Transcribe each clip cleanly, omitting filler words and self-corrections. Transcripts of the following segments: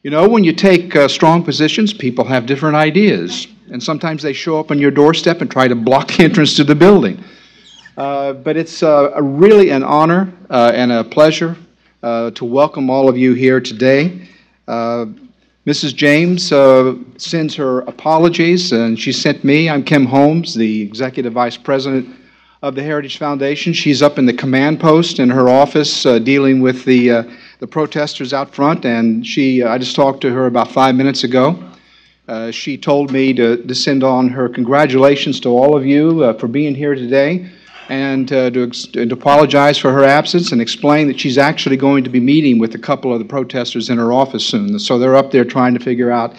You know, when you take strong positions, people have different ideas, and sometimes they show up on your doorstep and try to block the entrance to the building. But it's really an honor and a pleasure to welcome all of you here today. Mrs. James sends her apologies, and she sent me. I'm Kim Holmes, the Executive Vice President of the Heritage Foundation. She's up in the command post in her office dealing with the protesters out front, and I just talked to her about 5 minutes ago. She told me to send on her congratulations to all of you for being here today, and to apologize for her absence and explain that she's actually going to be meeting with a couple of the protesters in her office soon. So they're up there trying to figure out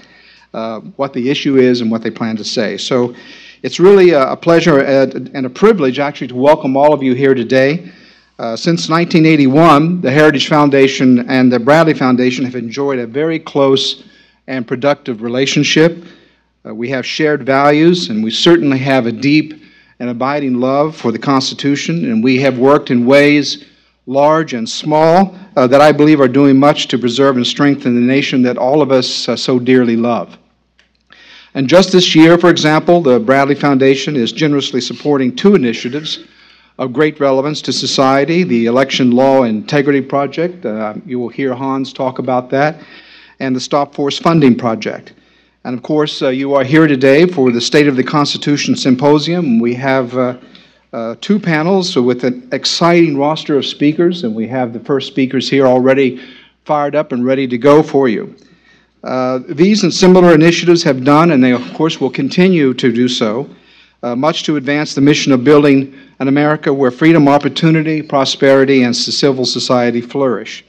what the issue is and what they plan to say. So it's really a pleasure and a privilege actually to welcome all of you here today. Since 1981, the Heritage Foundation and the Bradley Foundation have enjoyed a very close and productive relationship. We have shared values, and we certainly have a deep and abiding love for the Constitution, and we have worked in ways, large and small, that I believe are doing much to preserve and strengthen the nation that all of us so dearly love. And just this year, for example, the Bradley Foundation is generously supporting two initiatives of great relevance to society: the Election Law Integrity Project, you will hear Hans talk about that, and the Stop Force Funding Project. And of course, you are here today for the State of the Constitution Symposium. We have two panels with an exciting roster of speakers, and we have the first speakers here already fired up and ready to go for you. These and similar initiatives have done, and they of course will continue to do so, much to advance the mission of building an America where freedom, opportunity, prosperity, and civil society flourish.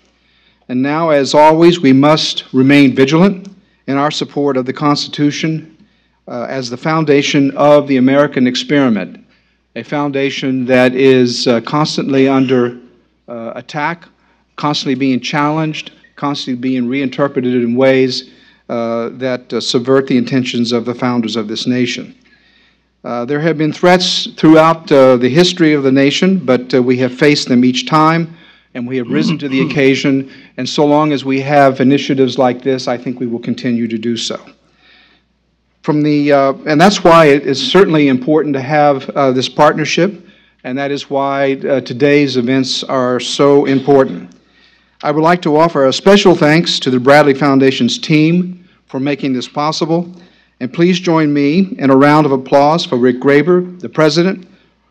And now, as always, we must remain vigilant in our support of the Constitution as the foundation of the American experiment, a foundation that is constantly under attack, constantly being challenged, constantly being reinterpreted in ways that subvert the intentions of the founders of this nation. There have been threats throughout the history of the nation, but we have faced them each time, and we have risen to the occasion, and so long as we have initiatives like this, I think we will continue to do so. And that's why it is certainly important to have this partnership, and that is why today's events are so important. I would like to offer a special thanks to the Bradley Foundation's team for making this possible, and please join me in a round of applause for Rick Graber, the President,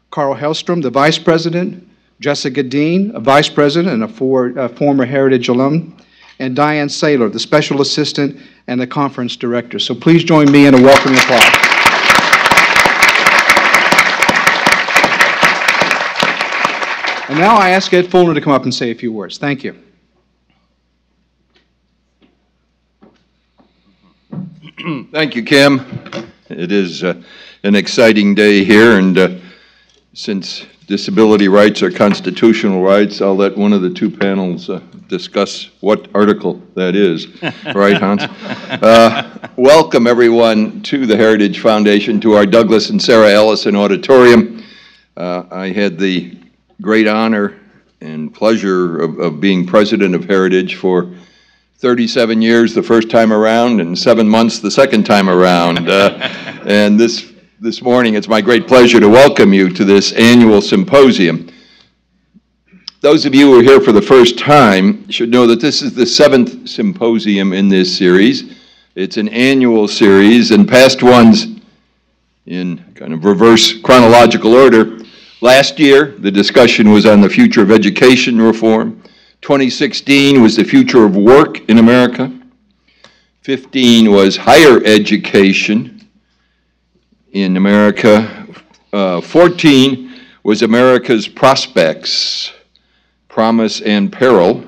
Carl Hellstrom, the Vice President, Jessica Dean, a Vice President and a former Heritage alum, and Diane Saylor, the Special Assistant and the Conference Director. So please join me in a welcoming applause. And now I ask Ed Fullner to come up and say a few words. Thank you. Thank you, Kim. It is an exciting day here, and since disability rights are constitutional rights, I'll let one of the two panels discuss what article that is. Right, Hans? Welcome, everyone, to the Heritage Foundation, to our Douglas and Sarah Ellison Auditorium. I had the great honor and pleasure of being president of Heritage for 37 years the first time around, and 7 months the second time around. And this morning, it's my great pleasure to welcome you to this annual symposium. Those of you who are here for the first time should know that this is the 7th symposium in this series. It's an annual series, and past ones in kind of reverse chronological order. Last year, the discussion was on the future of education reform. 2016 was the future of work in America. 15 was higher education in America. 14 was America's prospects, promise and peril.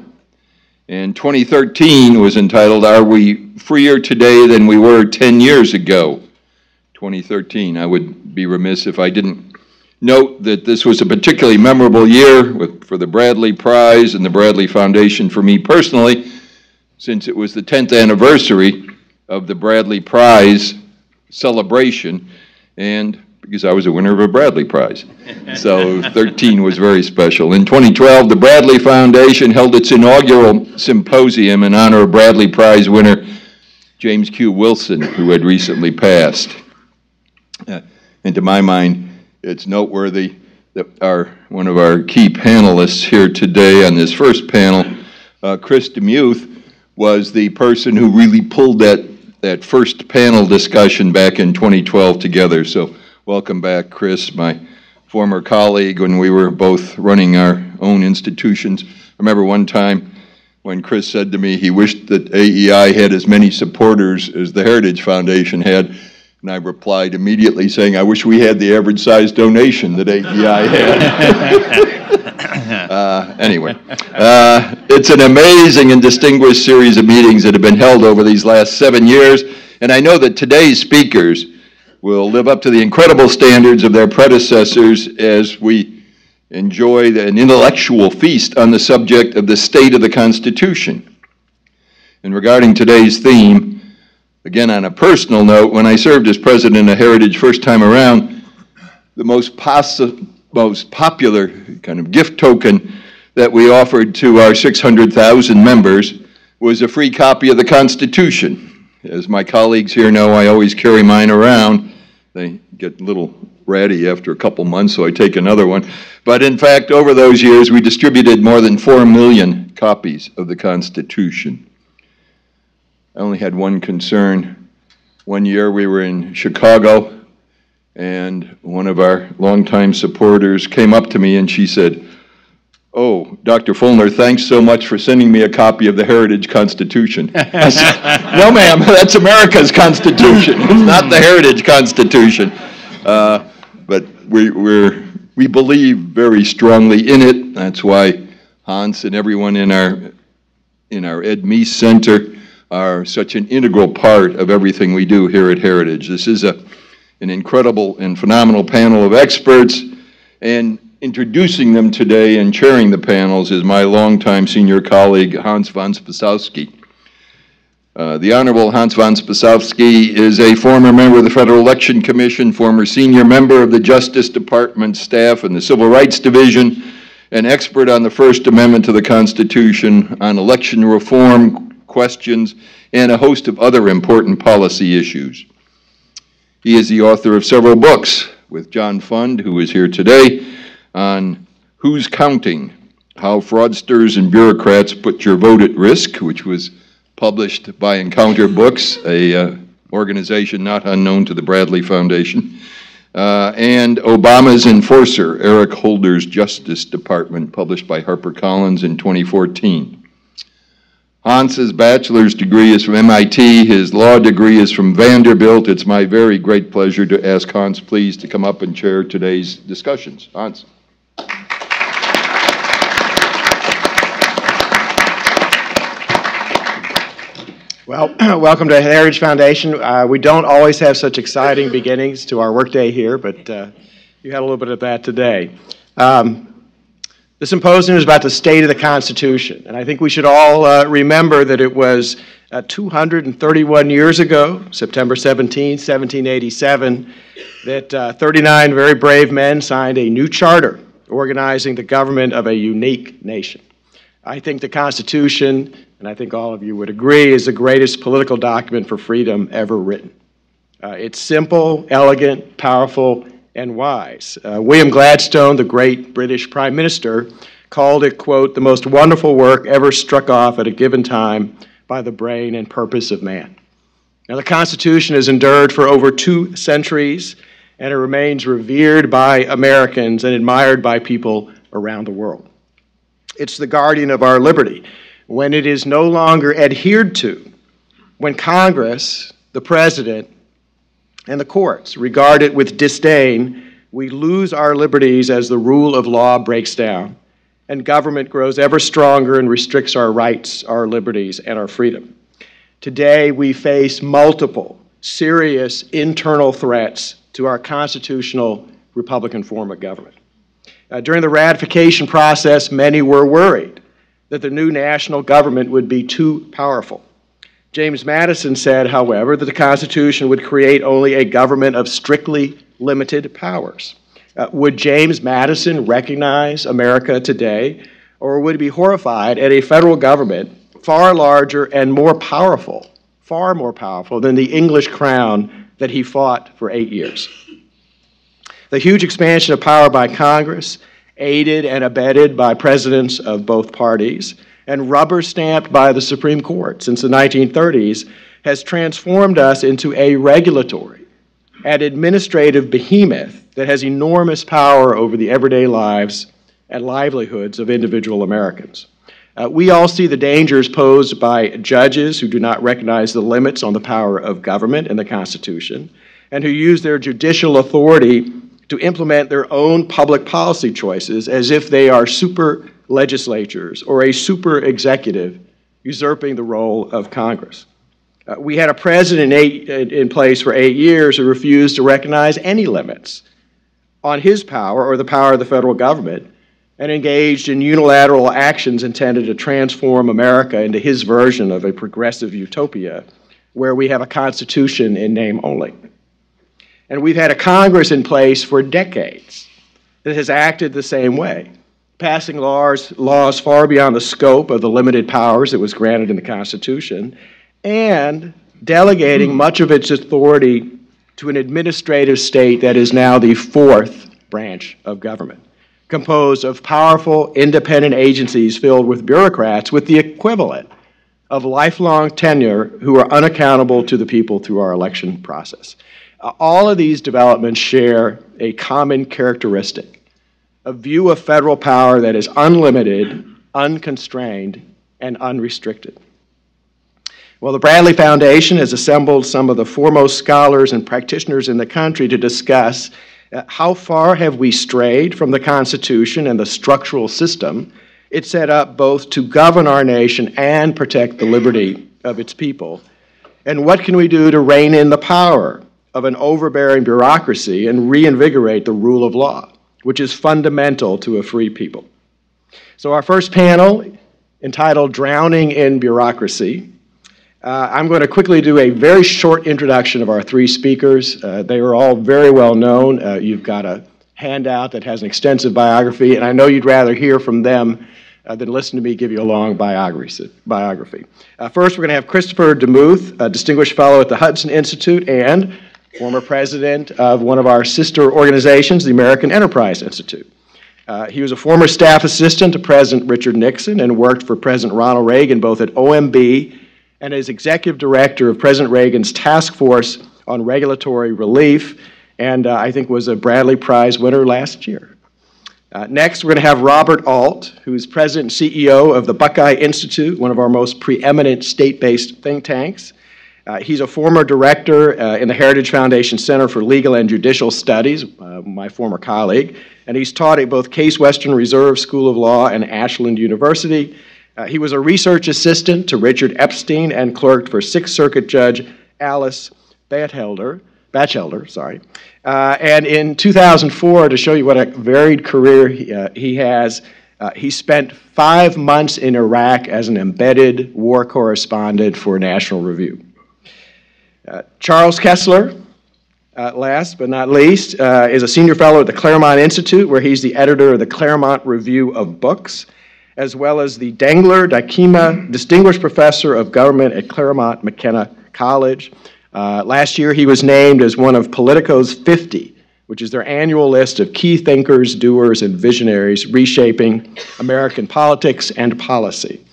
And 2013 was entitled, Are We Freer Today Than We Were 10 Years Ago? 2013. I would be remiss if I didn't note that this was a particularly memorable year for the Bradley Prize and the Bradley Foundation for me personally, since it was the 10th anniversary of the Bradley Prize celebration, and because I was a winner of a Bradley Prize. So 13 was very special. In 2012, the Bradley Foundation held its inaugural symposium in honor of Bradley Prize winner James Q. Wilson, who had recently passed. And to my mind, it's noteworthy that one of our key panelists here today on this first panel, Chris Demuth, was the person who really pulled that first panel discussion back in 2012 together. So welcome back, Chris, my former colleague when we were both running our own institutions. I remember one time when Chris said to me he wished that AEI had as many supporters as the Heritage Foundation had, and I replied immediately saying, I wish we had the average size donation that AEI had. Anyway, it's an amazing and distinguished series of meetings that have been held over these last 7 years, and I know that today's speakers will live up to the incredible standards of their predecessors as we enjoy an intellectual feast on the subject of the state of the Constitution. And regarding today's theme, again, on a personal note, when I served as president of Heritage first time around, the most popular kind of gift token that we offered to our 600,000 members was a free copy of the Constitution. As my colleagues here know, I always carry mine around. They get a little ratty after a couple months, so I take another one. But in fact, over those years, we distributed more than 4 million copies of the Constitution. I only had one concern. One year we were in Chicago, and one of our longtime supporters came up to me and she said, "Oh, Dr. Fulner, thanks so much for sending me a copy of the Heritage Constitution." I said, "No, ma'am, that's America's Constitution. It's not the Heritage Constitution." But we believe very strongly in it. That's why Hans and everyone in our Ed Meese Center are such an integral part of everything we do here at Heritage. This is an incredible and phenomenal panel of experts, and introducing them today and chairing the panels is my longtime senior colleague, Hans von Spakovsky. The Honorable Hans von Spakovsky is a former member of the Federal Election Commission, former senior member of the Justice Department staff and the Civil Rights Division, an expert on the First Amendment to the Constitution, on election reform questions, and a host of other important policy issues. He is the author of several books with John Fund, who is here today, on Who's Counting? How Fraudsters and Bureaucrats Put Your Vote at Risk, which was published by Encounter Books, an organization not unknown to the Bradley Foundation, and Obama's Enforcer, Eric Holder's Justice Department, published by HarperCollins in 2014. Hans's bachelor's degree is from MIT. His law degree is from Vanderbilt. It's my very great pleasure to ask Hans, please, to come up and chair today's discussions. Hans. Well, welcome to Heritage Foundation. We don't always have such exciting beginnings to our workday here, but you had a little bit of that today. The symposium is about the state of the Constitution, and I think we should all remember that it was 231 years ago, September 17, 1787, that 39 very brave men signed a new charter organizing the government of a unique nation. I think the Constitution, and I think all of you would agree, is the greatest political document for freedom ever written. It's simple, elegant, powerful, and wise. William Gladstone, the great British Prime Minister, called it, quote, the most wonderful work ever struck off at a given time by the brain and purpose of man. Now, the Constitution has endured for over 2 centuries, and it remains revered by Americans and admired by people around the world. It's the guardian of our liberty. When it is no longer adhered to, when Congress, the President, and the courts regard it with disdain, we lose our liberties as the rule of law breaks down, and government grows ever stronger and restricts our rights, our liberties, and our freedom. Today, we face multiple serious internal threats to our constitutional Republican form of government. During the ratification process, many were worried that the new national government would be too powerful. James Madison said, however, that the Constitution would create only a government of strictly limited powers. Would James Madison recognize America today, or would he be horrified at a federal government far larger and more powerful, far more powerful than the English crown that he fought for 8 years? The huge expansion of power by Congress, aided and abetted by presidents of both parties, and rubber-stamped by the Supreme Court since the 1930s, has transformed us into a regulatory and administrative behemoth that has enormous power over the everyday lives and livelihoods of individual Americans. We all see the dangers posed by judges who do not recognize the limits on the power of government in the Constitution and who use their judicial authority to implement their own public policy choices as if they are super legislatures or a super executive usurping the role of Congress. We had a president in place for 8 years who refused to recognize any limits on his power or the power of the federal government and engaged in unilateral actions intended to transform America into his version of a progressive utopia where we have a constitution in name only. And we've had a Congress in place for decades that has acted the same way, passing laws far beyond the scope of the limited powers that was granted in the Constitution, and delegating much of its authority to an administrative state that is now the fourth branch of government, composed of powerful, independent agencies filled with bureaucrats with the equivalent of lifelong tenure who are unaccountable to the people through our election process. All of these developments share a common characteristic, a view of federal power that is unlimited, unconstrained, and unrestricted. Well, the Bradley Foundation has assembled some of the foremost scholars and practitioners in the country to discuss how far have we strayed from the Constitution and the structural system it set up both to govern our nation and protect the liberty of its people, and what can we do to rein in the power of an overbearing bureaucracy and reinvigorate the rule of law, which is fundamental to a free people. So our first panel, entitled Drowning in Bureaucracy, I'm going to quickly do a very short introduction of our three speakers. They are all very well known. You've got a handout that has an extensive biography, and I know you'd rather hear from them than listen to me give you a long biography. First, we're going to have Christopher Demuth, a distinguished fellow at the Hudson Institute and former president of one of our sister organizations, the American Enterprise Institute. He was a former staff assistant to President Richard Nixon and worked for President Ronald Reagan both at OMB and as executive director of President Reagan's task force on regulatory relief, and I think was a Bradley Prize winner last year. Next, we're going to have Robert Alt, who's president and CEO of the Buckeye Institute, one of our most preeminent state-based think tanks. He's a former director in the Heritage Foundation Center for Legal and Judicial Studies, my former colleague, and he's taught at both Case Western Reserve School of Law and Ashland University. He was a research assistant to Richard Epstein and clerked for Sixth Circuit Judge Alice Batchelder, and in 2004, to show you what a varied career he has, he spent 5 months in Iraq as an embedded war correspondent for National Review. Charles Kessler, last but not least, is a senior fellow at the Claremont Institute, where he's the editor of the Claremont Review of Books, as well as the Dengler Dykema Distinguished Professor of Government at Claremont McKenna College. Last year, he was named as one of Politico's 50, which is their annual list of key thinkers, doers, and visionaries reshaping American politics and policy.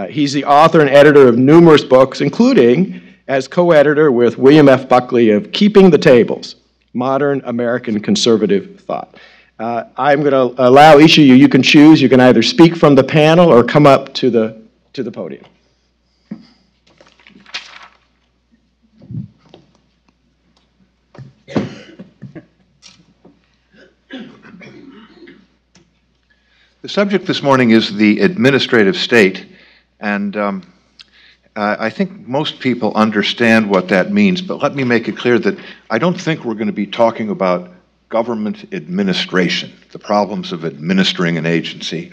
He's the author and editor of numerous books, including as co-editor with William F. Buckley of Keeping the Tables, Modern American Conservative Thought. I'm going to allow each of you, you can choose, you can either speak from the panel or come up to the podium. The subject this morning is the administrative state, and I think most people understand what that means, but let me make it clear that I don't think we're going to be talking about government administration, the problems of administering an agency,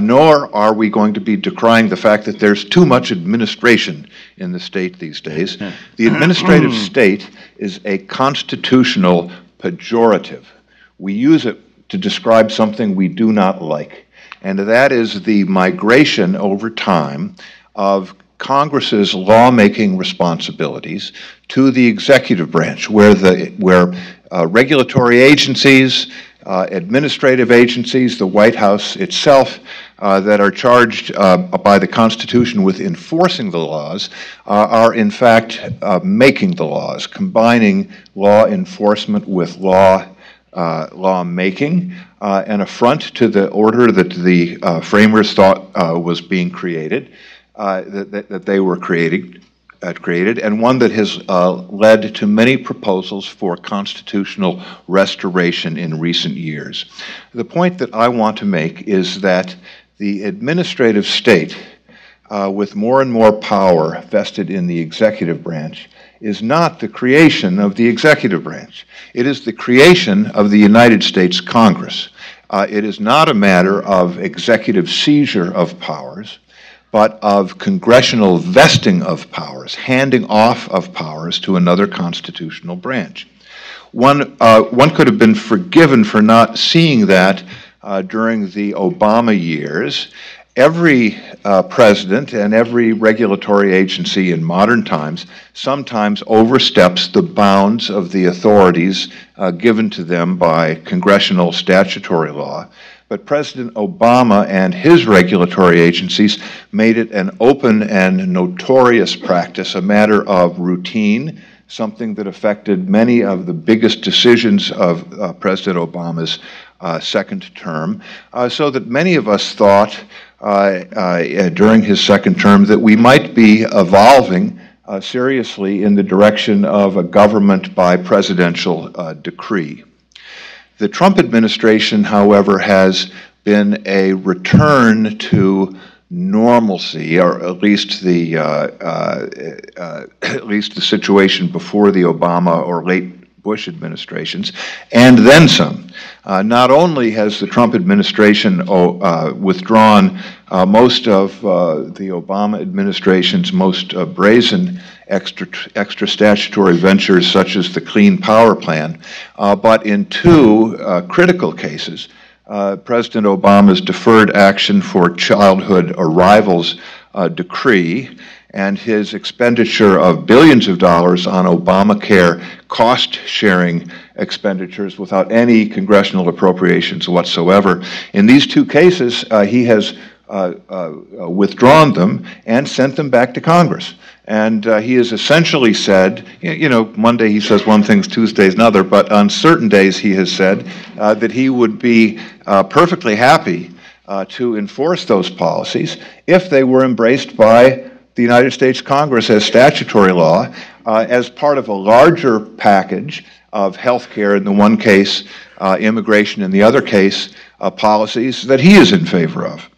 nor are we going to be decrying the fact that there's too much administration in the state these days. The administrative state is a constitutional pejorative. We use it to describe something we do not like, and that is the migration over time of Congress's lawmaking responsibilities to the executive branch, where regulatory agencies, administrative agencies, the White House itself, that are charged by the Constitution with enforcing the laws, are in fact making the laws, combining law enforcement with lawmaking, an affront to the order that the framers thought was being created, that they were created, and one that has led to many proposals for constitutional restoration in recent years. The point that I want to make is that the administrative state, with more and more power vested in the executive branch, is not the creation of the executive branch. It is the creation of the United States Congress. It is not a matter of executive seizure of powers, but of congressional vesting of powers, handing off of powers to another constitutional branch. One could have been forgiven for not seeing that during the Obama years. Every president and every regulatory agency in modern times sometimes oversteps the bounds of the authorities given to them by congressional statutory law. But President Obama and his regulatory agencies made it an open and notorious practice, a matter of routine, something that affected many of the biggest decisions of President Obama's second term, so that many of us thought during his second term that we might be evolving seriously in the direction of a government by presidential decree. The Trump administration, however, has been a return to normalcy, or at least the situation before the Obama or late Bush administrations, and then some. Not only has the Trump administration withdrawn most of the Obama administration's most brazen extra statutory ventures, such as the Clean Power Plan, but in two critical cases, President Obama's Deferred Action for Childhood Arrivals decree and his expenditure of billions of dollars on Obamacare cost-sharing expenditures without any congressional appropriations whatsoever. In these two cases, he has withdrawn them and sent them back to Congress. And he has essentially said, you know, Monday he says one thing, Tuesday's another, but on certain days he has said that he would be perfectly happy to enforce those policies if they were embraced by the United States Congress as statutory law, as part of a larger package of health care, in the one case, immigration, in the other case, policies that he is in favor of.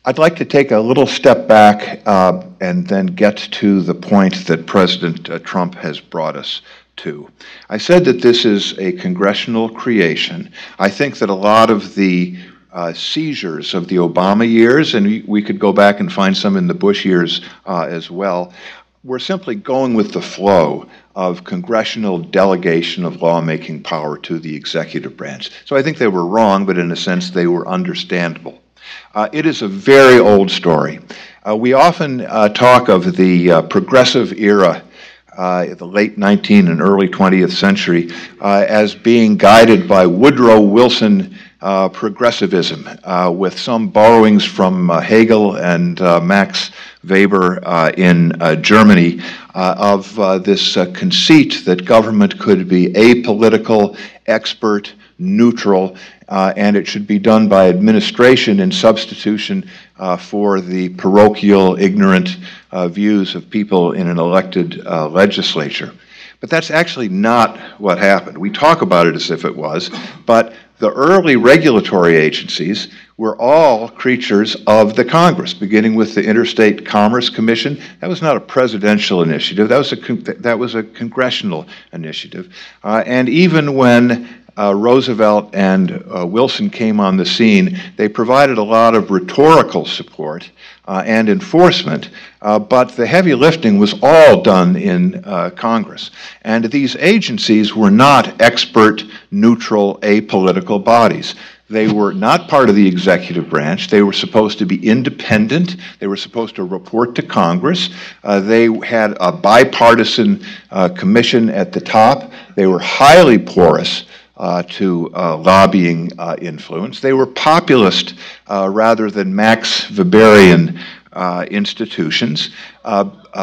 I'd like to take a little step back and then get to the point that President Trump has brought us to. I said that this is a congressional creation. I think that a lot of the seizures of the Obama years, and we could go back and find some in the Bush years as well, we're simply going with the flow of congressional delegation of lawmaking power to the executive branch. So I think they were wrong, but in a sense they were understandable. It is a very old story. We often talk of the progressive era, the late 19th and early 20th century, as being guided by Woodrow Wilson progressivism, with some borrowings from Hegel and Max Weber in Germany, of this conceit that government could be apolitical, expert, neutral, and it should be done by administration in substitution for the parochial, ignorant views of people in an elected legislature. But that's actually not what happened. We talk about it as if it was, but the early regulatory agencies were all creatures of the Congress, beginning with the Interstate Commerce Commission. That was not a presidential initiative. That was a congressional initiative. And even when Roosevelt and Wilson came on the scene, they provided a lot of rhetorical support and enforcement, but the heavy lifting was all done in Congress. And these agencies were not expert, neutral, apolitical bodies. They were not part of the executive branch. They were supposed to be independent. They were supposed to report to Congress. They had a bipartisan commission at the top. They were highly porous to lobbying influence. They were populist rather than Max Weberian institutions.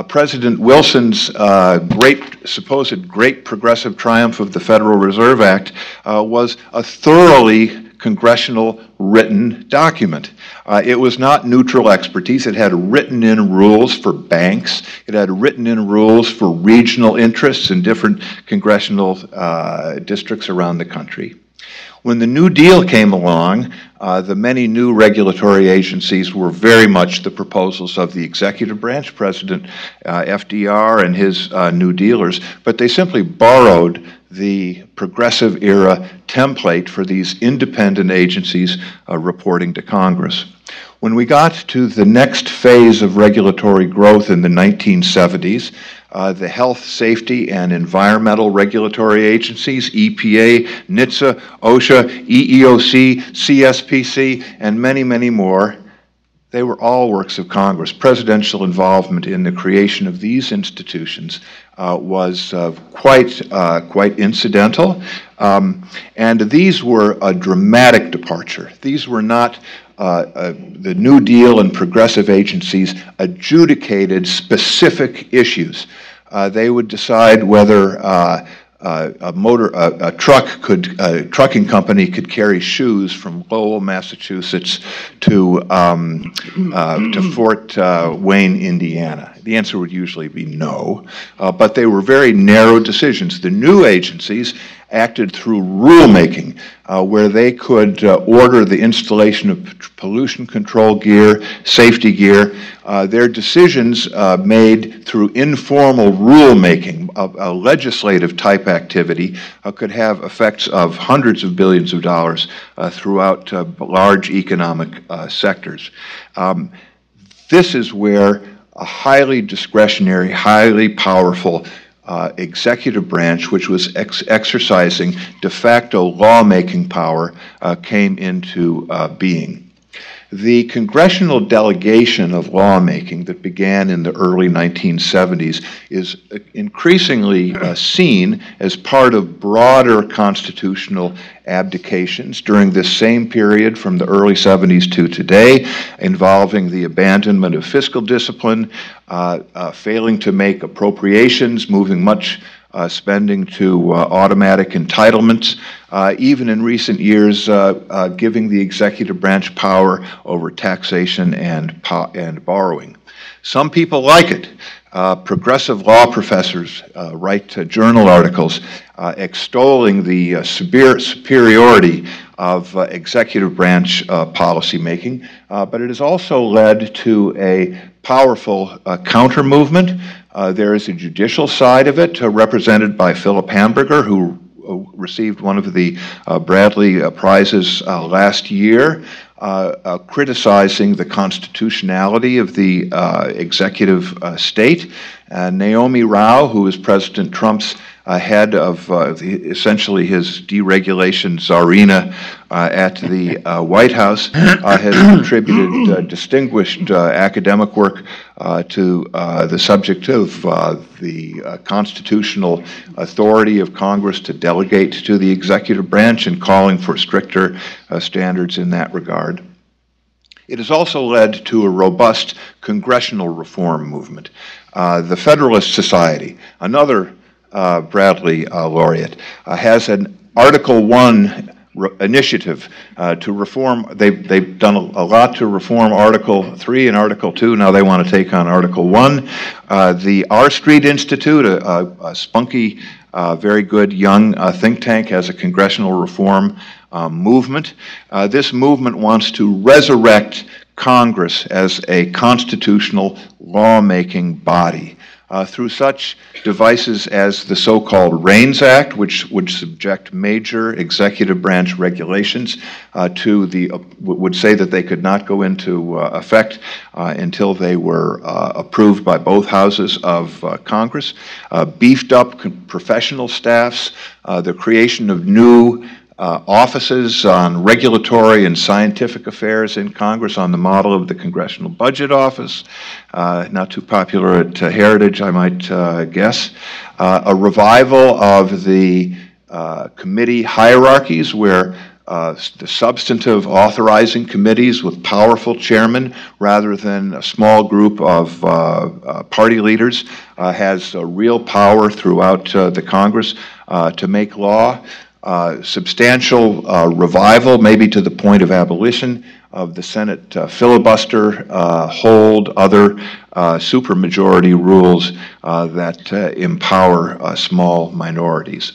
President Wilson's supposed great progressive triumph of the Federal Reserve Act was a thoroughly congressional written document. It was not neutral expertise. It had written-in rules for banks. It had written-in rules for regional interests in different congressional districts around the country. When the New Deal came along, the many new regulatory agencies were very much the proposals of the executive branch, President FDR and his New Dealers, but they simply borrowed the progressive era template for these independent agencies reporting to Congress. When we got to the next phase of regulatory growth in the 1970s, the health, safety, and environmental regulatory agencies, EPA, NHTSA, OSHA, EEOC, CSPC, and many, many more, they were all works of Congress. Presidential involvement in the creation of these institutions was quite incidental, and these were a dramatic departure. These were not the New Deal and progressive agencies adjudicated specific issues. They would decide whether a trucking company could carry shoes from Lowell, Massachusetts to Fort Wayne, Indiana. The answer would usually be no, but they were very narrow decisions. The new agencies acted through rulemaking, where they could order the installation of pollution control gear, safety gear. Their decisions made through informal rulemaking, a legislative type activity, could have effects of hundreds of billions of dollars throughout large economic sectors. This is where a highly discretionary, highly powerful executive branch, which was exercising de facto lawmaking power, came into being. The congressional delegation of lawmaking that began in the early 1970s is increasingly seen as part of broader constitutional abdications during this same period from the early 70s to today, involving the abandonment of fiscal discipline, failing to make appropriations, moving much spending to automatic entitlements, even in recent years giving the executive branch power over taxation and borrowing. Some people like it. Progressive law professors write journal articles extolling the superiority of executive branch policymaking, but it has also led to a powerful counter-movement. There is a judicial side of it, represented by Philip Hamburger, who received one of the Bradley Prizes last year, criticizing the constitutionality of the executive state. Naomi Rao, who is President Trump's head of essentially his deregulation czarina at the White House, has contributed distinguished academic work to the subject of the constitutional authority of Congress to delegate to the executive branch and calling for stricter standards in that regard. It has also led to a robust congressional reform movement. The Federalist Society, another Bradley laureate, has an Article I initiative to reform. They've done a lot to reform Article 3 and Article 2. Now they want to take on Article 1. The R Street Institute, a spunky, very good young think tank, has a congressional reform movement. This movement wants to resurrect Congress as a constitutional lawmaking body. through such devices as the so-called REINS Act, which would subject major executive branch regulations to would say that they could not go into effect until they were approved by both houses of Congress, beefed up professional staffs, the creation of new offices on regulatory and scientific affairs in Congress on the model of the Congressional Budget Office, not too popular at Heritage, I might guess, a revival of the committee hierarchies where the substantive authorizing committees with powerful chairmen rather than a small group of party leaders has real power throughout the Congress to make law. Substantial revival, maybe to the point of abolition, of the Senate filibuster, hold other supermajority rules that empower small minorities.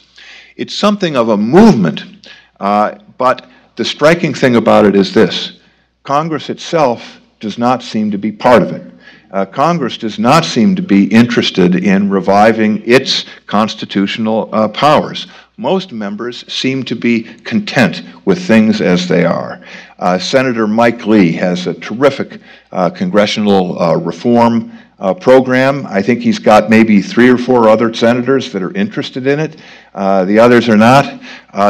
It's something of a movement, but the striking thing about it is this: Congress itself does not seem to be part of it. Congress does not seem to be interested in reviving its constitutional powers. Most members seem to be content with things as they are. Senator Mike Lee has a terrific congressional reform program. I think he's got maybe 3 or 4 other senators that are interested in it. The others are not.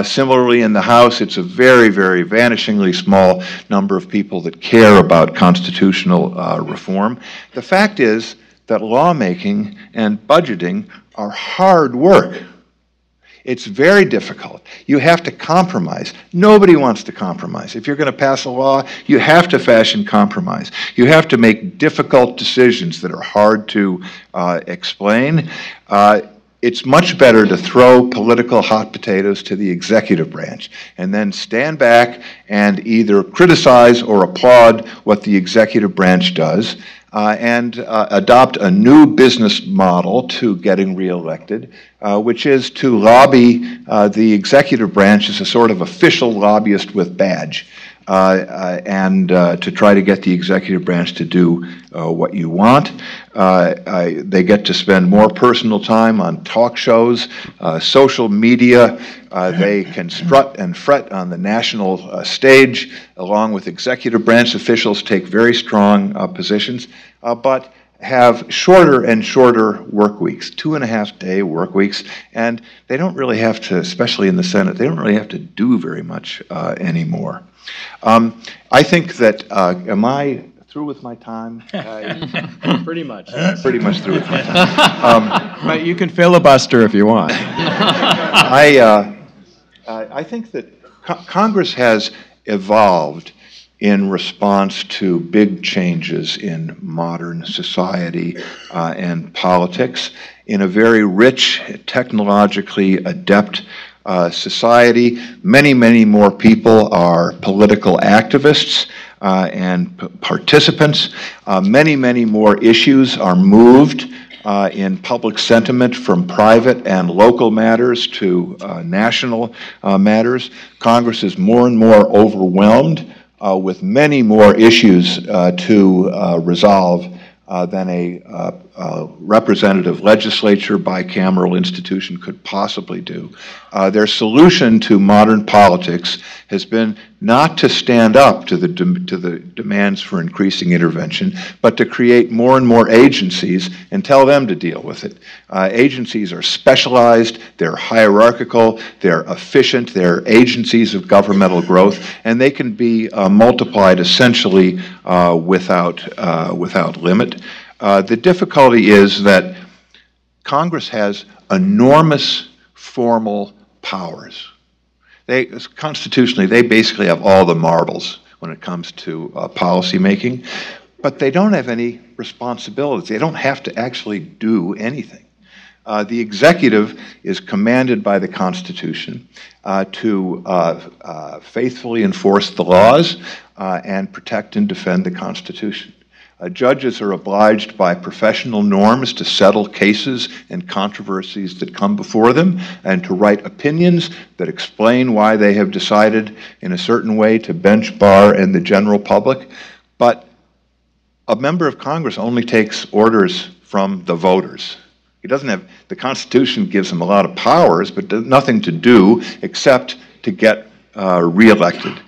Similarly, in the House, it's a very, very vanishingly small number of people that care about constitutional reform. The fact is that lawmaking and budgeting are hard work. It's very difficult. You have to compromise. Nobody wants to compromise. If you're going to pass a law, you have to fashion compromise. You have to make difficult decisions that are hard to explain. It's much better to throw political hot potatoes to the executive branch and then stand back and either criticize or applaud what the executive branch does and adopt a new business model to getting reelected, which is to lobby the executive branch as a sort of official lobbyist with badge, and to try to get the executive branch to do what you want. They get to spend more personal time on talk shows, social media. They can strut and fret on the national stage, along with executive branch officials take very strong positions, but have shorter and shorter work weeks, 2.5-day work weeks, and they don't really have to, especially in the Senate, they don't really have to do very much anymore. I think that, am I through with my time? Pretty much. Pretty much through with my time. But you can filibuster if you want. I think that Congress has evolved in response to big changes in modern society and politics in a very rich, technologically adept society. Many, many more people are political activists and participants. Many, many more issues are moved in public sentiment from private and local matters to national matters. Congress is more and more overwhelmed with many more issues to resolve than a representative legislature, bicameral institution could possibly do. Their solution to modern politics has been not to stand up to the demands for increasing intervention, but to create more and more agencies and tell them to deal with it. Agencies are specialized, they're hierarchical, they're efficient, they're agencies of governmental growth, and they can be multiplied essentially without limit. The difficulty is that Congress has enormous formal powers. Constitutionally, they basically have all the marbles when it comes to policy making, but they don't have any responsibilities. They don't have to actually do anything. The executive is commanded by the Constitution to faithfully enforce the laws and protect and defend the Constitution. Judges are obliged by professional norms to settle cases and controversies that come before them and to write opinions that explain why they have decided in a certain way to bench bar and the general public. But a member of Congress only takes orders from the voters. He doesn't have, the Constitution gives him a lot of powers, but nothing to do except to get reelected.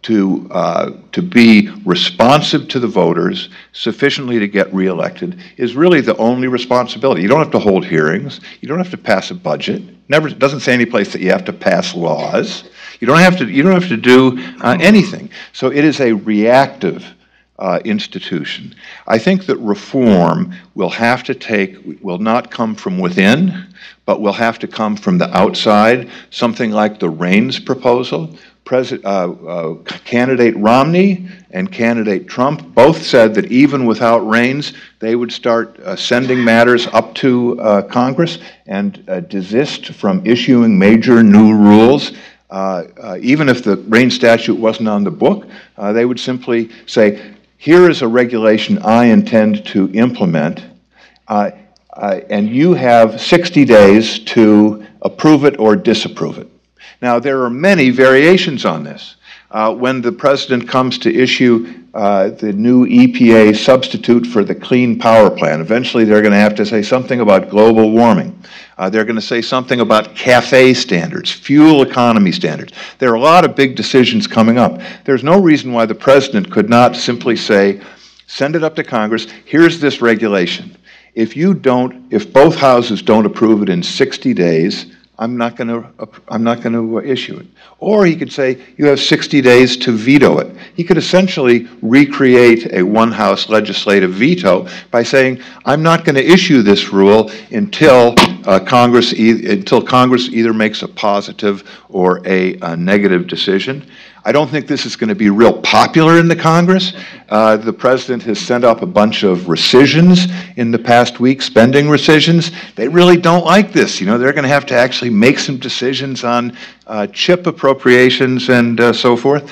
To be responsive to the voters sufficiently to get reelected is really the only responsibility. You don't have to hold hearings. You don't have to pass a budget. It doesn't say any place that you have to pass laws. You don't have to do anything. So it is a reactive institution. I think that reform will not come from within, but will have to come from the outside, something like the Reins proposal. Candidate Romney and candidate Trump both said that even without Reins, they would start sending matters up to Congress and desist from issuing major new rules. Even if the Reins statute wasn't on the book, they would simply say, here is a regulation I intend to implement, and you have 60 days to approve it or disapprove it. Now, there are many variations on this. When the president comes to issue the new EPA substitute for the Clean Power Plan, eventually they're going to have to say something about global warming. They're going to say something about CAFE standards, fuel economy standards. There are a lot of big decisions coming up. There's no reason why the president could not simply say, send it up to Congress, here's this regulation. If both houses don't approve it in 60 days, I'm not going to issue it. Or he could say, you have 60 days to veto it. He could essentially recreate a one-house legislative veto by saying, I'm not going to issue this rule until Congress either makes a positive or a negative decision. I don't think this is going to be real popular in the Congress. The president has sent up a bunch of rescissions in the past week, spending rescissions. They really don't like this. You know, they're going to have to actually make some decisions on chip appropriations and so forth.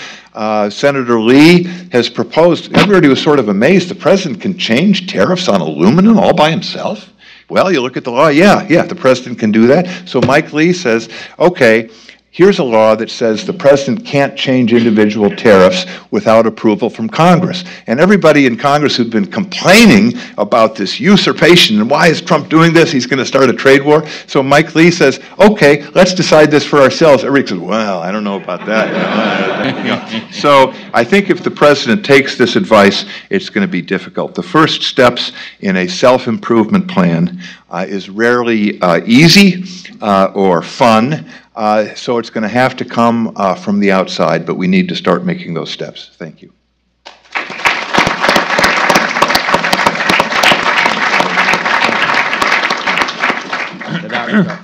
Senator Lee has proposed, everybody was sort of amazed, the president can change tariffs on aluminum all by himself? Well, you look at the law, yeah, the president can do that. So Mike Lee says, okay, here's a law that says the president can't change individual tariffs without approval from Congress. And everybody in Congress who'd been complaining about this usurpation and why is Trump doing this? He's going to start a trade war. So Mike Lee says, okay, let's decide this for ourselves. Everybody says, well, I don't know about that. So I think if the president takes this advice, it's going to be difficult. The first steps in a self-improvement plan is rarely easy or fun. So it's going to have to come from the outside, but we need to start making those steps. Thank you.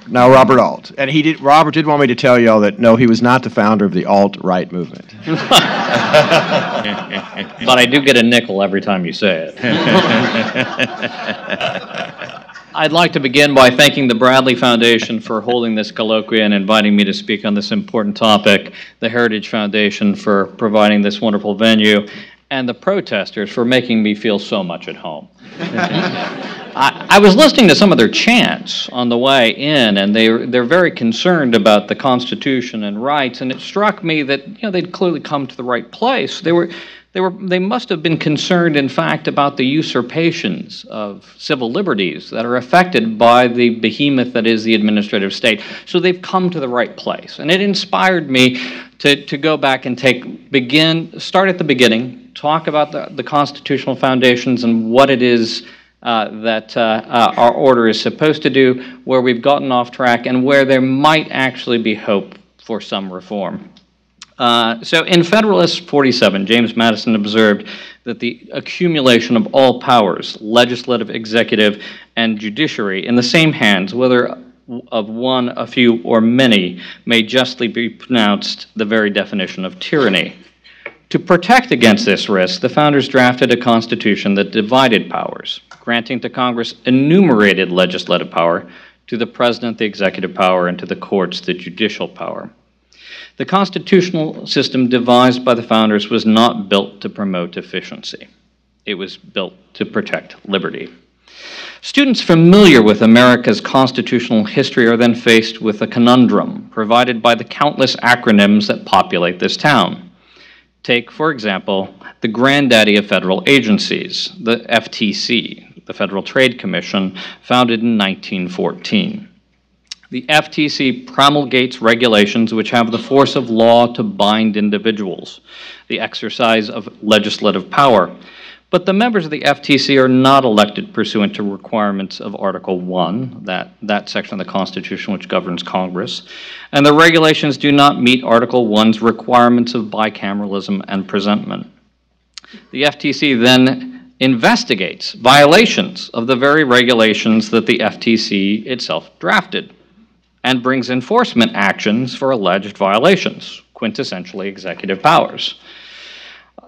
Now, Robert Alt. And Robert did want me to tell y'all that, no, he was not the founder of the alt-right movement. But I do get a nickel every time you say it. I'd like to begin by thanking the Bradley Foundation for holding this colloquia and inviting me to speak on this important topic, the Heritage Foundation for providing this wonderful venue, and the protesters for making me feel so much at home. I was listening to some of their chants on the way in, and they're very concerned about the Constitution and rights, and it struck me that they'd clearly come to the right place. They must have been concerned, in fact, about the usurpations of civil liberties that are affected by the behemoth that is the administrative state. So they've come to the right place. And it inspired me to go back and start at the beginning, talk about the constitutional foundations and what it is that our order is supposed to do, where we've gotten off track, and where there might actually be hope for some reform. So in Federalist 47, James Madison observed that the accumulation of all powers, legislative, executive, and judiciary, in the same hands, whether of one, a few, or many, may justly be pronounced the very definition of tyranny. To protect against this risk, the founders drafted a constitution that divided powers, granting to Congress enumerated legislative power, to the president the executive power, and to the courts the judicial power. The constitutional system devised by the founders was not built to promote efficiency. It was built to protect liberty. Students familiar with America's constitutional history are then faced with a conundrum provided by the countless acronyms that populate this town. Take, for example, the granddaddy of federal agencies, the FTC, the Federal Trade Commission, founded in 1914. The FTC promulgates regulations which have the force of law to bind individuals, the exercise of legislative power. But the members of the FTC are not elected pursuant to requirements of Article 1, that section of the Constitution which governs Congress, and the regulations do not meet Article 1's requirements of bicameralism and presentment. The FTC then investigates violations of the very regulations that the FTC itself drafted, and brings enforcement actions for alleged violations, quintessentially executive powers.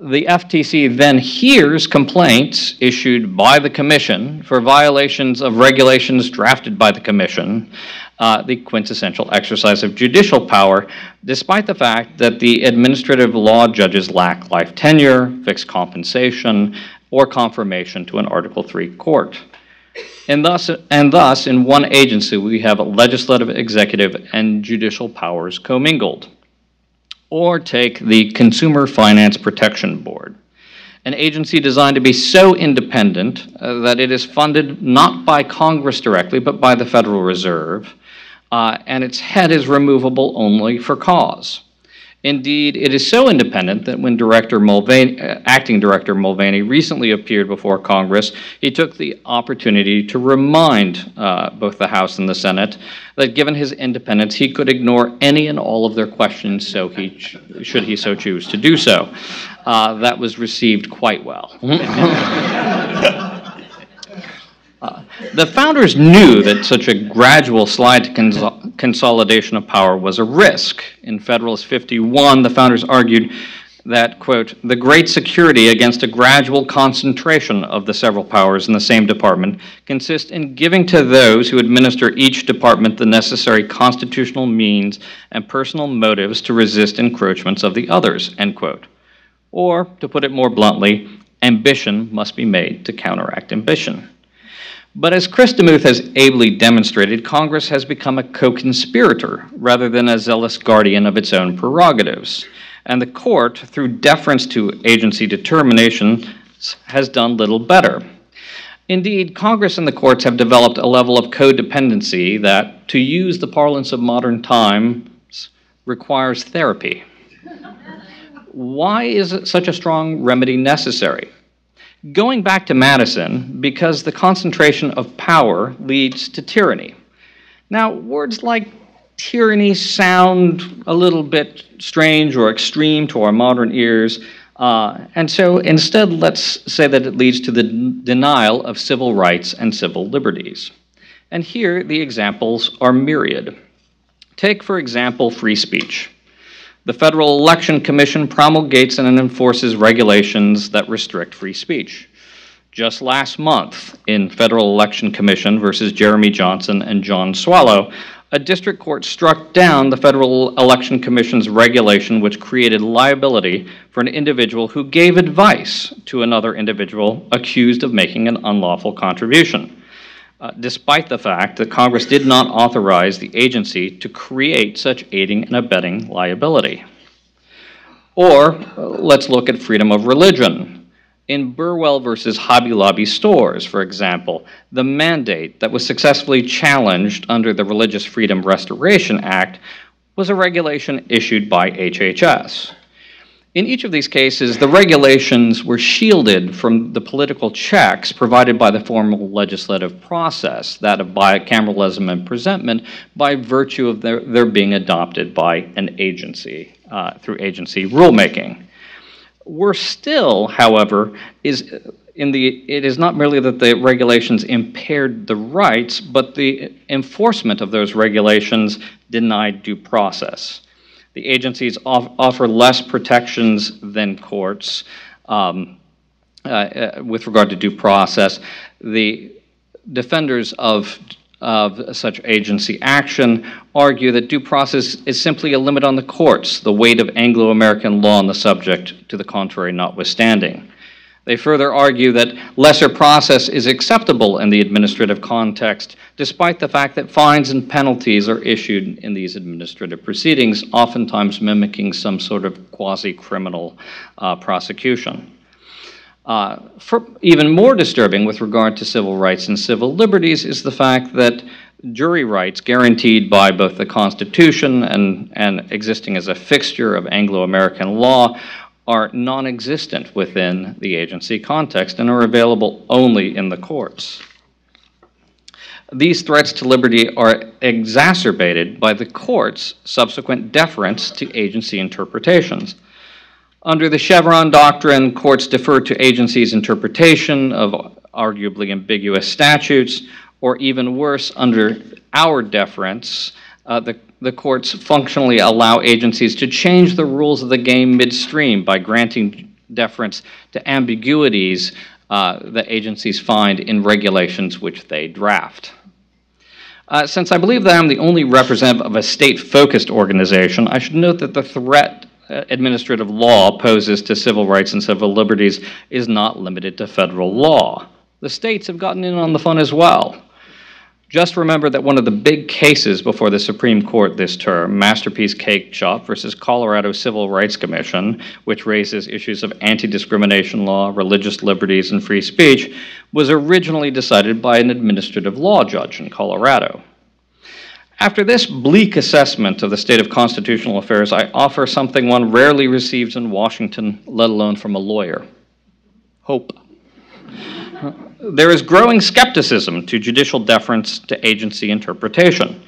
The FTC then hears complaints issued by the Commission for violations of regulations drafted by the Commission, the quintessential exercise of judicial power, despite the fact that the administrative law judges lack life tenure, fixed compensation, or confirmation to an Article III court. And thus, in one agency, we have legislative, executive, and judicial powers commingled. Or take the Consumer Finance Protection Board, an agency designed to be so independent that it is funded not by Congress directly, but by the Federal Reserve, and its head is removable only for cause. Indeed, it is so independent that when Acting Director Mulvaney recently appeared before Congress, he took the opportunity to remind both the House and the Senate that given his independence, he could ignore any and all of their questions should he so choose to do so. That was received quite well. The founders knew that such a gradual slide to consolidation of power was a risk. In Federalist 51, the founders argued that, quote, the great security against a gradual concentration of the several powers in the same department consists in giving to those who administer each department the necessary constitutional means and personal motives to resist encroachments of the others, end quote. Or, to put it more bluntly, ambition must be made to counteract ambition. But as Chris Demuth has ably demonstrated, Congress has become a co-conspirator rather than a zealous guardian of its own prerogatives. And the court, through deference to agency determination, has done little better. Indeed, Congress and the courts have developed a level of codependency that, to use the parlance of modern times, requires therapy. Why is such a strong remedy necessary? Going back to Madison, because the concentration of power leads to tyranny. Now, words like tyranny sound a little bit strange or extreme to our modern ears, and so instead let's say that it leads to the denial of civil rights and civil liberties. And here the examples are myriad. Take, for example, free speech. The Federal Election Commission promulgates and enforces regulations that restrict free speech. Just last month, in Federal Election Commission versus Jeremy Johnson and John Swallow, a district court struck down the Federal Election Commission's regulation which created liability for an individual who gave advice to another individual accused of making an unlawful contribution, despite the fact that Congress did not authorize the agency to create such aiding and abetting liability. Or let's look at freedom of religion. In Burwell versus Hobby Lobby stores, for example, the mandate that was successfully challenged under the Religious Freedom Restoration Act was a regulation issued by HHS. In each of these cases, the regulations were shielded from the political checks provided by the formal legislative process, that of bicameralism and presentment, by virtue of their being adopted by an agency, through agency rulemaking. Worse still, however, it is not merely that the regulations impaired the rights, but the enforcement of those regulations denied due process. The agencies offer less protections than courts with regard to due process. The defenders of such agency action argue that due process is simply a limit on the courts, the weight of Anglo-American law on the subject to the contrary notwithstanding. They further argue that lesser process is acceptable in the administrative context, despite the fact that fines and penalties are issued in these administrative proceedings, oftentimes mimicking some sort of quasi-criminal prosecution. Even more disturbing with regard to civil rights and civil liberties is the fact that jury rights guaranteed by both the Constitution and existing as a fixture of Anglo-American law are non-existent within the agency context and are available only in the courts. These threats to liberty are exacerbated by the court's subsequent deference to agency interpretations. Under the Chevron doctrine, courts defer to agencies' interpretation of arguably ambiguous statutes, or even worse, under our deference, the courts functionally allow agencies to change the rules of the game midstream by granting deference to ambiguities that agencies find in regulations which they draft. Since I believe that I'm the only representative of a state-focused organization, I should note that the threat administrative law poses to civil rights and civil liberties is not limited to federal law. The states have gotten in on the fun as well. Just remember that one of the big cases before the Supreme Court this term, Masterpiece Cake Shop versus Colorado Civil Rights Commission, which raises issues of anti-discrimination law, religious liberties, and free speech, was originally decided by an administrative law judge in Colorado. After this bleak assessment of the state of constitutional affairs, I offer something one rarely receives in Washington, let alone from a lawyer: hope. There is growing skepticism to judicial deference to agency interpretation.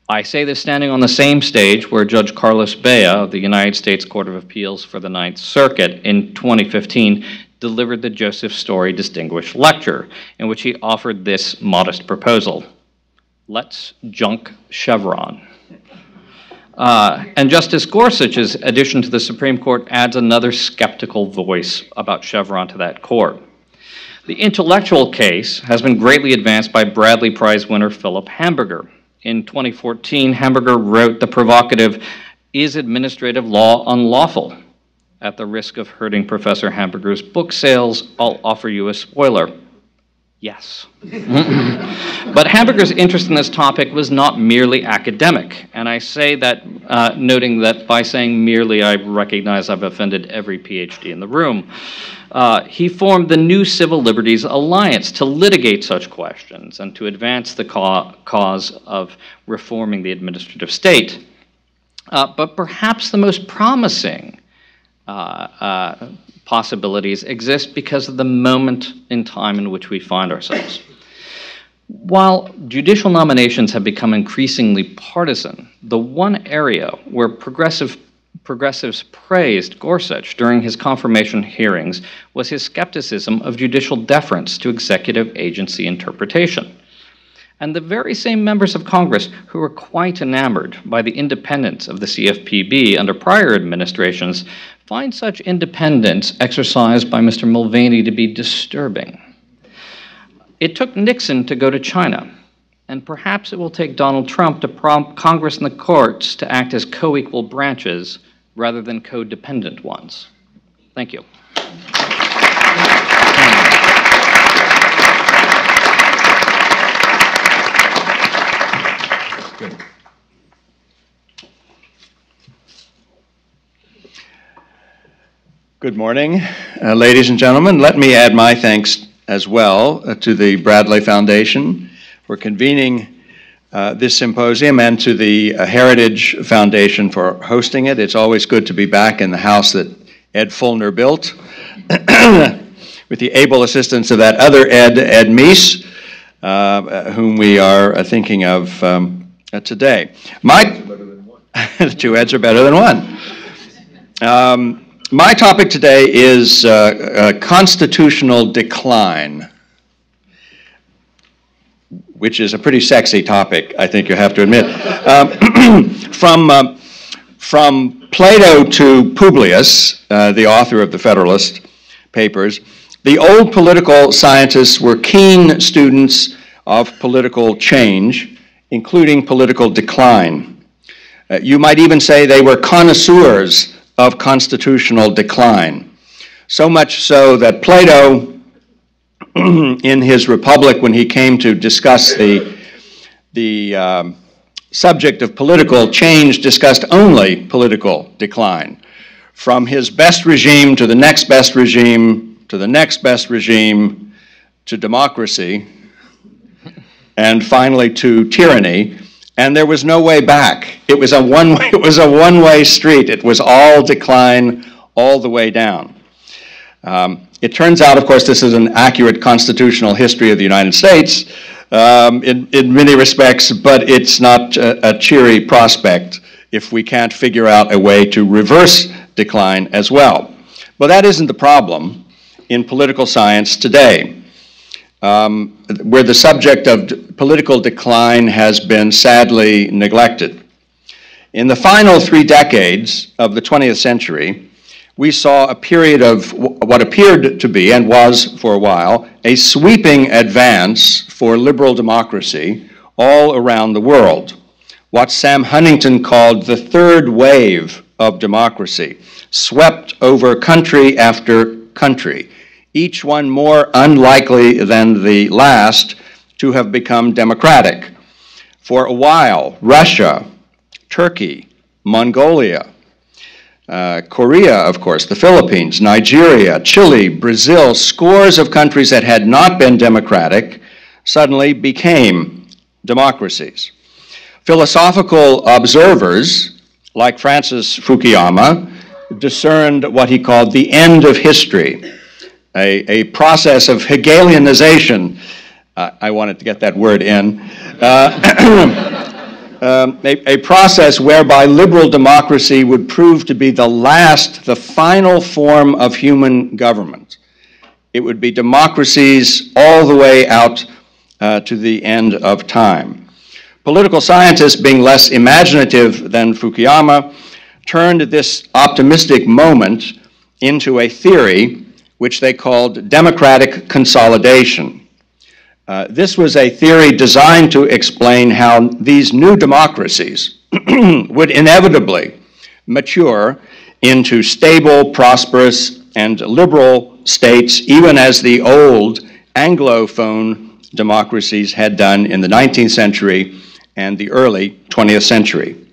I say this standing on the same stage where Judge Carlos Bea of the United States Court of Appeals for the Ninth Circuit in 2015 delivered the Joseph Story Distinguished Lecture, in which he offered this modest proposal: let's junk Chevron. And Justice Gorsuch's addition to the Supreme Court adds another skeptical voice about Chevron to that court. The intellectual case has been greatly advanced by Bradley Prize winner Philip Hamburger. In 2014, Hamburger wrote the provocative, "Is Administrative Law Unlawful?" At the risk of hurting Professor Hamburger's book sales, I'll offer you a spoiler: yes. But Hamburger's interest in this topic was not merely academic, and I say that noting that by saying merely, I recognize I've offended every PhD in the room. He formed the New Civil Liberties Alliance to litigate such questions and to advance the cause of reforming the administrative state. But perhaps the most promising possibilities exist because of the moment in time in which we find ourselves. While judicial nominations have become increasingly partisan, the one area where progressives praised Gorsuch during his confirmation hearings was his skepticism of judicial deference to executive agency interpretation. And the very same members of Congress who were quite enamored by the independence of the CFPB under prior administrations find such independence exercised by Mr. Mulvaney to be disturbing. It took Nixon to go to China, and perhaps it will take Donald Trump to prompt Congress and the courts to act as co-equal branches rather than codependent ones. Thank you. Good. Good morning, ladies and gentlemen. Let me add my thanks as well to the Bradley Foundation for convening this symposium, and to the Heritage Foundation for hosting it. It's always good to be back in the house that Ed Fulner built, with the able assistance of that other Ed Meese, whom we are thinking of today. Two Eds are better than one. My topic today is constitutional decline, which is a pretty sexy topic, I think you have to admit. From Plato to Publius, the author of the Federalist Papers, the old political scientists were keen students of political change, including political decline. You might even say they were connoisseurs of constitutional decline. So much so that Plato, in his Republic, when he came to discuss the subject of political change, discussed only political decline. From his best regime to the next best regime, to the next best regime, to democracy, and finally to tyranny, and there was no way back. It was a one-way street. It was all decline all the way down. It turns out, of course, this is an accurate constitutional history of the United States in many respects, but it's not a cheery prospect if we can't figure out a way to reverse decline as well. But that isn't the problem in political science today, where the subject of political decline has been sadly neglected. In the final 3 decades of the 20th century, we saw a period of what appeared to be, and was for a while, a sweeping advance for liberal democracy all around the world. What Sam Huntington called the third wave of democracy, swept over country after country, each one more unlikely than the last to have become democratic. For a while, Russia, Turkey, Mongolia, Korea, of course, the Philippines, Nigeria, Chile, Brazil, scores of countries that had not been democratic suddenly became democracies. Philosophical observers, like Francis Fukuyama, discerned what he called the end of history, a process of Hegelianization. I wanted to get that word in. A process whereby liberal democracy would prove to be the final form of human government. It would be democracies all the way out to the end of time. Political scientists, being less imaginative than Fukuyama, turned this optimistic moment into a theory which they called democratic consolidation. This was a theory designed to explain how these new democracies would inevitably mature into stable, prosperous, and liberal states, even as the old Anglophone democracies had done in the 19th century and the early 20th century.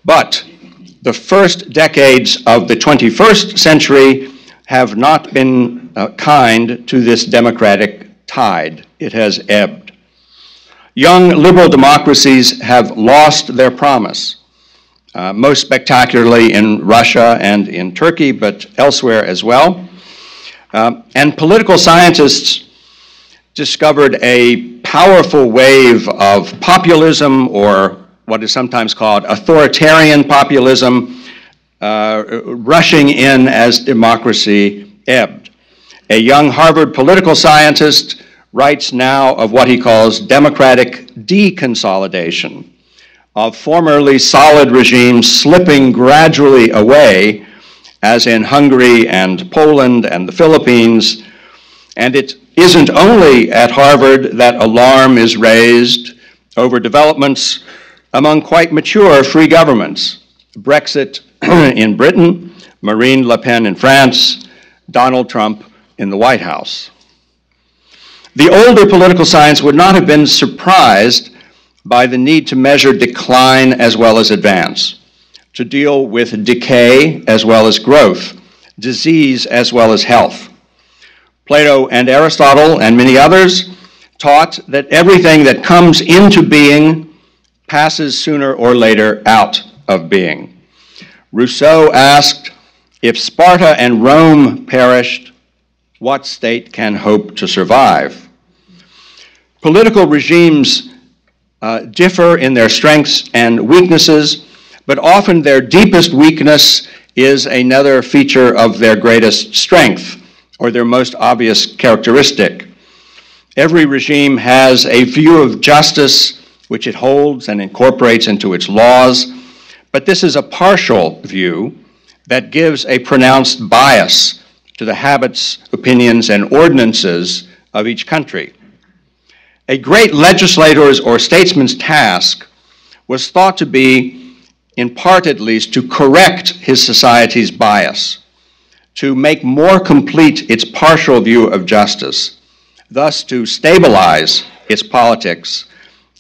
But the first decades of the 21st century have not been kind to this democratic tide. It has ebbed. Young liberal democracies have lost their promise, most spectacularly in Russia and in Turkey, but elsewhere as well. And political scientists discovered a powerful wave of populism, or what is sometimes called authoritarian populism, rushing in as democracy ebbed. A young Harvard political scientist writes now of what he calls democratic deconsolidation, of formerly solid regimes slipping gradually away, as in Hungary and Poland and the Philippines. And it isn't only at Harvard that alarm is raised over developments among quite mature free governments. Brexit in Britain, Marine Le Pen in France, Donald Trump in the White House. The older political science would not have been surprised by the need to measure decline as well as advance, to deal with decay as well as growth, disease as well as health. Plato and Aristotle and many others taught that everything that comes into being passes sooner or later out of being. Rousseau asked, if Sparta and Rome perished, what state can hope to survive? Political regimes differ in their strengths and weaknesses, but often their deepest weakness is another feature of their greatest strength, or their most obvious characteristic. Every regime has a view of justice which it holds and incorporates into its laws, but this is a partial view that gives a pronounced bias to the habits, opinions, and ordinances of each country. A great legislator's or statesman's task was thought to be, in part at least, to correct his society's bias, to make more complete its partial view of justice, thus to stabilize its politics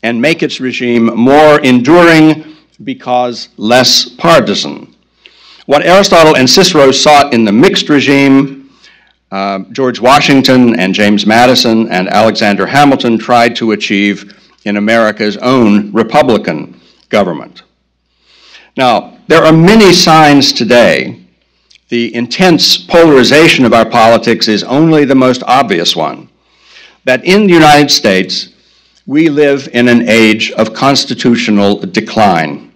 and make its regime more enduring because less partisan. What Aristotle and Cicero sought in the mixed regime, George Washington and James Madison and Alexander Hamilton tried to achieve in America's own Republican government. Now, there are many signs today. The intense polarization of our politics is only the most obvious one, that in the United States, we live in an age of constitutional decline.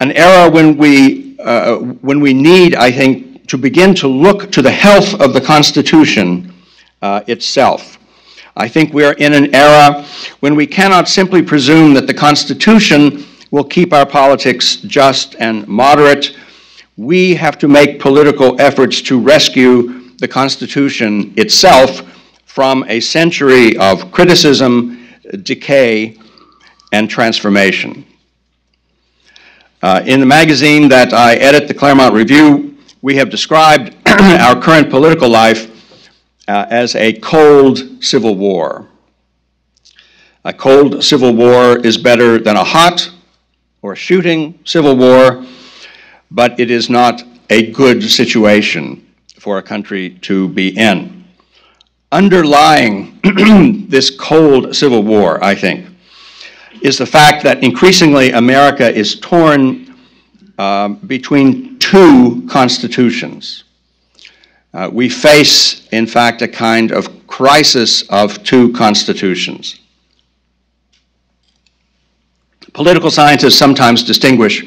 An era when we need, I think, to begin to look to the health of the Constitution itself. I think we are in an era when we cannot simply presume that the Constitution will keep our politics just and moderate. We have to make political efforts to rescue the Constitution itself from a century of criticism, decay, and transformation. In the magazine that I edit, the Claremont Review, we have described our current political life as a cold civil war. A cold civil war is better than a hot or shooting civil war, but it is not a good situation for a country to be in. Underlying this cold civil war, I think, is the fact that increasingly America is torn between two constitutions. We face, in fact, a kind of crisis of two constitutions. Political scientists sometimes distinguish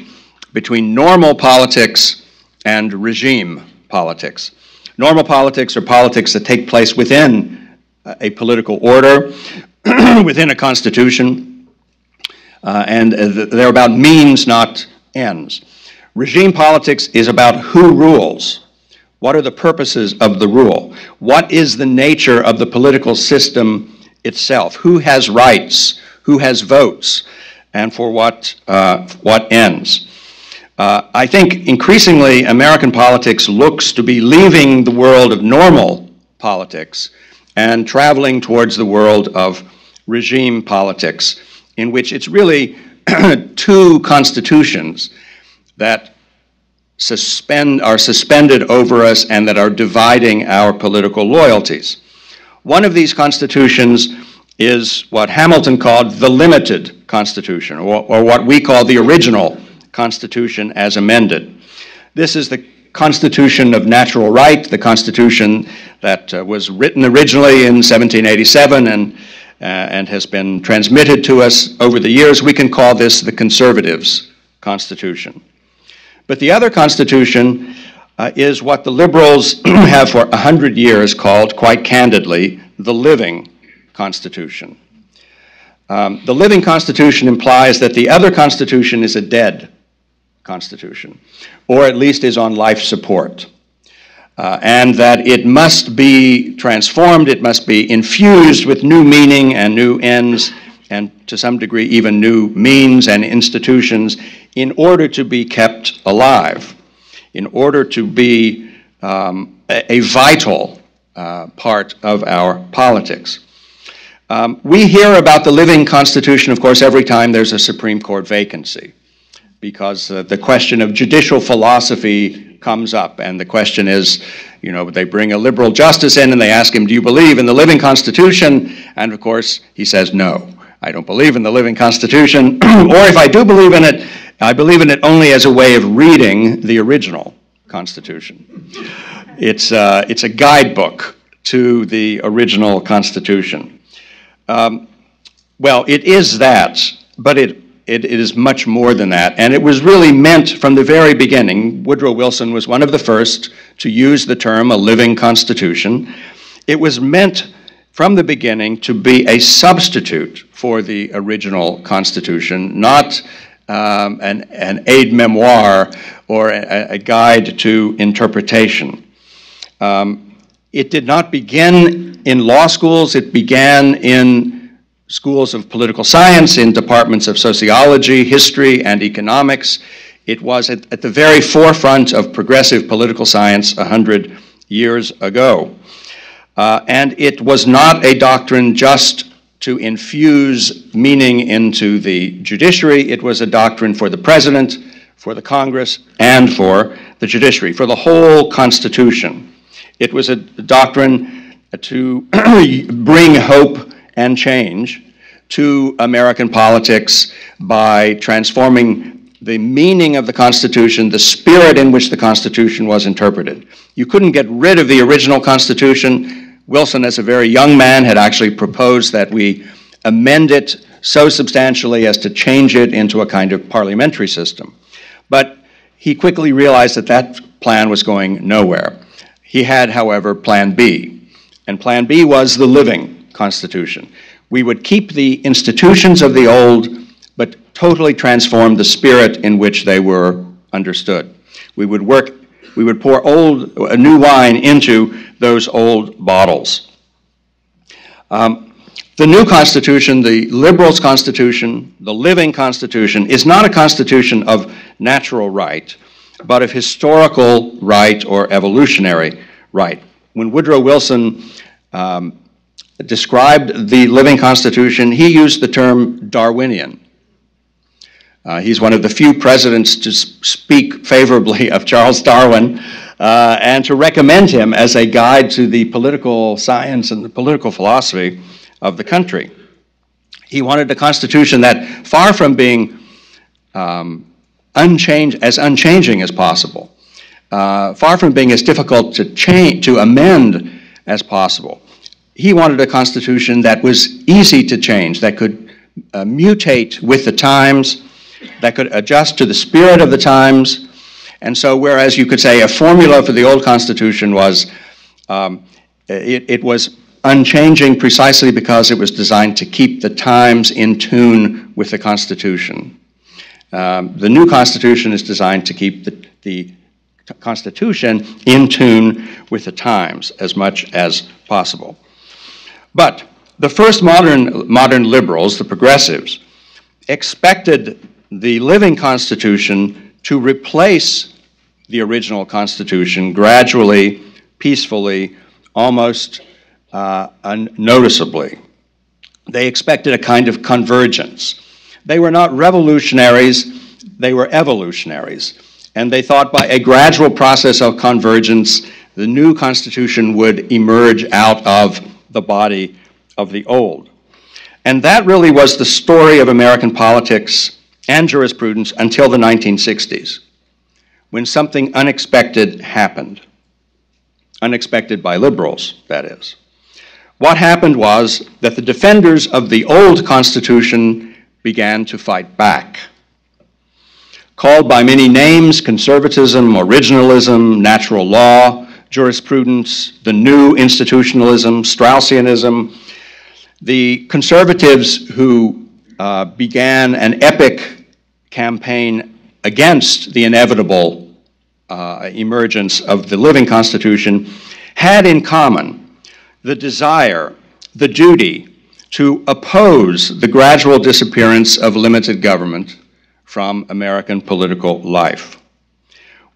between normal politics and regime politics. Normal politics are politics that take place within a political order, within a constitution, and they're about means, not ends. Regime politics is about who rules. What are the purposes of the rule? What is the nature of the political system itself? Who has rights? Who has votes? And for what ends? I think increasingly American politics looks to be leaving the world of normal politics and traveling towards the world of regime politics, in which it's really two constitutions that are suspended over us and that are dividing our political loyalties. One of these constitutions is what Hamilton called the limited Constitution, or what we call the original Constitution as amended. This is the Constitution of natural right, the Constitution that was written originally in 1787 and has been transmitted to us over the years. We can call this the conservatives' Constitution. But the other Constitution is what the liberals have for 100 years called, quite candidly, the living Constitution. The living Constitution implies that the other Constitution is a dead Constitution, or at least is on life support, and that it must be transformed, it must be infused with new meaning and new ends, and to some degree even new means and institutions, in order to be kept alive, in order to be a vital part of our politics. We hear about the living Constitution, of course, every time there's a Supreme Court vacancy, because the question of judicial philosophy comes up, and the question is, they bring a liberal justice in and they ask him, do you believe in the living Constitution? And of course, he says, no, I don't believe in the living Constitution, or if I do believe in it, I believe in it only as a way of reading the original Constitution. It's a guidebook to the original Constitution. Well, it is that, but it is much more than that, and it was really meant from the very beginning. Woodrow Wilson was one of the first to use the term a living constitution. It was meant from the beginning to be a substitute for the original Constitution, not an aide-memoire or a guide to interpretation. It did not begin in law schools. It began in schools of political science, in departments of sociology, history, and economics. It was at the very forefront of progressive political science 100 years ago. And it was not a doctrine just to infuse meaning into the judiciary. It was a doctrine for the president, for the Congress, and for the judiciary, for the whole Constitution. It was a doctrine to bring hope and change to American politics by transforming the meaning of the Constitution, the spirit in which the Constitution was interpreted. You couldn't get rid of the original Constitution. Wilson, as a very young man, had actually proposed that we amend it so substantially as to change it into a kind of parliamentary system. But he quickly realized that that plan was going nowhere. He had, however, Plan B, and Plan B was the living Constitution. We would keep the institutions of the old, but totally transform the spirit in which they were understood. We would pour new wine into those old bottles. The new Constitution, the liberals' Constitution, the living Constitution, is not a constitution of natural right, but of historical right or evolutionary right. When Woodrow Wilson described the living Constitution, he used the term Darwinian. He's one of the few presidents to speak favorably of Charles Darwin and to recommend him as a guide to the political science and the political philosophy of the country. He wanted a constitution that, far from being unchanging as possible, far from being as difficult to amend as possible, he wanted a constitution that was easy to change, that could mutate with the times, that could adjust to the spirit of the times. And so whereas you could say a formula for the old Constitution was, it was unchanging precisely because it was designed to keep the times in tune with the Constitution. The new Constitution is designed to keep the Constitution in tune with the times as much as possible. But the first modern liberals, the progressives, expected the living Constitution to replace the original Constitution gradually, peacefully, almost unnoticeably. They expected a kind of convergence. They were not revolutionaries, they were evolutionaries. And they thought by a gradual process of convergence, the new Constitution would emerge out of the body of the old. And that really was the story of American politics and jurisprudence until the 1960s, when something unexpected happened. Unexpected by liberals, that is. What happened was that the defenders of the old Constitution began to fight back. Called by many names, conservatism, originalism, natural law, jurisprudence, the new institutionalism, Straussianism, the conservatives who began an epic campaign against the inevitable emergence of the living Constitution had in common the desire, the duty to oppose the gradual disappearance of limited government from American political life.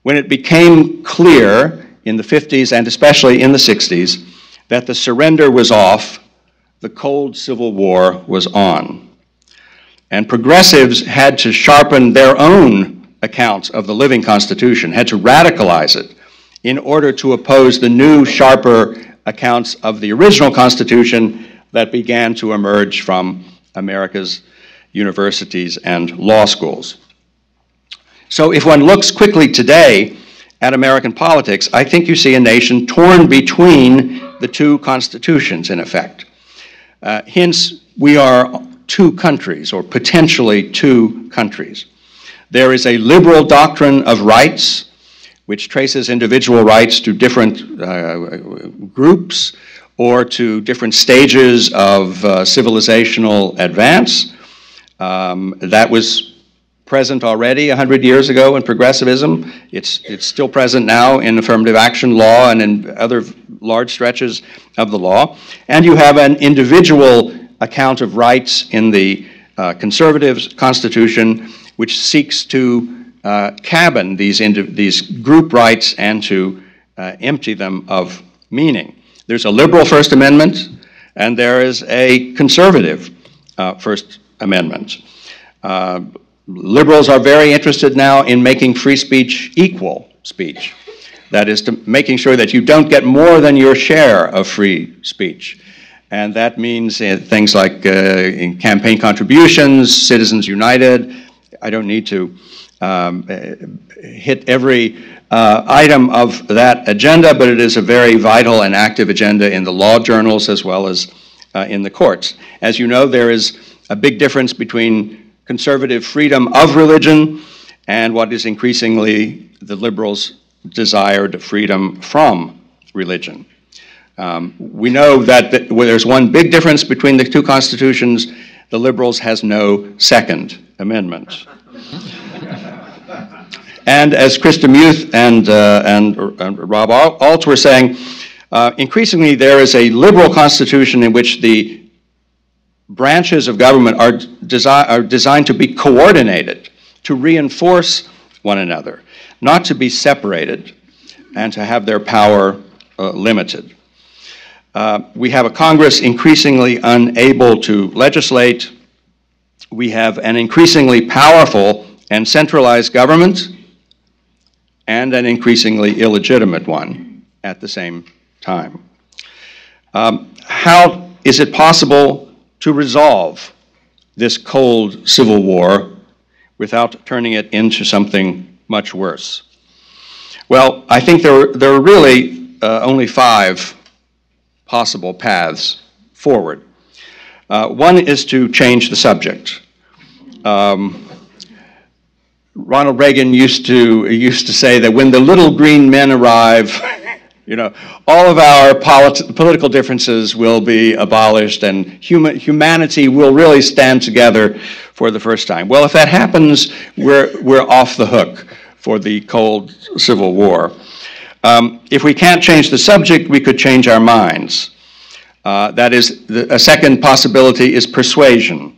When it became clear in the 50s and especially in the 60s that the surrender was off, the cold Civil War was on. And progressives had to sharpen their own accounts of the living Constitution, had to radicalize it in order to oppose the new, sharper accounts of the original Constitution that began to emerge from America's universities and law schools. So if one looks quickly today at American politics, I think you see a nation torn between the two constitutions, in effect. Hence, we are two countries, or potentially two countries. There is a liberal doctrine of rights, which traces individual rights to different groups or to different stages of civilizational advance. That was present already 100 years ago in progressivism. It's still present now in affirmative action law and in other large stretches of the law. And you have an individual account of rights in the conservative Constitution, which seeks to cabin these group rights and to empty them of meaning. There's a liberal First Amendment, and there is a conservative First Amendment. Liberals are very interested now in making free speech equal speech. That is, to making sure that you don't get more than your share of free speech. And that means things like in campaign contributions, Citizens United. I don't need to hit every item of that agenda, but it is a very vital and active agenda in the law journals as well as in the courts. As you know, there is a big difference between conservative freedom of religion and what is increasingly the liberals' desired freedom from religion. We know that there's one big difference between the two constitutions. The liberals has no Second Amendment. And as Chris Demuth and Rob Alt were saying, increasingly there is a liberal constitution in which the branches of government are designed to be coordinated, to reinforce one another, not to be separated and to have their power limited. We have a Congress increasingly unable to legislate. We have an increasingly powerful and centralized government and an increasingly illegitimate one at the same time. How is it possible to resolve this cold civil war without turning it into something much worse? Well, I think there are really only 5 possible paths forward. One is to change the subject. Ronald Reagan used to say that when the little green men arrive, all of our political differences will be abolished and humanity will really stand together for the first time. Well, if that happens, we're off the hook for the cold Civil War. If we can't change the subject, we could change our minds. That is, a second possibility is persuasion.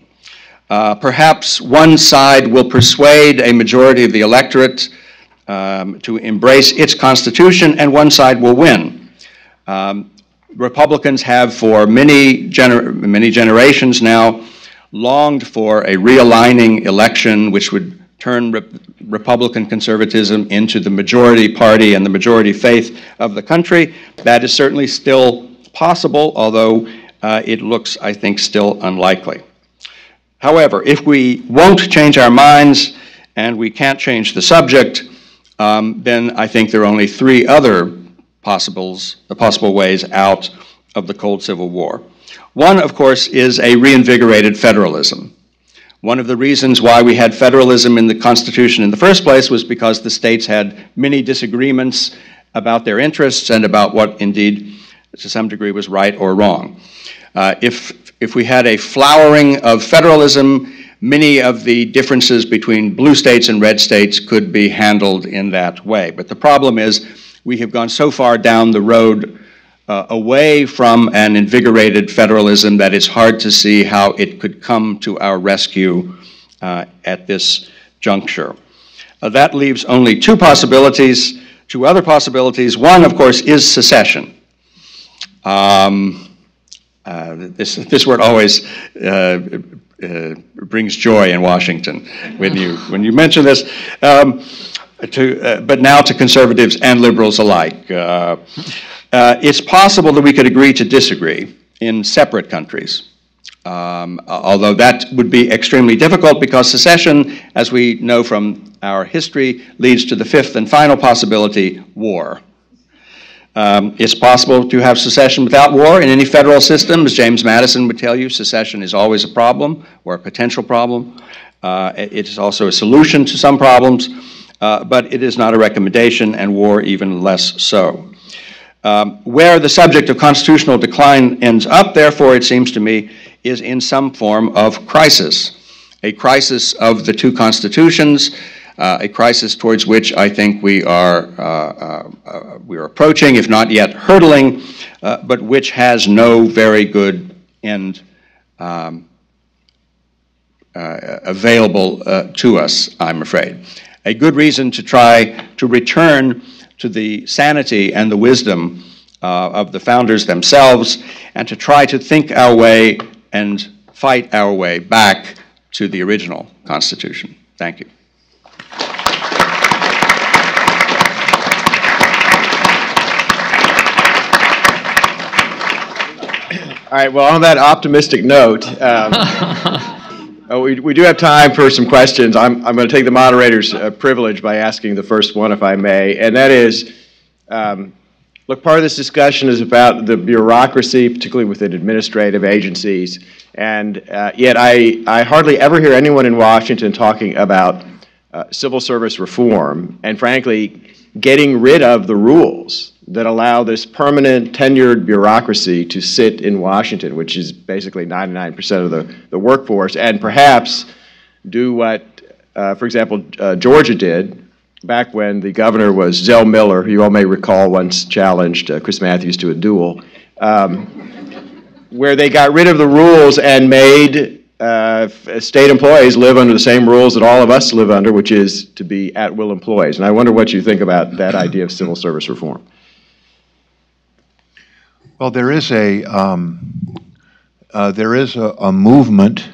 Perhaps one side will persuade a majority of the electorate to embrace its constitution, and one side will win. Republicans have for many generations now longed for a realigning election which would turn Republican conservatism into the majority party and the majority faith of the country. That is certainly still possible, although it looks, I think, still unlikely. However, if we won't change our minds and we can't change the subject, then I think there are only 3 other possible ways out of the cold Civil War. One, of course, is a reinvigorated federalism. One of the reasons why we had federalism in the Constitution in the first place was because the states had many disagreements about their interests and about what, indeed, to some degree, was right or wrong. If we had a flowering of federalism, many of the differences between blue states and red states could be handled in that way. But the problem is we have gone so far down the road away from an invigorated federalism that it's hard to see how it could come to our rescue at this juncture. That leaves only 2 possibilities, 2 other possibilities. One, of course, is secession. This word always brings joy in Washington when you mention this, but now to conservatives and liberals alike. It's possible that we could agree to disagree in separate countries, although that would be extremely difficult because secession, as we know from our history, leads to the 5th and final possibility, war. It's possible to have secession without war in any federal system. As James Madison would tell you, secession is always a problem or a potential problem. It is also a solution to some problems, but it is not a recommendation, and war even less so. Where the subject of constitutional decline ends up, therefore, it seems to me, is in some form of crisis. A crisis of the 2 constitutions, a crisis towards which I think we are approaching, if not yet hurtling, but which has no very good end available to us, I'm afraid. A good reason to try to return to the sanity and the wisdom of the founders themselves, and to try to think our way and fight our way back to the original Constitution. Thank you. All right, well, on that optimistic note, we do have time for some questions. I'm going to take the moderator's privilege by asking the first one, if I may, and that is, look, part of this discussion is about the bureaucracy, particularly within administrative agencies, and yet I hardly ever hear anyone in Washington talking about civil service reform, and frankly, getting rid of the rules that allow this permanent tenured bureaucracy to sit in Washington, which is basically 99% of the workforce, and perhaps do what, for example, Georgia did back when the governor was Zell Miller, who you all may recall once challenged Chris Matthews to a duel, where they got rid of the rules and made state employees live under the same rules that all of us live under, which is to be at-will employees. And I wonder what you think about that idea of civil service reform. Well, there is a movement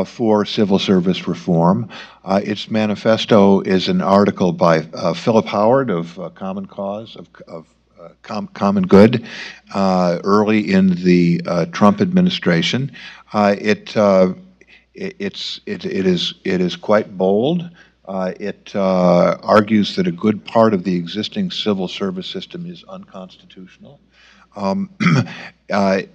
for civil service reform. Its manifesto is an article by Philip Howard of Common Cause, of Common Good, early in the Trump administration. It is quite bold. It argues that a good part of the existing civil service system is unconstitutional. I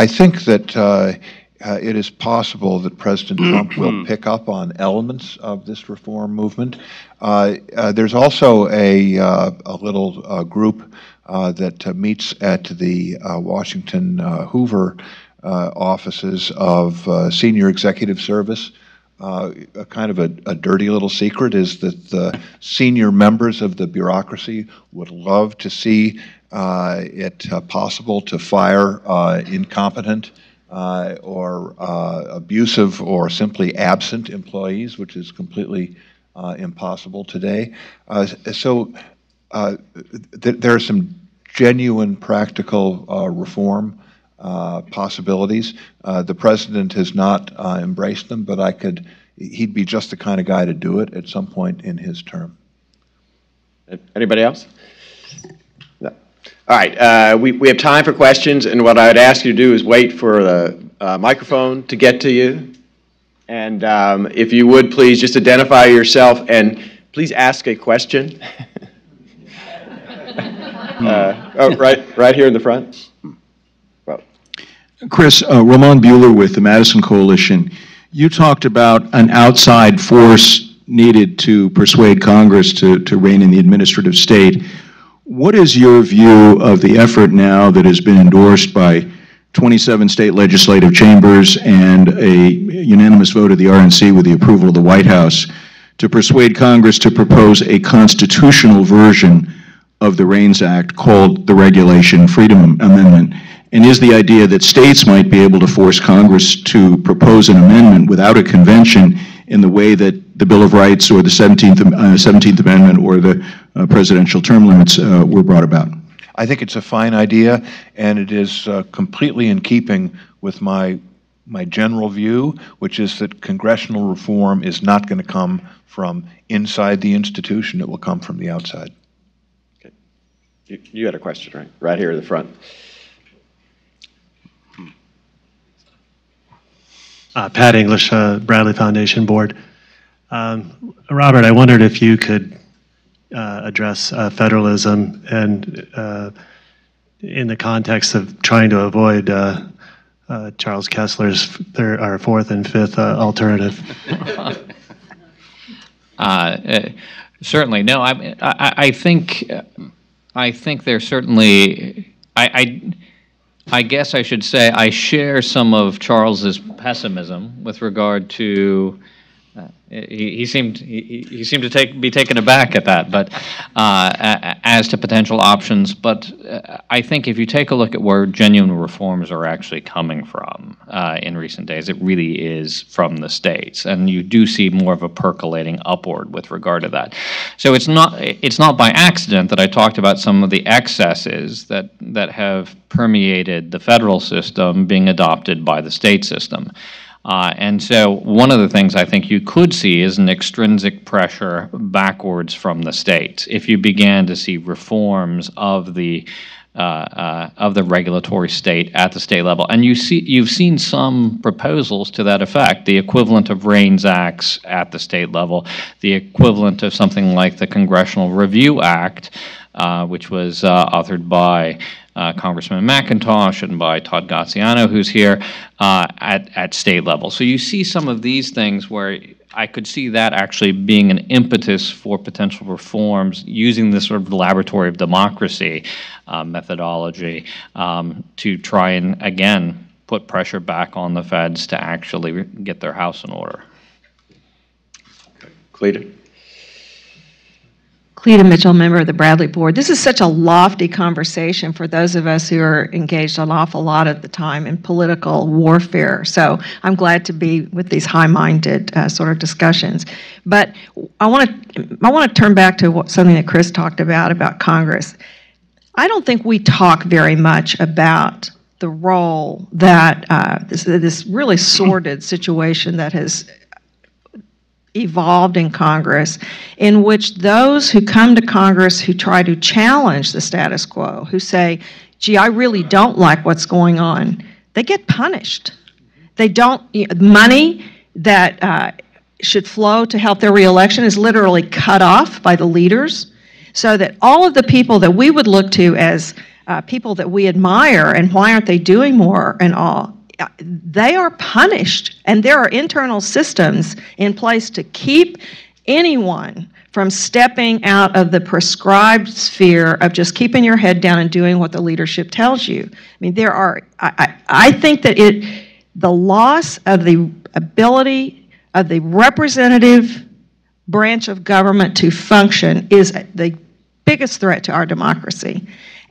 think that it is possible that President Trump will pick up on elements of this reform movement. There's also a little group that meets at the Washington Hoover offices of senior executive service. A kind of a dirty little secret is that the senior members of the bureaucracy would love to see it possible to fire incompetent or abusive or simply absent employees, which is completely impossible today. So there are some genuine practical reform possibilities. The president has not embraced them, but he'd be just the kind of guy to do it at some point in his term. Anybody else? No. All right, we have time for questions, and what I would ask you to do is wait for the microphone to get to you. And if you would, please just identify yourself and please ask a question. Right here in the front. Chris, Ramon Buehler with the Madison Coalition. You talked about an outside force needed to persuade Congress to rein in the administrative state. What is your view of the effort now that has been endorsed by 27 state legislative chambers and a unanimous vote of the RNC with the approval of the White House to persuade Congress to propose a constitutional version of the REINS Act called the Regulation Freedom Amendment? And is the idea that states might be able to force Congress to propose an amendment without a convention in the way that the Bill of Rights or the 17th Amendment or the presidential term limits were brought about? I think it's a fine idea, and it is completely in keeping with my general view, which is that congressional reform is not going to come from inside the institution. It will come from the outside. Okay. You had a question, right? Right here in the front. Pat English, Bradley Foundation Board. Robert, I wondered if you could address federalism and in the context of trying to avoid Charles Kessler's our fourth and fifth alternative. Certainly, no. I think there's certainly. I guess I should say I share some of Charles's pessimism with regard to. He seemed to be taken aback at that, but as to potential options. But I think if you take a look at where genuine reforms are actually coming from in recent days, it really is from the states, and you do see more of a percolating upward with regard to that. So it's not by accident that I talked about some of the excesses that have permeated the federal system being adopted by the state system. And so one of the things I think you could see is an extrinsic pressure backwards from the states. If you began to see reforms of the of the regulatory state at the state level. And you've seen some proposals to that effect, the equivalent of REINS Acts at the state level, the equivalent of something like the Congressional Review Act, which was authored by Congressman McIntosh and by Todd Gaziano, who's here, at state level. So you see some of these things where I could see that actually being an impetus for potential reforms using this sort of laboratory of democracy methodology to try and, again, put pressure back on the feds to actually get their house in order. Cleta. Cleta Mitchell, member of the Bradley Board. This is such a lofty conversation for those of us who are engaged an awful lot of the time in political warfare. So I'm glad to be with these high-minded sort of discussions. But I want to turn back to something that Chris talked about Congress. I don't think we talk very much about the role that this really sordid situation that has evolved in Congress, in which those who come to Congress who try to challenge the status quo, who say, gee, I really don't like what's going on, they get punished. They don't, money that should flow to help their reelection is literally cut off by the leaders, so that all of the people that we would look to as people that we admire, and why aren't they doing more and all, they are punished, and there are internal systems in place to keep anyone from stepping out of the prescribed sphere of just keeping your head down and doing what the leadership tells you. I mean, there are, I think that the loss of the ability of the representative branch of government to function is the biggest threat to our democracy.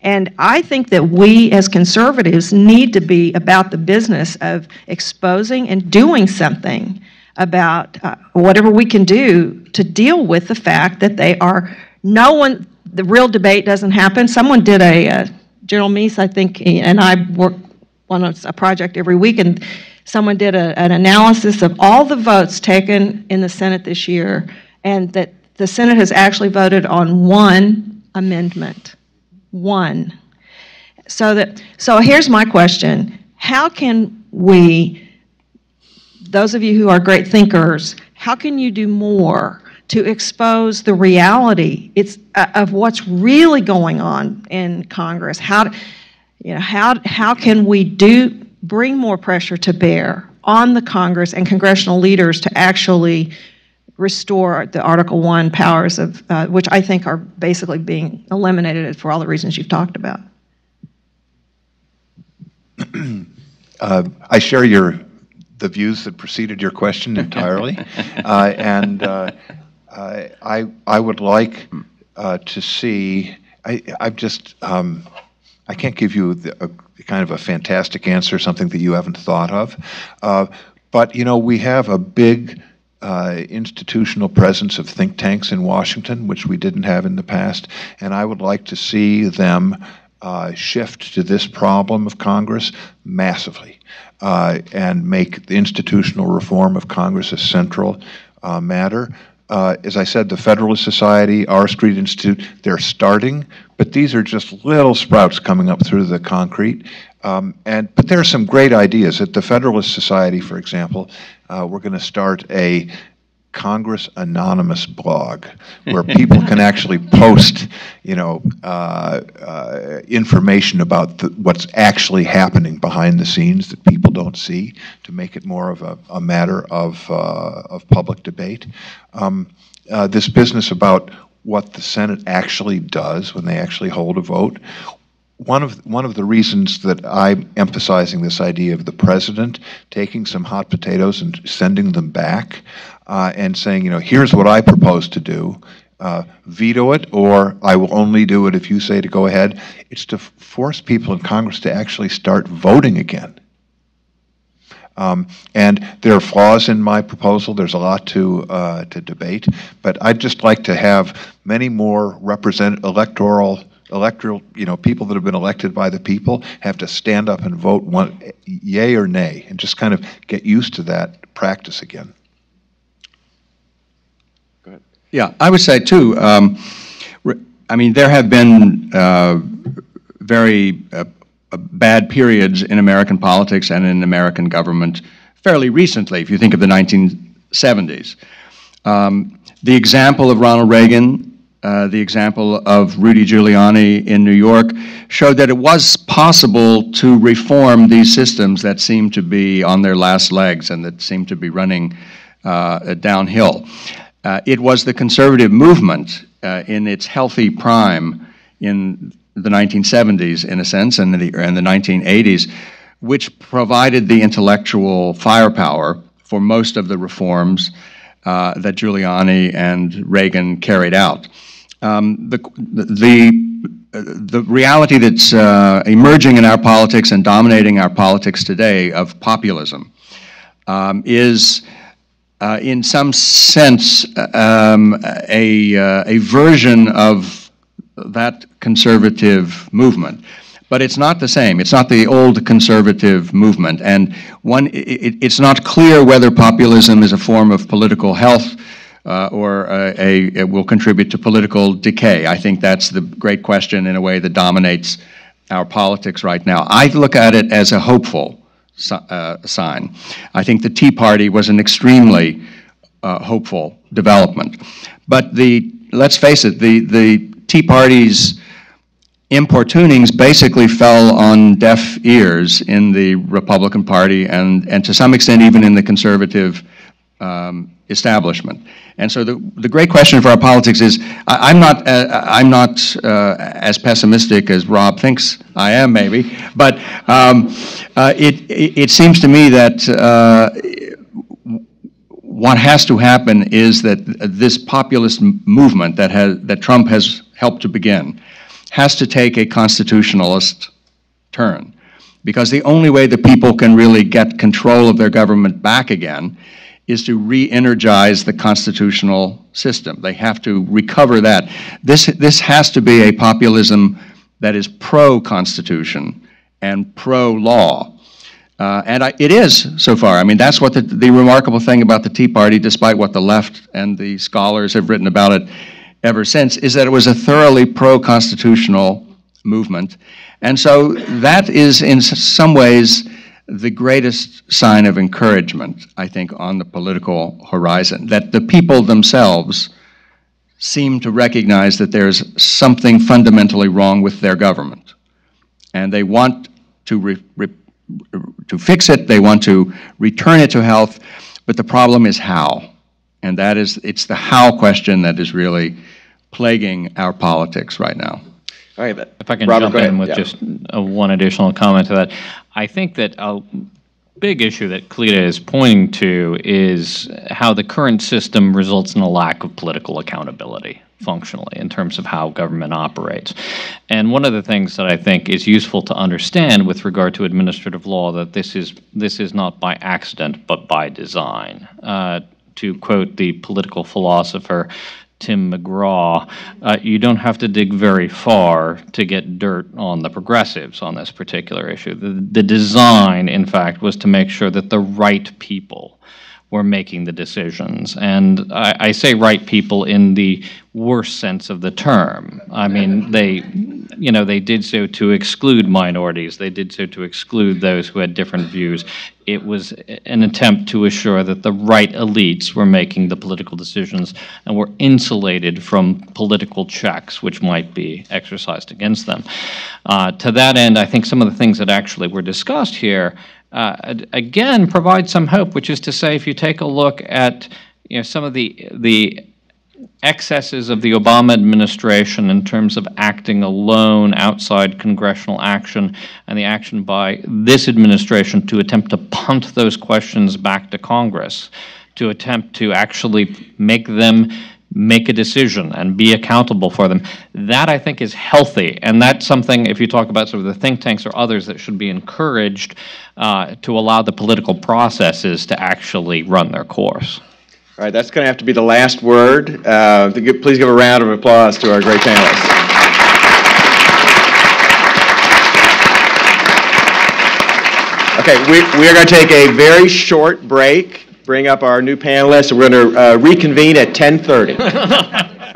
And I think that we as conservatives need to be about the business of exposing and doing something about whatever we can do to deal with the fact that they are, the real debate doesn't happen. Someone did General Meese, I think, and I work on a project every week, and someone did an analysis of all the votes taken in the Senate this year, and that the Senate has actually voted on one amendment. One. So here's my question. How can we, those of you who are great thinkers, how can you do more to expose the reality of what's really going on in Congress? How can we bring more pressure to bear on the Congress and congressional leaders to actually restore the Article I powers of, which I think are basically being eliminated for all the reasons you've talked about? I share the views that preceded your question entirely, and I would like to see. I can't give you a kind of a fantastic answer, something that you haven't thought of, but we have a big institutional presence of think tanks in Washington, which we didn't have in the past, and I would like to see them shift to this problem of Congress massively and make the institutional reform of Congress a central matter. As I said, the Federalist Society, R Street Institute, they're starting, but these are just little sprouts coming up through the concrete. But there are some great ideas. At the Federalist Society, for example, we're going to start a Congress Anonymous blog where people can actually post, information about what's actually happening behind the scenes that people don't see, to make it more of a matter of public debate. This business about what the Senate actually does when they actually hold a vote. One of the reasons that I'm emphasizing this idea of the president taking some hot potatoes and sending them back and saying, here's what I propose to do, veto it, or I will only do it if you say to go ahead. It's to force people in Congress to actually start voting again. And there are flaws in my proposal. There's a lot to debate, but I'd just like to have many more electoral, people that have been elected by the people have to stand up and vote yay or nay, and just kind of get used to that practice again. Go ahead. Yeah, I would say too, there have been very bad periods in American politics and in American government fairly recently, if you think of the 1970s. The example of Ronald Reagan, the example of Rudy Giuliani in New York showed that it was possible to reform these systems that seemed to be on their last legs and that seemed to be running downhill. It was the conservative movement in its healthy prime in the 1970s, in a sense, and the 1980s, which provided the intellectual firepower for most of the reforms that Giuliani and Reagan carried out. The reality that's emerging in our politics and dominating our politics today of populism is, in some sense, a version of that conservative movement. But it's not the same. It's not the old conservative movement. And it's not clear whether populism is a form of political health or it will contribute to political decay. I think that's the great question, in a way, that dominates our politics right now. I look at it as a hopeful sign. I think the Tea Party was an extremely hopeful development. But let's face it, the Tea Party's importunings basically fell on deaf ears in the Republican Party and to some extent even in the conservative establishment. And so the great question for our politics is, I'm not as pessimistic as Rob thinks I am, maybe, but it seems to me that what has to happen is that this populist movement that Trump has helped to begin has to take a constitutionalist turn, because the only way the people can really get control of their government back again is to re-energize the constitutional system. They have to recover that. This has to be a populism that is pro-constitution and pro-law. It is, so far. I mean, that's what the remarkable thing about the Tea Party, despite what the left and the scholars have written about it ever since, is that it was a thoroughly pro-constitutional movement. And so that is, in some ways, the greatest sign of encouragement, I think, on the political horizon, that the people themselves seem to recognize that there's something fundamentally wrong with their government. And they want to fix it, they want to return it to health, but the problem is how. And that is, it's the how question that is really plaguing our politics right now. All right, if I can Robert, jump in with just one additional comment to that. I think that a big issue that Cleta is pointing to is how the current system results in a lack of political accountability, functionally, in terms of how government operates. And one of the things that I think is useful to understand with regard to administrative law, that this is not by accident, but by design. To quote the political philosopher Tim McGraw, you don't have to dig very far to get dirt on the progressives on this particular issue. The design, in fact, was to make sure that the right people were making the decisions. And I say right people in the worst sense of the term. I mean, they did so to exclude minorities. They did so to exclude those who had different views. It was an attempt to assure that the right elites were making the political decisions and were insulated from political checks which might be exercised against them. To that end, I think some of the things that actually were discussed here again provide some hope, which is to say, if you take a look at some of the excesses of the Obama administration in terms of acting alone outside congressional action, and the action by this administration to attempt to punt those questions back to Congress, to attempt to actually make them make a decision and be accountable for them. That, I think, is healthy, and that's something, if you talk about sort of the think tanks or others, that should be encouraged to allow the political processes to actually run their course. All right, that's going to have to be the last word. Please give a round of applause to our great panelists. Okay, we are going to take a very short break, bring up our new panelists, and we're going to reconvene at 10:30.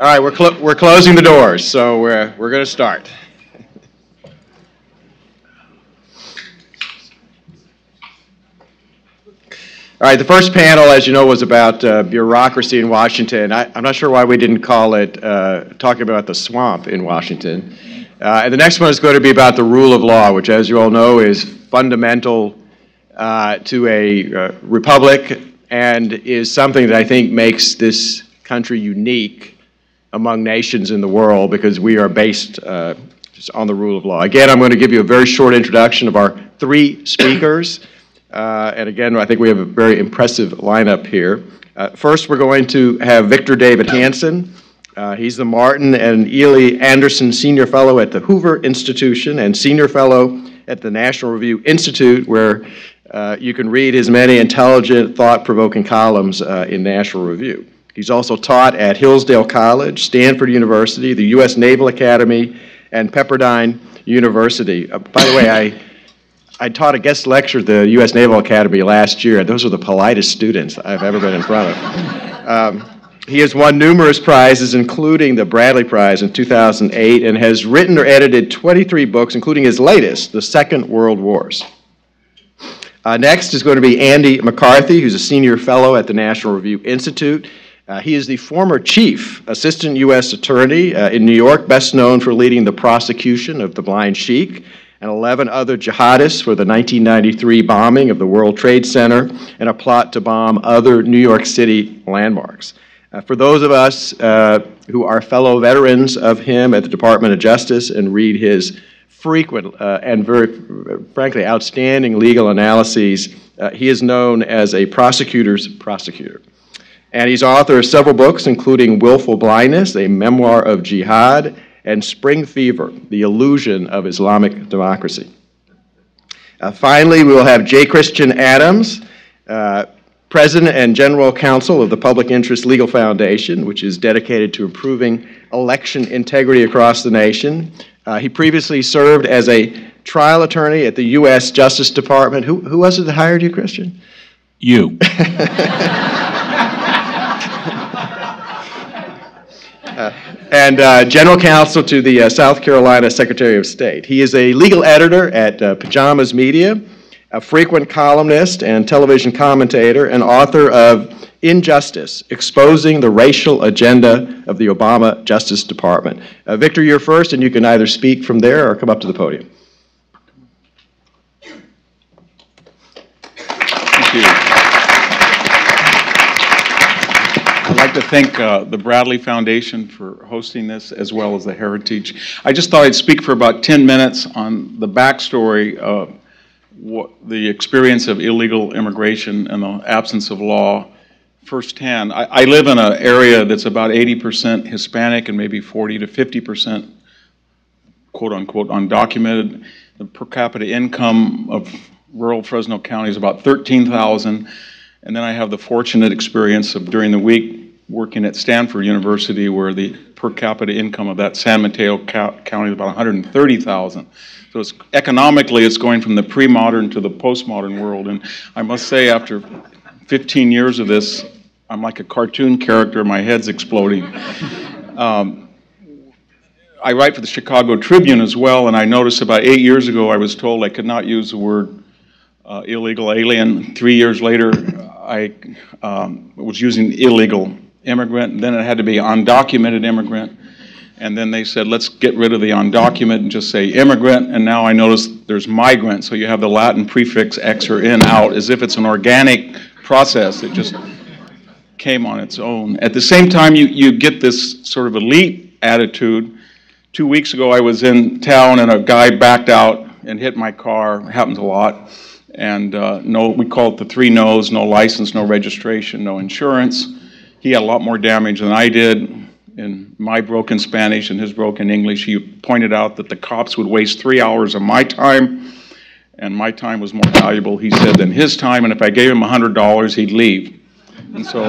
All right, we're closing the doors, so we're going to start. All right, the first panel, as you know, was about bureaucracy in Washington. I'm not sure why we didn't call it talking about the swamp in Washington. And the next one is going to be about the rule of law, which, as you all know, is fundamental to a republic and is something that I think makes this country unique among nations in the world because we are based just on the rule of law. Again, I'm going to give you a very short introduction of our three speakers. And again, I think we have a very impressive lineup here. First, we're going to have Victor David Hanson. He's the Martin and Ely Anderson Senior Fellow at the Hoover Institution and Senior Fellow at the National Review Institute, where you can read his many intelligent, thought-provoking columns in National Review. He's also taught at Hillsdale College, Stanford University, the U.S. Naval Academy, and Pepperdine University. By the way, I taught a guest lecture at the U.S. Naval Academy last year, and those are the politest students I've ever been in front of. He has won numerous prizes, including the Bradley Prize in 2008, and has written or edited 23 books, including his latest, The Second World Wars. Next is going to be Andy McCarthy, who's a senior fellow at the National Review Institute. He is the former chief assistant U.S. attorney in New York, best known for leading the prosecution of the Blind Sheik and 11 other jihadists for the 1993 bombing of the World Trade Center and a plot to bomb other New York City landmarks. For those of us who are fellow veterans of him at the Department of Justice and read his frequent and very, frankly, outstanding legal analyses, he is known as a prosecutor's prosecutor. And he's author of several books, including Willful Blindness, a memoir of jihad, and Spring Fever, the illusion of Islamic democracy. Finally, we will have J. Christian Adams, President and General Counsel of the Public Interest Legal Foundation, which is dedicated to improving election integrity across the nation. He previously served as a trial attorney at the U.S. Justice Department. Who was it that hired you, Christian? You. And General Counsel to the South Carolina Secretary of State. He is a legal editor at Pajamas Media, a frequent columnist and television commentator, and author of Injustice, Exposing the Racial Agenda of the Obama Justice Department. Victor, you're first, and you can either speak from there or come up to the podium. Thank you. I'd like to thank the Bradley Foundation for hosting this, as well as the Heritage. I just thought I'd speak for about 10 minutes on the backstory of the experience of illegal immigration and the absence of law firsthand. I live in an area that's about 80% Hispanic and maybe 40 to 50% quote-unquote undocumented. The per capita income of rural Fresno County is about $13,000. And then I have the fortunate experience of, during the week, working at Stanford University, where the per capita income of that San Mateo County is about $130,000. So it's, economically, it's going from the pre-modern to the postmodern world. And I must say, after 15 years of this, I'm like a cartoon character. My head's exploding. I write for the Chicago Tribune as well, and I noticed about 8 years ago I was told I could not use the word illegal alien. 3 years later, I was using illegal immigrant, and then it had to be undocumented immigrant. And then they said, let's get rid of the undocumented and just say immigrant. And now I notice there's migrant, so you have the Latin prefix X or in, out, as if it's an organic process that just came on its own. At the same time, you get this sort of elite attitude. 2 weeks ago, I was in town and a guy backed out and hit my car. It happens a lot. And we call it the 3 no's: no license, no registration, no insurance. He had a lot more damage than I did. In my broken Spanish and his broken English, he pointed out that the cops would waste 3 hours of my time, and my time was more valuable, he said, than his time, and if I gave him $100, he'd leave. And so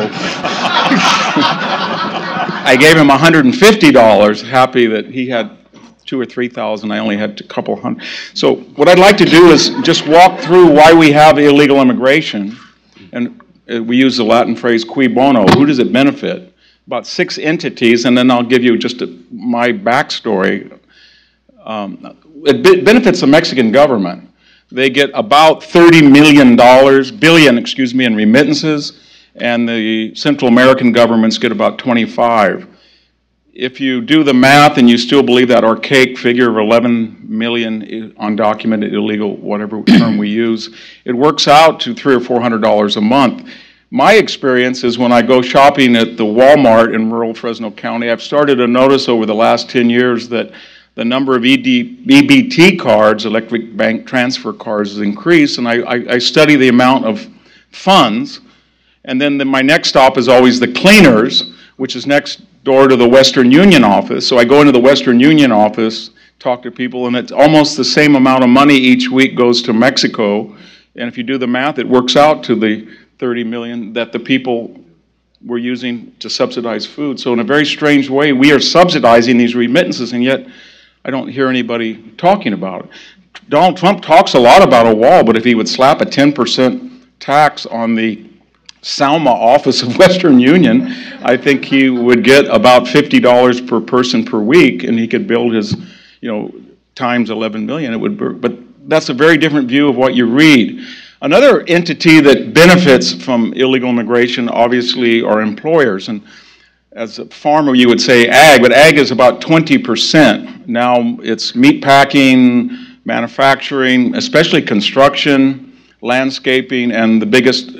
I gave him $150, happy that he had 2,000 or 3,000, I only had a couple hundred. So what I'd like to do is just walk through why we have illegal immigration, and we use the Latin phrase cui bono, who does it benefit? About 6 entities, and then I'll give you just my backstory. It benefits the Mexican government. They get about $30 billion, in remittances, and the Central American governments get about 25. If you do the math and you still believe that archaic figure of 11 million undocumented, illegal, whatever term we use, it works out to $300 or $400 a month. My experience is when I go shopping at the Walmart in rural Fresno County, I've started to notice over the last 10 years that the number of EBT cards, electric bank transfer cards, has increased, and I study the amount of funds, and then my next stop is always the cleaners, which is next door to the Western Union office. So I go into the Western Union office, talk to people, and it's almost the same amount of money each week goes to Mexico, and if you do the math, it works out to the 30 million that the people were using to subsidize food. So in a very strange way, we are subsidizing these remittances, and yet I don't hear anybody talking about it. Donald Trump talks a lot about a wall, but if he would slap a 10% tax on the Salma office of Western Union, I think he would get about $50 per person per week, and he could build his, times 11 million. It would, but that's a very different view of what you read. Another entity that benefits from illegal immigration, obviously, are employers. And as a farmer, you would say ag, but ag is about 20%. Now it's meat packing, manufacturing, especially construction, landscaping, and the biggest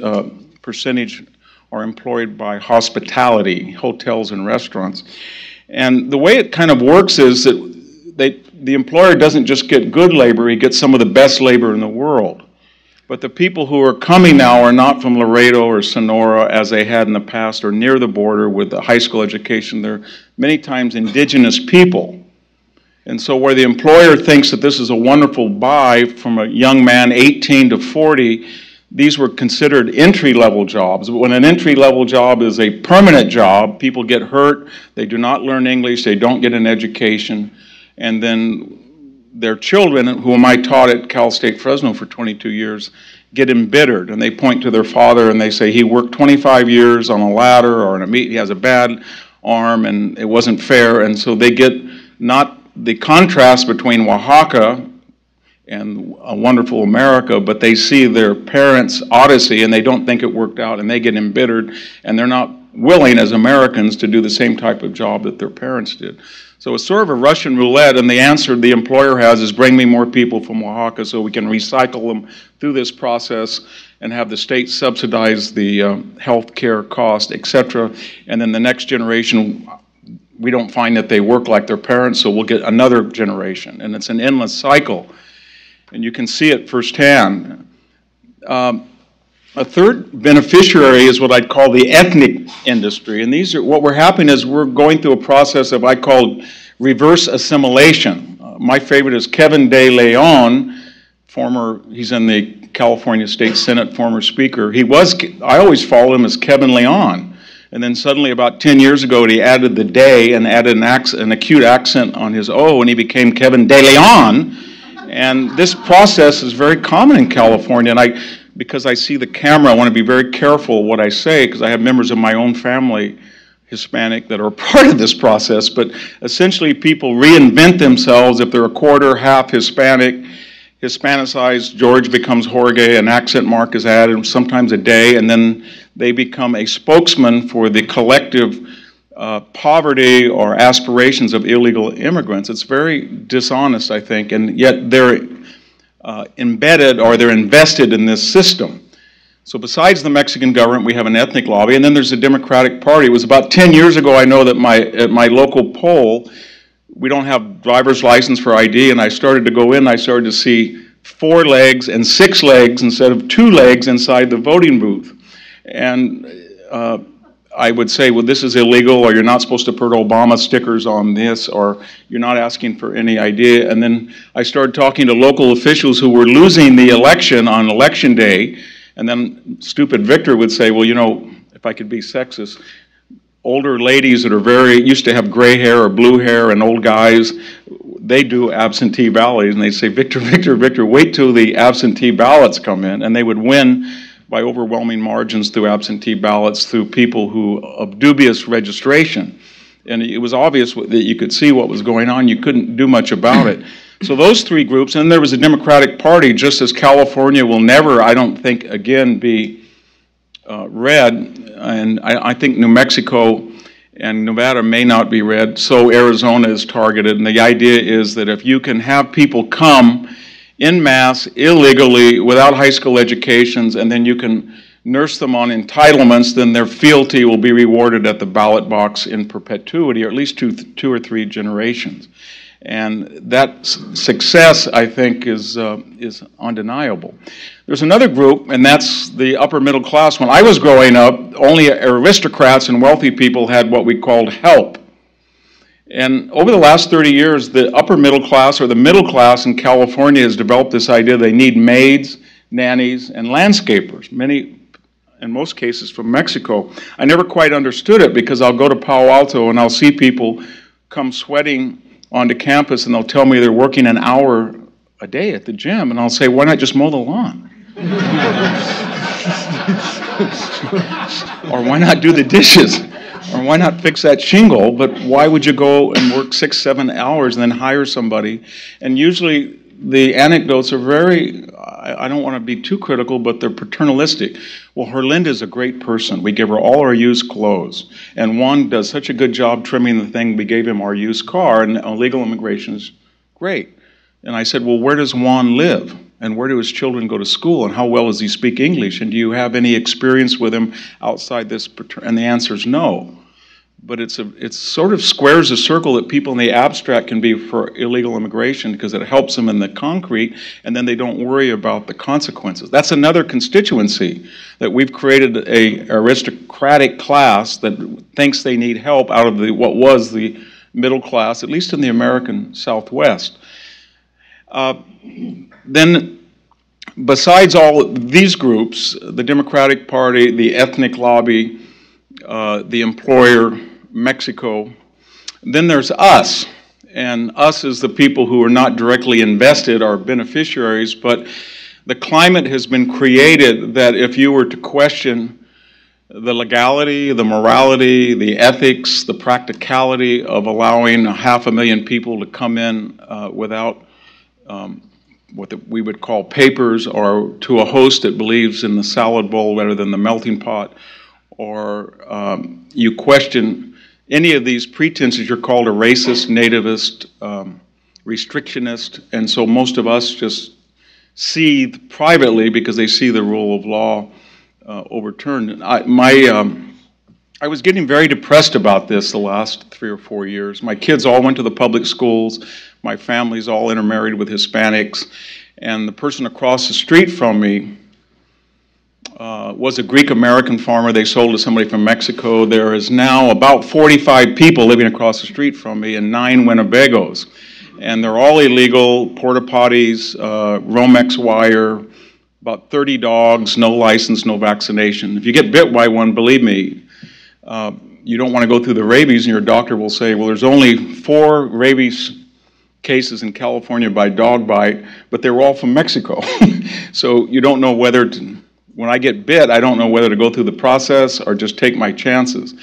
percentage are employed by hospitality, hotels and restaurants. And the way it kind of works is that the employer doesn't just get good labor, he gets some of the best labor in the world. But the people who are coming now are not from Laredo or Sonora as they had in the past, or near the border with a high school education. They're many times indigenous people. And so where the employer thinks that this is a wonderful buy from a young man 18 to 40, these were considered entry-level jobs. But when an entry-level job is a permanent job, people get hurt, they do not learn English, they don't get an education, and then their children, whom I taught at Cal State Fresno for 22 years, get embittered, and they point to their father and they say, he worked 25 years on a ladder or in a meat, he has a bad arm and it wasn't fair, and so they get not the contrast between Oaxaca and a wonderful America, but they see their parents' odyssey and they don't think it worked out, and they get embittered, and they're not willing as Americans to do the same type of job that their parents did. So it's sort of a Russian roulette, and the answer the employer has is bring me more people from Oaxaca so we can recycle them through this process and have the state subsidize the health care cost, etc. And then the next generation, we don't find that they work like their parents, so we'll get another generation. And it's an endless cycle. And you can see it firsthand. A third beneficiary is what I'd call the ethnic industry. And these are, what we're happening is we're going through a process of, I call reverse assimilation. My favorite is Kevin De Leon, he's in the California State Senate, former speaker. I always follow him as Kevin Leon. And then suddenly about 10 years ago, he added the de and added an acute accent on his O, and he became Kevin De Leon. And this process is very common in California. And because I see the camera, I want to be very careful what I say, because I have members of my own family, Hispanic, that are part of this process. But essentially, people reinvent themselves. If they're a quarter, half Hispanic, Hispanicized, George becomes Jorge, an accent mark is added, sometimes a day, and then they become a spokesman for the collective poverty or aspirations of illegal immigrants. It's very dishonest, I think, and yet they're embedded, or they're invested in this system. So besides the Mexican government, we have an ethnic lobby, and then there's the Democratic Party. It was about 10 years ago, I know, that at my local poll, we don't have driver's license for ID, and I started to go in, I started to see 4 legs and 6 legs instead of 2 legs inside the voting booth. And I would say, well, this is illegal, or you're not supposed to put Obama stickers on this, or you're not asking for any ID. And then I started talking to local officials who were losing the election on election day, and then stupid Victor would say, well, if I could be sexist, older ladies that are used to have gray hair or blue hair, and old guys, they do absentee ballots, and they'd say, Victor, Victor, Victor, wait till the absentee ballots come in, and they would win by overwhelming margins through absentee ballots, through people of dubious registration. And it was obvious that you could see what was going on. You couldn't do much about it. So those three groups, and there was a Democratic Party, just as California will never, I don't think, again be red, and I think New Mexico and Nevada may not be red, so Arizona is targeted, and the idea is that if you can have people come en masse, illegally, without high school educations, and then you can nurse them on entitlements, then their fealty will be rewarded at the ballot box in perpetuity, or at least two or three generations. And that success, I think, is undeniable. There's another group, and that's the upper middle class. When I was growing up, only aristocrats and wealthy people had what we called help. And over the last 30 years, the upper middle class, or the middle class in California, has developed this idea they need maids, nannies, and landscapers, many, in most cases, from Mexico. I never quite understood it, because I'll go to Palo Alto and I'll see people come sweating onto campus, and they'll tell me they're working an hour a day at the gym, and I'll say, why not just mow the lawn? Or why not do the dishes? Or why not fix that shingle? But why would you go and work 6-7 hours and then hire somebody? And usually the anecdotes are very, I don't want to be too critical, but they're paternalistic. Well, Lynde is a great person. We give her all our used clothes. And Juan does such a good job trimming the thing, we gave him our used car, and illegal immigration is great. And I said, well, where does Juan live? And where do his children go to school? And how well does he speak English? And do you have any experience with him outside this? And the answer is no. But it sort of squares a circle that people in the abstract can be for illegal immigration, because it helps them in the concrete, and then they don't worry about the consequences. That's another constituency, that we've created a aristocratic class that thinks they need help out of what was the middle class, at least in the American Southwest. Then, besides all these groups, the Democratic Party, the ethnic lobby, the employer, Mexico, then there's us. And us is the people who are not directly invested, are beneficiaries, but the climate has been created that if you were to question the legality, the morality, the ethics, the practicality of allowing 500,000 people to come in without what we would call papers, or to a host that believes in the salad bowl rather than the melting pot, or you question any of these pretenses, you're called a racist, nativist, restrictionist, and so most of us just seethe privately because they see the rule of law overturned. I was getting very depressed about this the last 3 or 4 years. My kids all went to the public schools. My family's all intermarried with Hispanics. And the person across the street from me was a Greek-American farmer. They sold to somebody from Mexico. There is now about 45 people living across the street from me and 9 Winnebagos. And they're all illegal, porta potties, Romex wire, about 30 dogs, no license, no vaccination. If you get bit by one, believe me, you don't want to go through the rabies, and your doctor will say, well, there's only 4 rabies cases in California by dog bite, but they were all from Mexico. So you don't know whether to, when I get bit, I don't know whether to go through the process or just take my chances.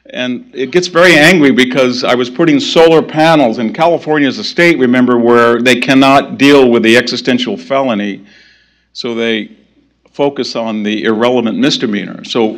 And it gets very angry because I was putting solar panels, and California is a state, remember, where they cannot deal with the existential felony, so they focus on the irrelevant misdemeanor. So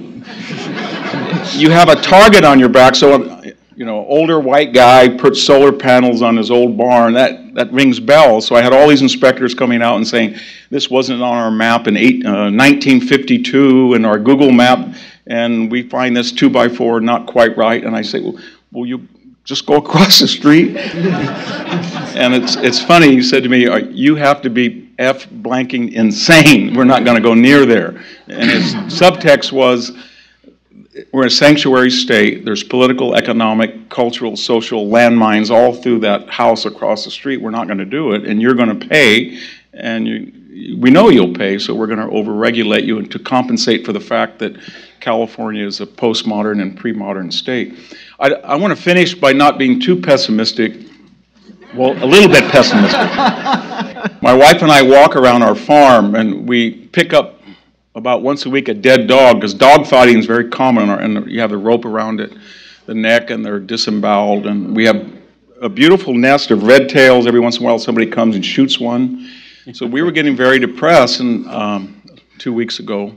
you have a target on your back, so you know, older white guy put solar panels on his old barn, that rings bells. So I had all these inspectors coming out and saying, this wasn't on our map in 1952 in our Google map, and we find this 2x4 not quite right. And I say, well, will you just go across the street? And it's funny, he said to me, you have to be blanking insane. We're not going to go near there. And his subtext was, we're a sanctuary state. There's political, economic, cultural, social landmines all through that house across the street. We're not going to do it, and you're going to pay, and we know you'll pay, so we're going to overregulate you and to compensate for the fact that California is a postmodern and pre-modern state. I want to finish by not being too pessimistic. Well, a little bit pessimistic. My wife and I walk around our farm, and we pick up about once a week a dead dog, because dog fighting is very common, and you have the rope around it, the neck, and they're disemboweled, and we have a beautiful nest of red tails. Every once in a while somebody comes and shoots one. So we were getting very depressed 2 weeks ago.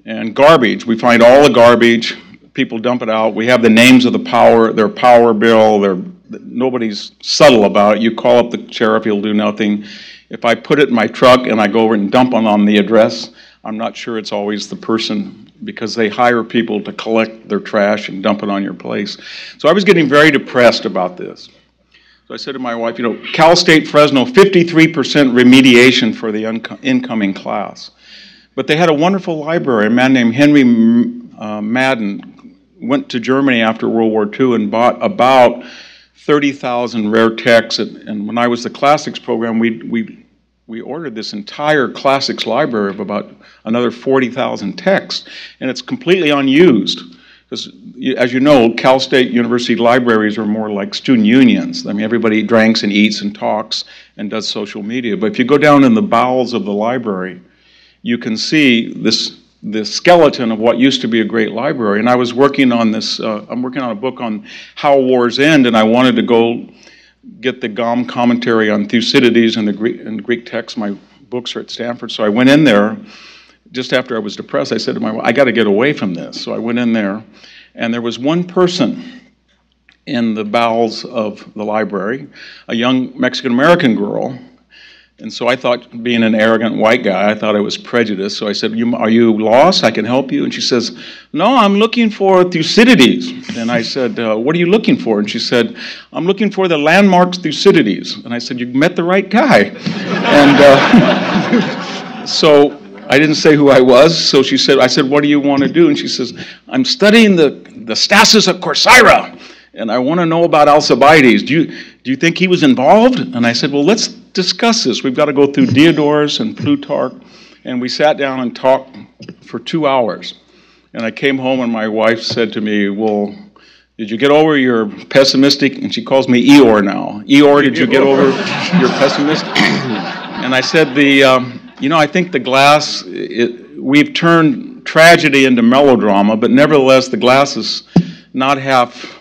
And garbage, we find all the garbage, people dump it out. We have the names of their power bill, nobody's subtle about it. You call up the sheriff, he'll do nothing. If I put it in my truck and I go over and dump it on the address, I'm not sure it's always the person, because they hire people to collect their trash and dump it on your place. So I was getting very depressed about this. So I said to my wife, Cal State Fresno, 53% remediation for the incoming class. But they had a wonderful library. A man named Henry Madden went to Germany after World War II and bought about 30,000 rare texts. And when I was the classics program, we ordered this entire classics library of about another 40,000 texts. And it's completely unused. Because, as you know, Cal State University libraries are more like student unions. I mean, everybody drinks and eats and talks and does social media. But if you go down in the bowels of the library, you can see the skeleton of what used to be a great library. And I was working on this, I'm working on a book on how wars end, and I wanted to go get the Gom commentary on Thucydides and the Greek text. My books are at Stanford. So I went in there, just after I was depressed, I said to my wife, I got to get away from this. So I went in there, and there was one person in the bowels of the library, a young Mexican-American girl. And so I thought, being an arrogant white guy, I thought I was prejudiced. So I said, are you lost? I can help you. And she says, no, I'm looking for Thucydides. And I said, what are you looking for? And she said, I'm looking for the landmarks Thucydides. And I said, you met the right guy. And so I didn't say who I was. So I said, what do you want to do? And she says, I'm studying the stasis of Corcyra, and I want to know about Alcibiades. Do you think he was involved? And I said, well, let's discuss this. We've got to go through Diodorus and Plutarch. And we sat down and talked for 2 hours. And I came home and my wife said to me, well, did you get over your pessimistic, and she calls me Eeyore now. Eeyore, did you get over your pessimistic? And I said, I think the glass, we've turned tragedy into melodrama, but nevertheless the glass is not half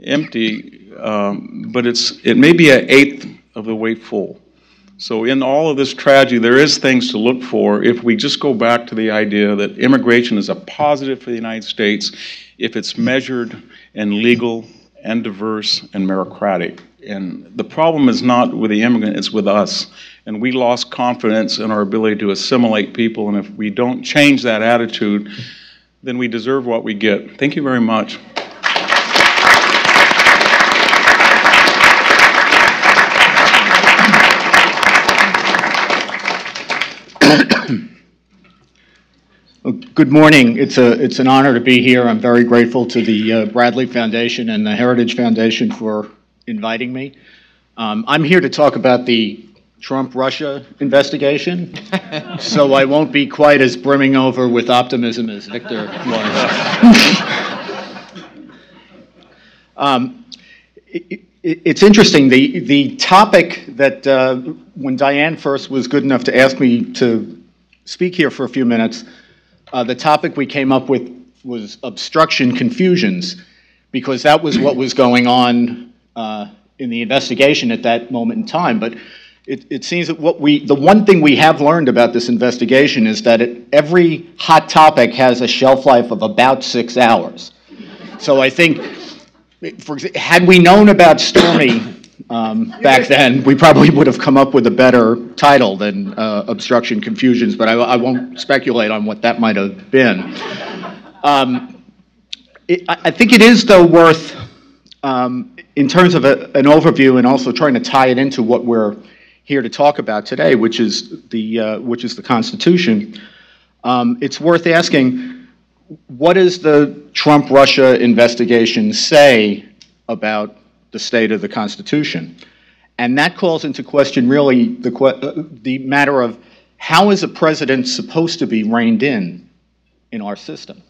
empty, but it may be an eighth of the way full. So in all of this tragedy, there is things to look for if we just go back to the idea that immigration is a positive for the United States if it's measured and legal and diverse and meritocratic. And the problem is not with the immigrant, it's with us. And we lost confidence in our ability to assimilate people, and if we don't change that attitude, then we deserve what we get. Thank you very much. Good morning. It's an honor to be here. I'm very grateful to the Bradley Foundation and the Heritage Foundation for inviting me. I'm here to talk about the Trump-Russia investigation, so I won't be quite as brimming over with optimism as Victor was. It's interesting, the topic that when Diane first was good enough to ask me to speak here for a few minutes, the topic we came up with was obstruction confusions, because that was what was going on in the investigation at that moment in time. But it seems that the one thing we have learned about this investigation is that every hot topic has a shelf life of about 6 hours. So I think, had we known about Stormy back then, we probably would have come up with a better title than obstruction confusions, but I won't speculate on what that might have been. I think it is, though, worth, in terms of an overview and also trying to tie it into what we're here to talk about today, which is the Constitution, it's worth asking, what does the Trump-Russia investigation say about the state of the Constitution? And that calls into question really the matter of how is a president supposed to be reined in our system?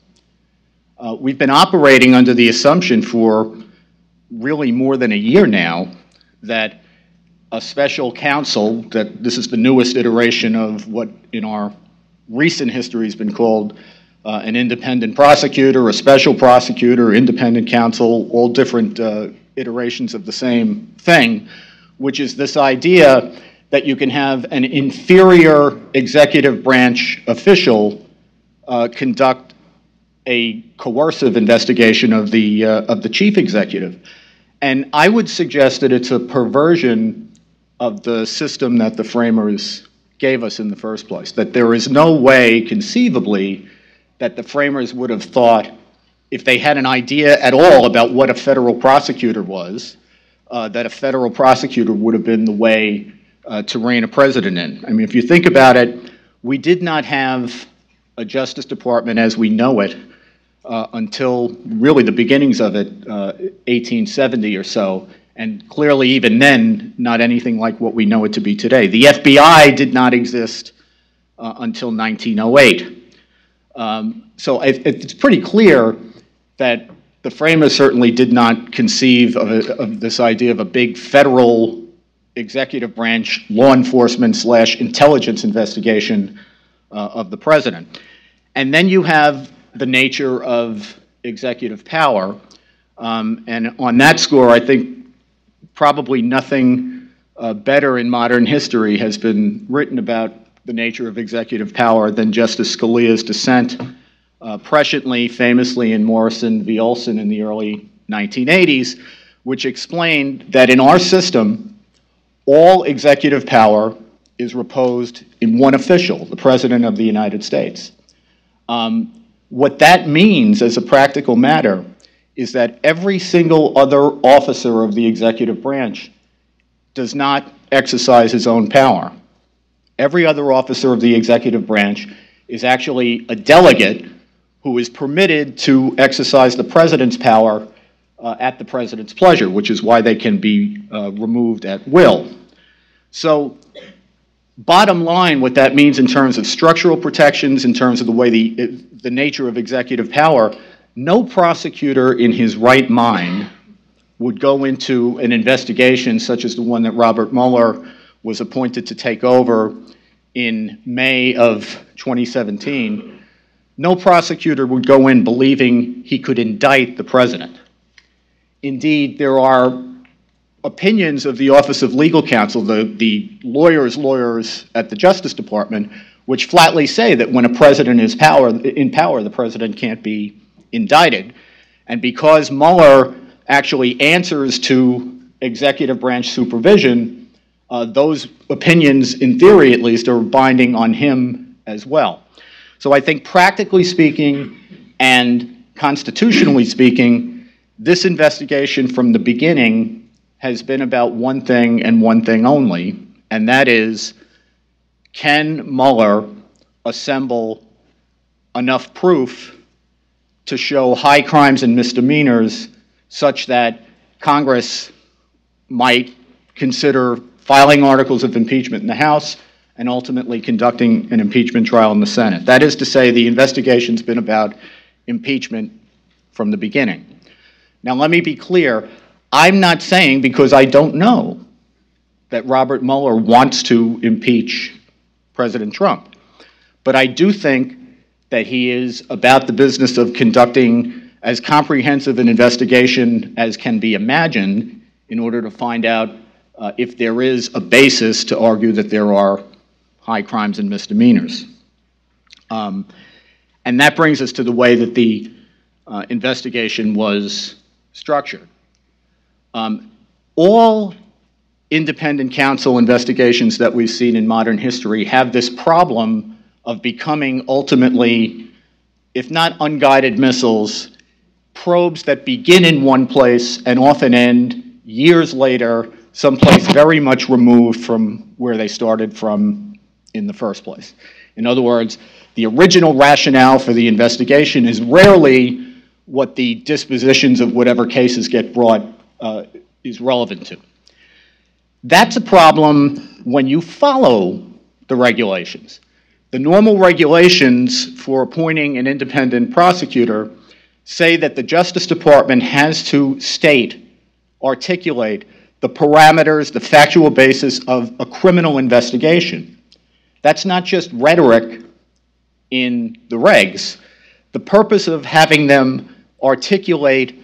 We've been operating under the assumption for really more than a year now that a special counsel, that this is the newest iteration of what in our recent history has been called an independent prosecutor, a special prosecutor, independent counsel, all different iterations of the same thing, which is this idea that you can have an inferior executive branch official conduct a coercive investigation of the chief executive. And I would suggest that it's a perversion of the system that the framers gave us in the first place, that there is no way conceivably that the framers would have thought, if they had an idea at all about what a federal prosecutor was, that a federal prosecutor would have been the way to rein a president in. I mean, if you think about it, we did not have a Justice Department as we know it until really the beginnings of it, 1870 or so, and clearly even then, not anything like what we know it to be today. The FBI did not exist until 1908. So it's pretty clear that the framers certainly did not conceive of this idea of a big federal executive branch law enforcement / intelligence investigation of the president. And then you have the nature of executive power. And on that score, I think probably nothing better in modern history has been written about the nature of executive power than Justice Scalia's dissent, presciently, famously in Morrison v. Olson in the early 1980s, which explained that in our system, all executive power is reposed in one official, the President of the United States. What that means as a practical matter is that every single other officer of the executive branch does not exercise his own power. Every other officer of the executive branch is actually a delegate who is permitted to exercise the president's power at the president's pleasure, which is why they can be removed at will. So, bottom line, what that means in terms of structural protections, in terms of the way the nature of executive power, no prosecutor in his right mind would go into an investigation such as the one that Robert Mueller was appointed to take over in May of 2017. No prosecutor would go in believing he could indict the president. Indeed, there are opinions of the Office of Legal Counsel, the lawyers at the Justice Department, which flatly say that when a president is in power, the president can't be indicted. And because Mueller actually answers to executive branch supervision, those opinions, in theory at least, are binding on him as well. So I think practically speaking and constitutionally speaking, this investigation from the beginning has been about one thing and one thing only, and that is, can Mueller assemble enough proof to show high crimes and misdemeanors such that Congress might consider filing articles of impeachment in the House and ultimately conducting an impeachment trial in the Senate. That is to say, the investigation's been about impeachment from the beginning. Now, let me be clear. I'm not saying, because I don't know, that Robert Mueller wants to impeach President Trump. But I do think that he is about the business of conducting as comprehensive an investigation as can be imagined in order to find out if there is a basis to argue that there are high crimes and misdemeanors. And that brings us to the way that the investigation was structured. All independent counsel investigations that we've seen in modern history have this problem of becoming ultimately, if not unguided missiles, probes that begin in one place and often end years later, someplace very much removed from where they started from in the first place. In other words, the original rationale for the investigation is rarely what the dispositions of whatever cases get brought is relevant to. That's a problem when you follow the regulations. The normal regulations for appointing an independent prosecutor say that the Justice Department has to articulate the parameters, the factual basis of a criminal investigation. That's not just rhetoric in the regs. The purpose of having them articulate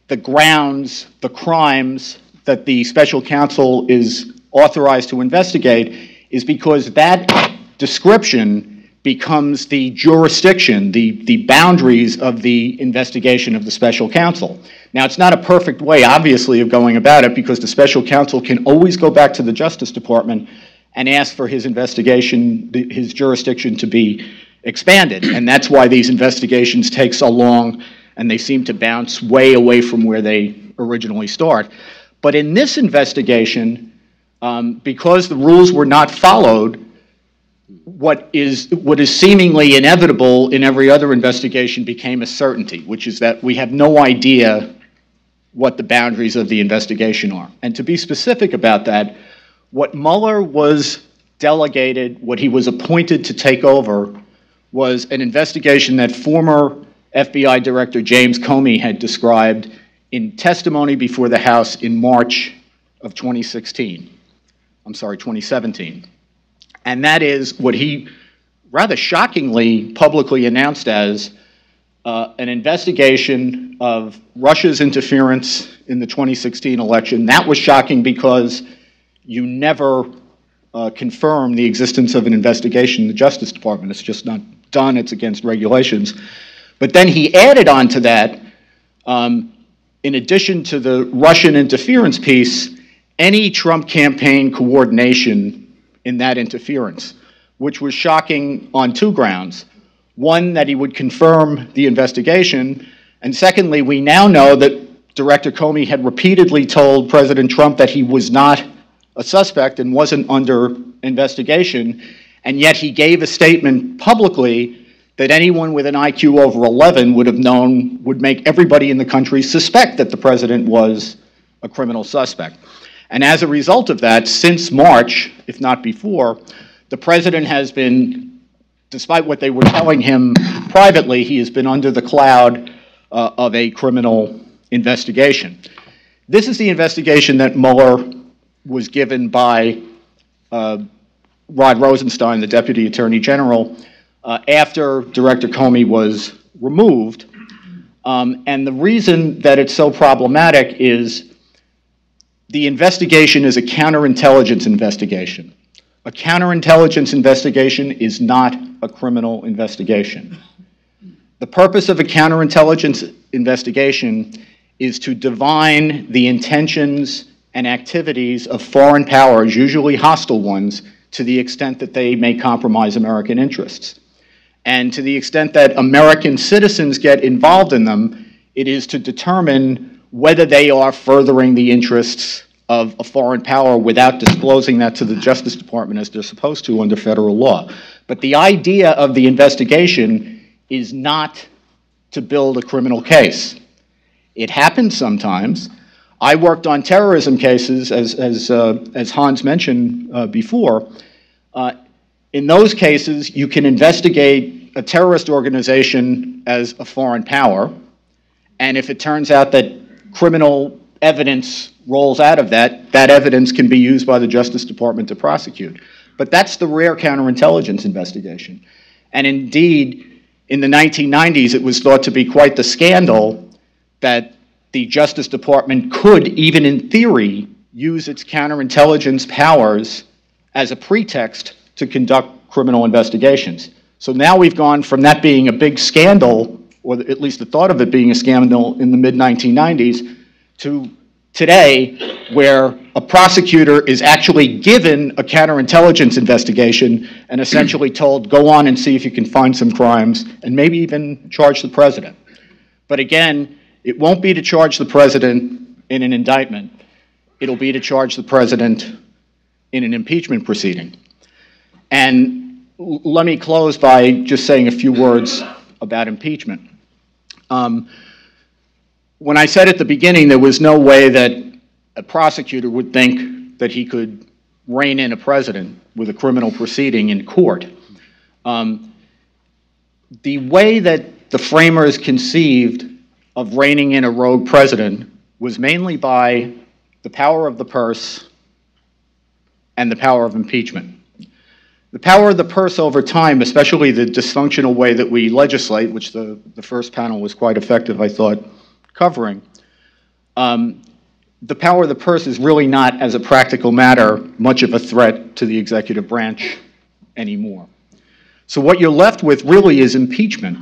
the grounds, the crimes that the special counsel is authorized to investigate is because that description becomes the jurisdiction, the boundaries of the investigation of the special counsel. Now, it's not a perfect way, obviously, of going about it, because the special counsel can always go back to the Justice Department and ask for his investigation, his jurisdiction to be expanded. And that's why these investigations take so long, and they seem to bounce way away from where they originally start. But in this investigation, because the rules were not followed, what is seemingly inevitable in every other investigation became a certainty, which is that we have no idea what the boundaries of the investigation are. And to be specific about that, what Mueller was delegated, what he was appointed to take over, was an investigation that former FBI Director James Comey had described in testimony before the House in March of 2017. And that is what he rather shockingly publicly announced as an investigation of Russia's interference in the 2016 election. That was shocking because you never confirm the existence of an investigation in the Justice Department. It's just not done. It's against regulations. But then he added on to that, in addition to the Russian interference piece, any Trump campaign coordination in that interference, which was shocking on two grounds. One, that he would confirm the investigation, and secondly, we now know that Director Comey had repeatedly told President Trump that he was not a suspect and wasn't under investigation, and yet he gave a statement publicly that anyone with an IQ over 11 would have known would make everybody in the country suspect that the president was a criminal suspect. And as a result of that, since March, if not before, the president has been, despite what they were telling him privately, he has been under the cloud of a criminal investigation. This is the investigation that Mueller was given by Rod Rosenstein, the Deputy Attorney General, after Director Comey was removed. And the reason that it's so problematic is the investigation is a counterintelligence investigation. A counterintelligence investigation is not a criminal investigation. The purpose of a counterintelligence investigation is to divine the intentions and activities of foreign powers, usually hostile ones, to the extent that they may compromise American interests. And to the extent that American citizens get involved in them, it is to determine whether they are furthering the interests of a foreign power without disclosing that to the Justice Department as they're supposed to under federal law. But the idea of the investigation is not to build a criminal case. It happens sometimes. I worked on terrorism cases, as Hans mentioned before. In those cases, you can investigate a terrorist organization as a foreign power, and if it turns out that criminal evidence rolls out of that, that evidence can be used by the Justice Department to prosecute. But that's the rare counterintelligence investigation. And indeed, in the 1990s, it was thought to be quite the scandal that the Justice Department could, even in theory, use its counterintelligence powers as a pretext to conduct criminal investigations. So now we've gone from that being a big scandal, or at least the thought of it being a scandal in the mid-1990s, to today, where a prosecutor is actually given a counterintelligence investigation and essentially told, go on and see if you can find some crimes and maybe even charge the president. But again, it won't be to charge the president in an indictment. It'll be to charge the president in an impeachment proceeding. And let me close by just saying a few words about impeachment. When I said at the beginning there was no way that a prosecutor would think that he could rein in a president with a criminal proceeding in court, the way that the framers conceived of reining in a rogue president was mainly by the power of the purse and the power of impeachment. The power of the purse over time, especially the dysfunctional way that we legislate, which the first panel was quite effective, I thought, covering, the power of the purse is really not, as a practical matter, much of a threat to the executive branch anymore. So what you're left with really is impeachment.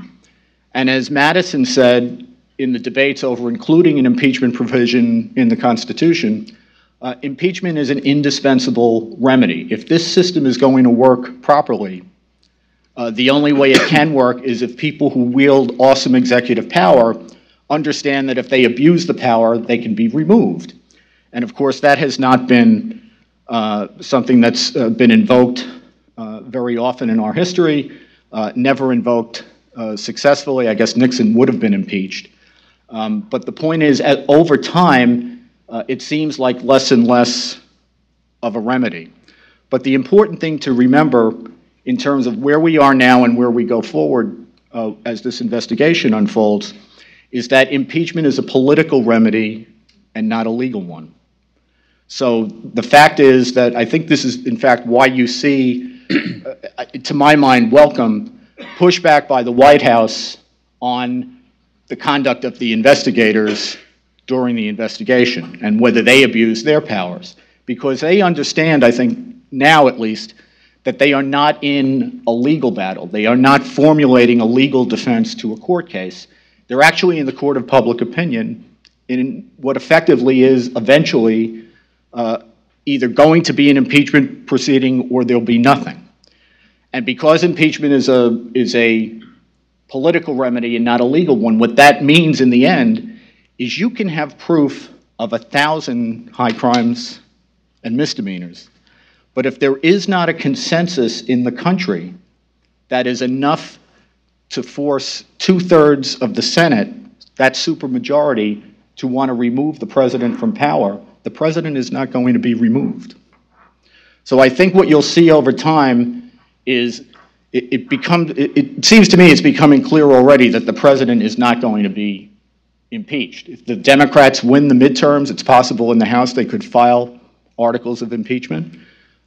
And as Madison said in the debates over including an impeachment provision in the Constitution, impeachment is an indispensable remedy. If this system is going to work properly, the only way it can work is if people who wield awesome executive power understand that if they abuse the power, they can be removed. And of course, that has not been something that's been invoked very often in our history, never invoked successfully. I guess Nixon would have been impeached. But the point is, over time, it seems like less and less of a remedy. But the important thing to remember in terms of where we are now and where we go forward as this investigation unfolds is that impeachment is a political remedy and not a legal one. So the fact is that I think this is, in fact, why you see, to my mind, welcome pushback by the White House on the conduct of the investigators during the investigation and whether they abuse their powers. Because they understand, I think, now at least, that they are not in a legal battle. They are not formulating a legal defense to a court case. They're actually in the court of public opinion in what effectively is eventually either going to be an impeachment proceeding or there'll be nothing. And because impeachment is a political remedy and not a legal one, what that means in the end is you can have proof of 1,000 high crimes and misdemeanors. But if there is not a consensus in the country that is enough to force 2/3 of the Senate, that supermajority, to want to remove the president from power, the president is not going to be removed. So I think what you'll see over time is it seems to me it's becoming clear already that the president is not going to be impeached. If the Democrats win the midterms, it's possible in the House they could file articles of impeachment,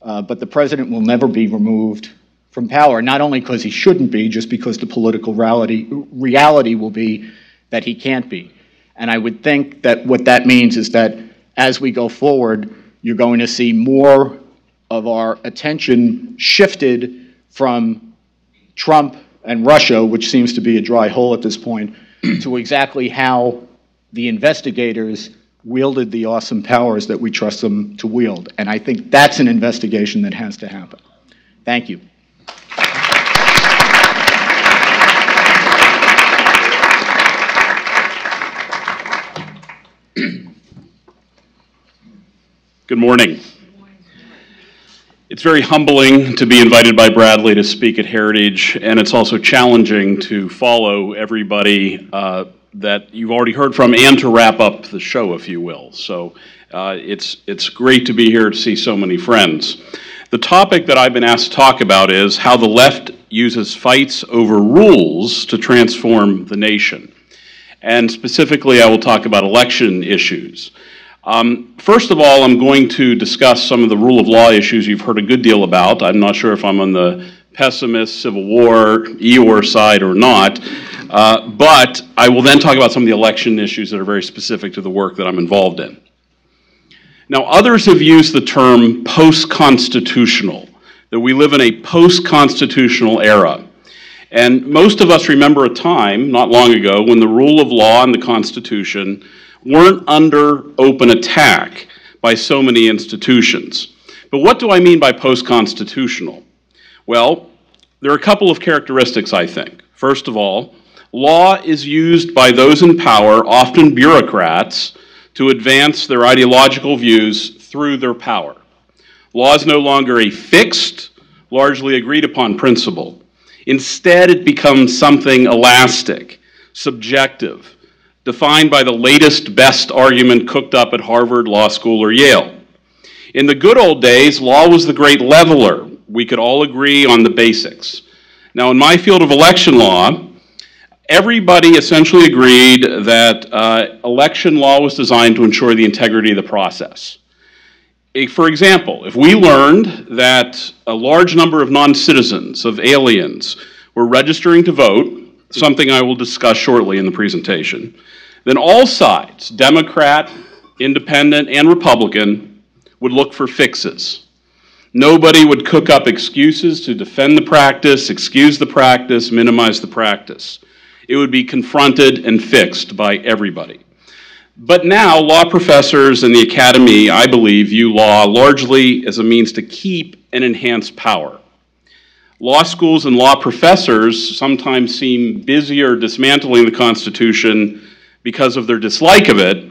but the president will never be removed from power, not only because he shouldn't be, just because the political reality will be that he can't be. And I would think that what that means is that as we go forward, you're going to see more of our attention shifted from Trump and Russia, which seems to be a dry hole at this point, to exactly how the investigators wielded the awesome powers that we trust them to wield. And I think that's an investigation that has to happen. Thank you. Good morning. It's very humbling to be invited by Bradley to speak at Heritage, and it's also challenging to follow everybody that you've already heard from and to wrap up the show, if you will. So it's great to be here to see so many friends. The topic that I've been asked to talk about is how the left uses fights over rules to transform the nation. And specifically, I will talk about election issues. First of all, I'm going to discuss some of the rule of law issues you've heard a good deal about. I'm not sure if I'm on the pessimist, Civil War, Eeyore side or not, but I will then talk about some of the election issues that are very specific to the work that I'm involved in. Now, others have used the term post-constitutional, that we live in a post-constitutional era. And most of us remember a time, not long ago, when the rule of law and the Constitution weren't under open attack by so many institutions. But what do I mean by post-constitutional? Well, there are a couple of characteristics, I think. First of all, law is used by those in power, often bureaucrats, to advance their ideological views through their power. Law is no longer a fixed, largely agreed upon principle. Instead, it becomes something elastic, subjective, defined by the latest best argument cooked up at Harvard Law School or Yale. In the good old days, law was the great leveler. We could all agree on the basics. Now, in my field of election law, everybody essentially agreed that election law was designed to ensure the integrity of the process. For example, if we learned that a large number of non-citizens, of aliens, were registering to vote, something I will discuss shortly in the presentation, then all sides, Democrat, Independent, and Republican, would look for fixes. Nobody would cook up excuses to defend the practice, excuse the practice, minimize the practice. It would be confronted and fixed by everybody. But now, law professors and the academy, I believe, view law largely as a means to keep and enhance power. Law schools and law professors sometimes seem busier dismantling the Constitution because of their dislike of it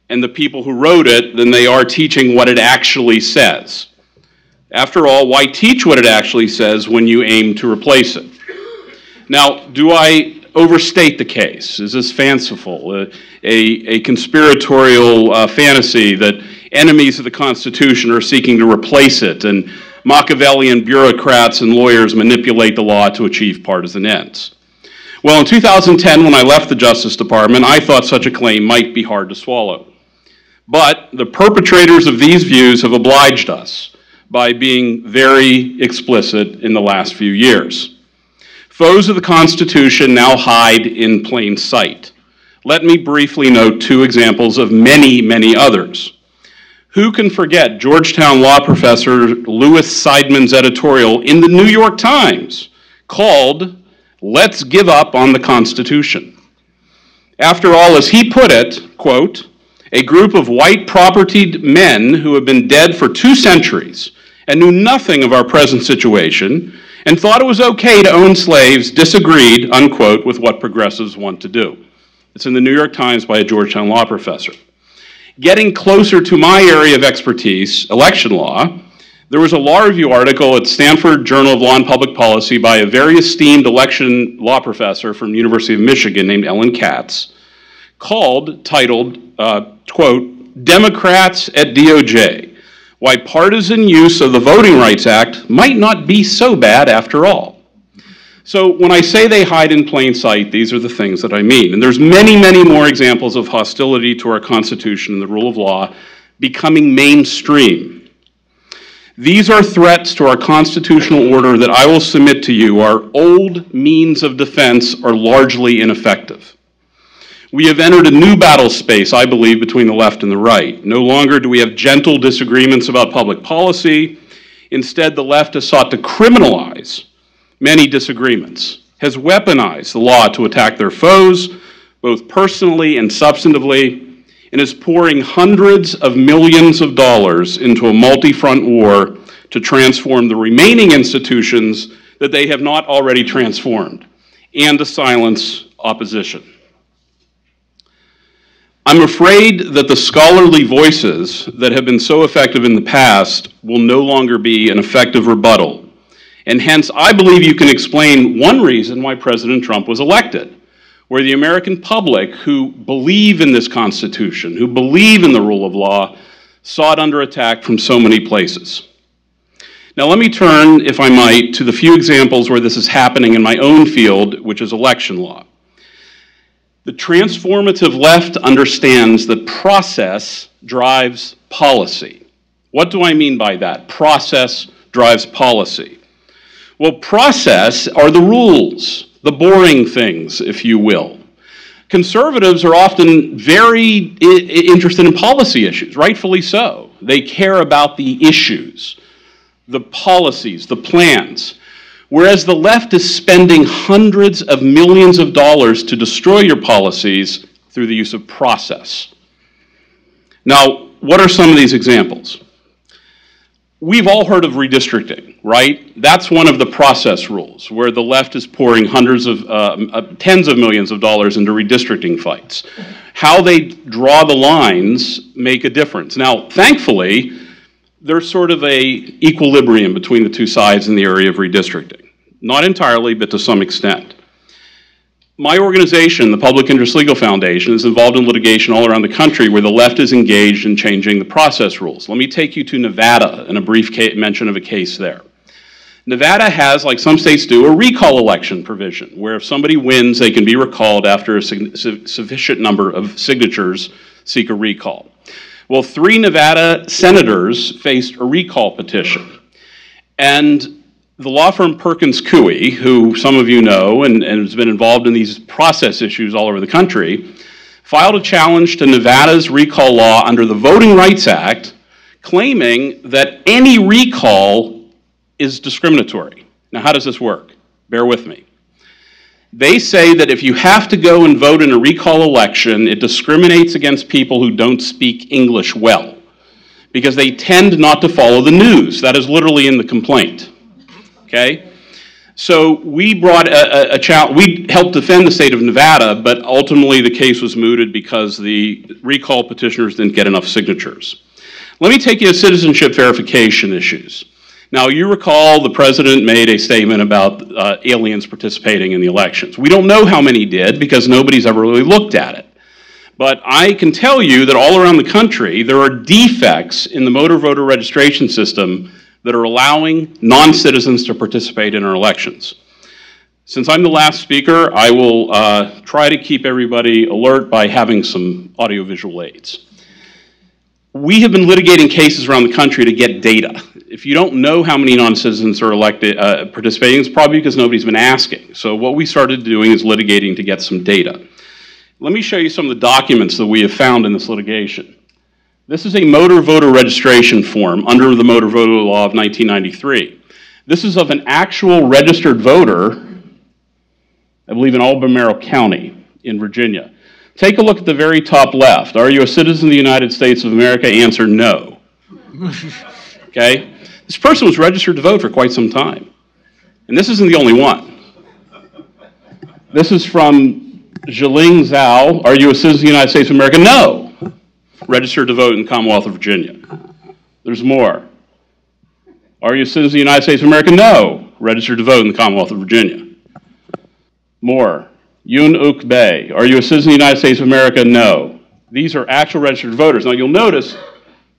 and the people who wrote it than they are teaching what it actually says. After all, why teach what it actually says when you aim to replace it? Now, do I overstate the case? Is this fanciful, a conspiratorial fantasy that enemies of the Constitution are seeking to replace it and Machiavellian bureaucrats and lawyers manipulate the law to achieve partisan ends? Well, in 2010, when I left the Justice Department, I thought such a claim might be hard to swallow. But the perpetrators of these views have obliged us by being very explicit in the last few years. Foes of the Constitution now hide in plain sight. Let me briefly note two examples of many, many others. Who can forget Georgetown law professor Louis Seidman's editorial in the New York Times called, "Let's Give Up on the Constitution"? After all, as he put it, quote, "A group of white propertied men who have been dead for 2 centuries and knew nothing of our present situation and thought it was okay to own slaves disagreed," unquote, with what progressives want to do. It's in the New York Times by a Georgetown law professor. Getting closer to my area of expertise, election law, there was a law review article at Stanford Journal of Law and Public Policy by a very esteemed election law professor from the University of Michigan named Ellen Katz, titled, quote, "Democrats at DOJ, Why Partisan Use of the Voting Rights Act Might Not Be So Bad After All." So when I say they hide in plain sight, these are the things that I mean. And there's many, many more examples of hostility to our Constitution and the rule of law becoming mainstream. These are threats to our constitutional order that I will submit to you. Our old means of defense are largely ineffective. We have entered a new battle space, I believe, between the left and the right. No longer do we have gentle disagreements about public policy. Instead, the left has sought to criminalize many disagreements, has weaponized the law to attack their foes, both personally and substantively, and is pouring hundreds of millions of dollars into a multi-front war to transform the remaining institutions that they have not already transformed, and to silence opposition. I'm afraid that the scholarly voices that have been so effective in the past will no longer be an effective rebuttal. And hence, I believe you can explain one reason why President Trump was elected, where the American public who believe in this Constitution, who believe in the rule of law, saw it under attack from so many places. Now let me turn, if I might, to the few examples where this is happening in my own field, which is election law. The transformative left understands that process drives policy. What do I mean by that? Process drives policy. Well, process are the rules, the boring things, if you will. Conservatives are often very interested in policy issues, rightfully so. They care about the issues, the policies, the plans. Whereas the left is spending hundreds of millions of dollars to destroy your policies through the use of process. Now, what are some of these examples? We've all heard of redistricting, right? That's one of the process rules, where the left is pouring tens of millions of dollars into redistricting fights. How they draw the lines make a difference. Now, thankfully, there's sort of a equilibrium between the two sides in the area of redistricting. Not entirely, but to some extent. My organization, the Public Interest Legal Foundation, is involved in litigation all around the country where the left is engaged in changing the process rules. Let me take you to Nevada in a brief mention of a case there. Nevada has, like some states do, a recall election provision, where if somebody wins, they can be recalled after a sufficient number of signatures seek a recall. Well, 3 Nevada senators faced a recall petition. And the law firm Perkins Coie, who some of you know and has been involved in these process issues all over the country, filed a challenge to Nevada's recall law under the Voting Rights Act, claiming that any recall is discriminatory. Now, how does this work? Bear with me. They say that if you have to go and vote in a recall election, it discriminates against people who don't speak English well, because they tend not to follow the news. That is literally in the complaint, okay? So we brought a challenge. We helped defend the state of Nevada, but ultimately the case was mooted because the recall petitioners didn't get enough signatures. Let me take you to citizenship verification issues. Now, you recall the president made a statement about aliens participating in the elections. We don't know how many did because nobody's ever really looked at it. But I can tell you that all around the country, there are defects in the motor voter registration system that are allowing non-citizens to participate in our elections. Since I'm the last speaker, I will try to keep everybody alert by having some audiovisual aids. We have been litigating cases around the country to get data. If you don't know how many non-citizens are elected, participating, it's probably because nobody's been asking. So what we started doing is litigating to get some data. Let me show you some of the documents that we have found in this litigation. This is a motor voter registration form under the Motor Voter Law of 1993. This is of an actual registered voter, I believe in Albemarle County in Virginia. Take a look at the very top left. Are you a citizen of the United States of America? Answer no. Okay? This person was registered to vote for quite some time. And this isn't the only one. This is from Jiling Zhao. Are you a citizen of the United States of America? No. Registered to vote in the Commonwealth of Virginia. There's more. Are you a citizen of the United States of America? No. Registered to vote in the Commonwealth of Virginia. More. Yoon Uk Bae. Are you a citizen of the United States of America? No. These are actual registered voters. Now, you'll notice,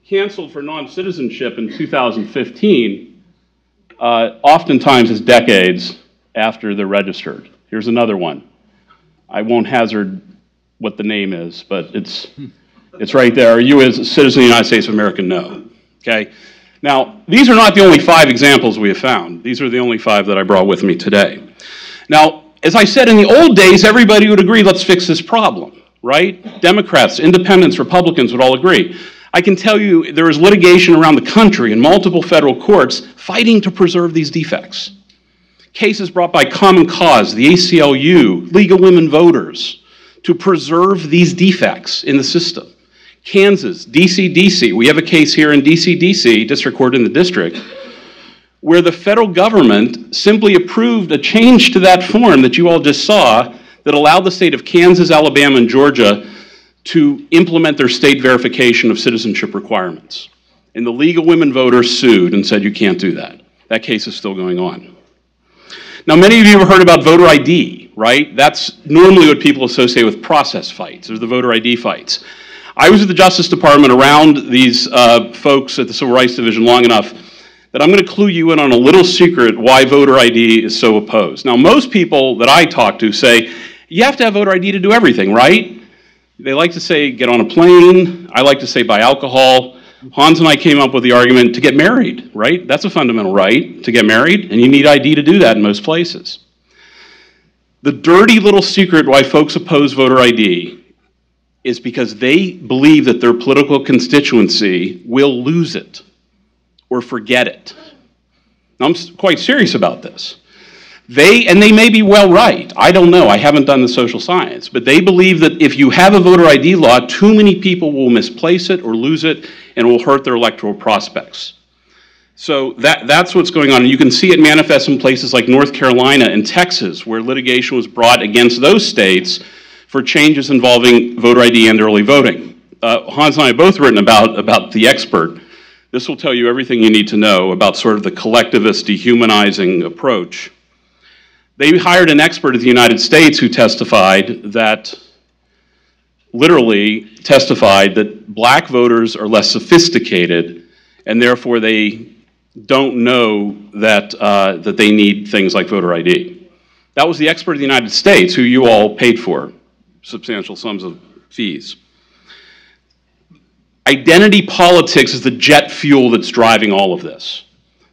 canceled for non-citizenship in 2015, oftentimes is decades after they're registered. Here's another one. I won't hazard what the name is, but it's right there. Are you a citizen of the United States of America? No. Okay? Now, these are not the only 5 examples we have found. These are the only 5 that I brought with me today. Now, as I said, in the old days, everybody would agree, let's fix this problem, right? Democrats, independents, Republicans would all agree. I can tell you there is litigation around the country in multiple federal courts fighting to preserve these defects. Cases brought by Common Cause, the ACLU, League of Women Voters, to preserve these defects in the system. Kansas, DC, we have a case here in DC, District Court in the district, where the federal government simply approved a change to that form that you all just saw that allowed the state of Kansas, Alabama, and Georgia to implement their state verification of citizenship requirements. And the League of Women Voters sued and said you can't do that. That case is still going on. Now, many of you have heard about voter ID, right? That's normally what people associate with process fights, or the voter ID fights. I was at the Justice Department around these folks at the Civil Rights Division long enough that I'm going to clue you in on a little secret why voter ID is so opposed. Now, most people that I talk to say, you have to have voter ID to do everything, right? They like to say, get on a plane. I like to say, buy alcohol. Hans and I came up with the argument to get married, right? That's a fundamental right, to get married, and you need ID to do that in most places. The dirty little secret why folks oppose voter ID is because they believe that their political constituency will lose it or forget it. Now, I'm quite serious about this. They may be well right. I don't know. I haven't done the social science. But they believe that if you have a voter ID law, too many people will misplace it or lose it, and it will hurt their electoral prospects. So that's what's going on. And you can see it manifest in places like North Carolina and Texas, where litigation was brought against those states for changes involving voter ID and early voting. Hans and I have both written about the expert. This will tell you everything you need to know about sort of the collectivist, dehumanizing approach. They hired an expert in the United States who literally testified that black voters are less sophisticated, and therefore they don't know that, that they need things like voter ID. That was the expert in the United States who you all paid for substantial sums of fees. Identity politics is the jet fuel that's driving all of this.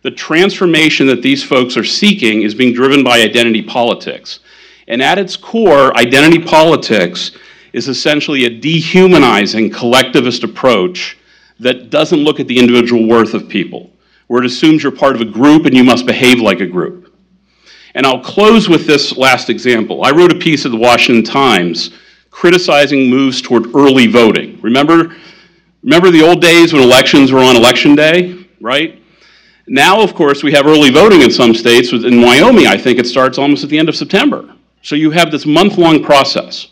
The transformation that these folks are seeking is being driven by identity politics. And at its core, identity politics is essentially a dehumanizing collectivist approach that doesn't look at the individual worth of people, where it assumes you're part of a group and you must behave like a group. And I'll close with this last example. I wrote a piece at the Washington Times criticizing moves toward early voting. Remember the old days when elections were on election day, right? Now, of course, we have early voting in some states. In Wyoming, I think it starts almost at the end of September. So you have this month-long process.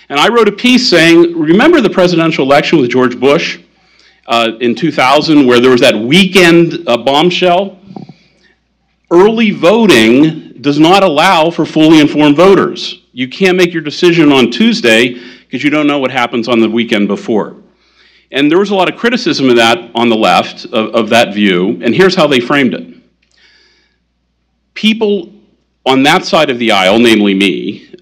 And I wrote a piece saying, remember the presidential election with George Bush in 2000 where there was that weekend bombshell? Early voting does not allow for fully informed voters. You can't make your decision on Tuesday because you don't know what happens on the weekend before. And there was a lot of criticism of that on the left, of that view, and here's how they framed it. People on that side of the aisle, namely me,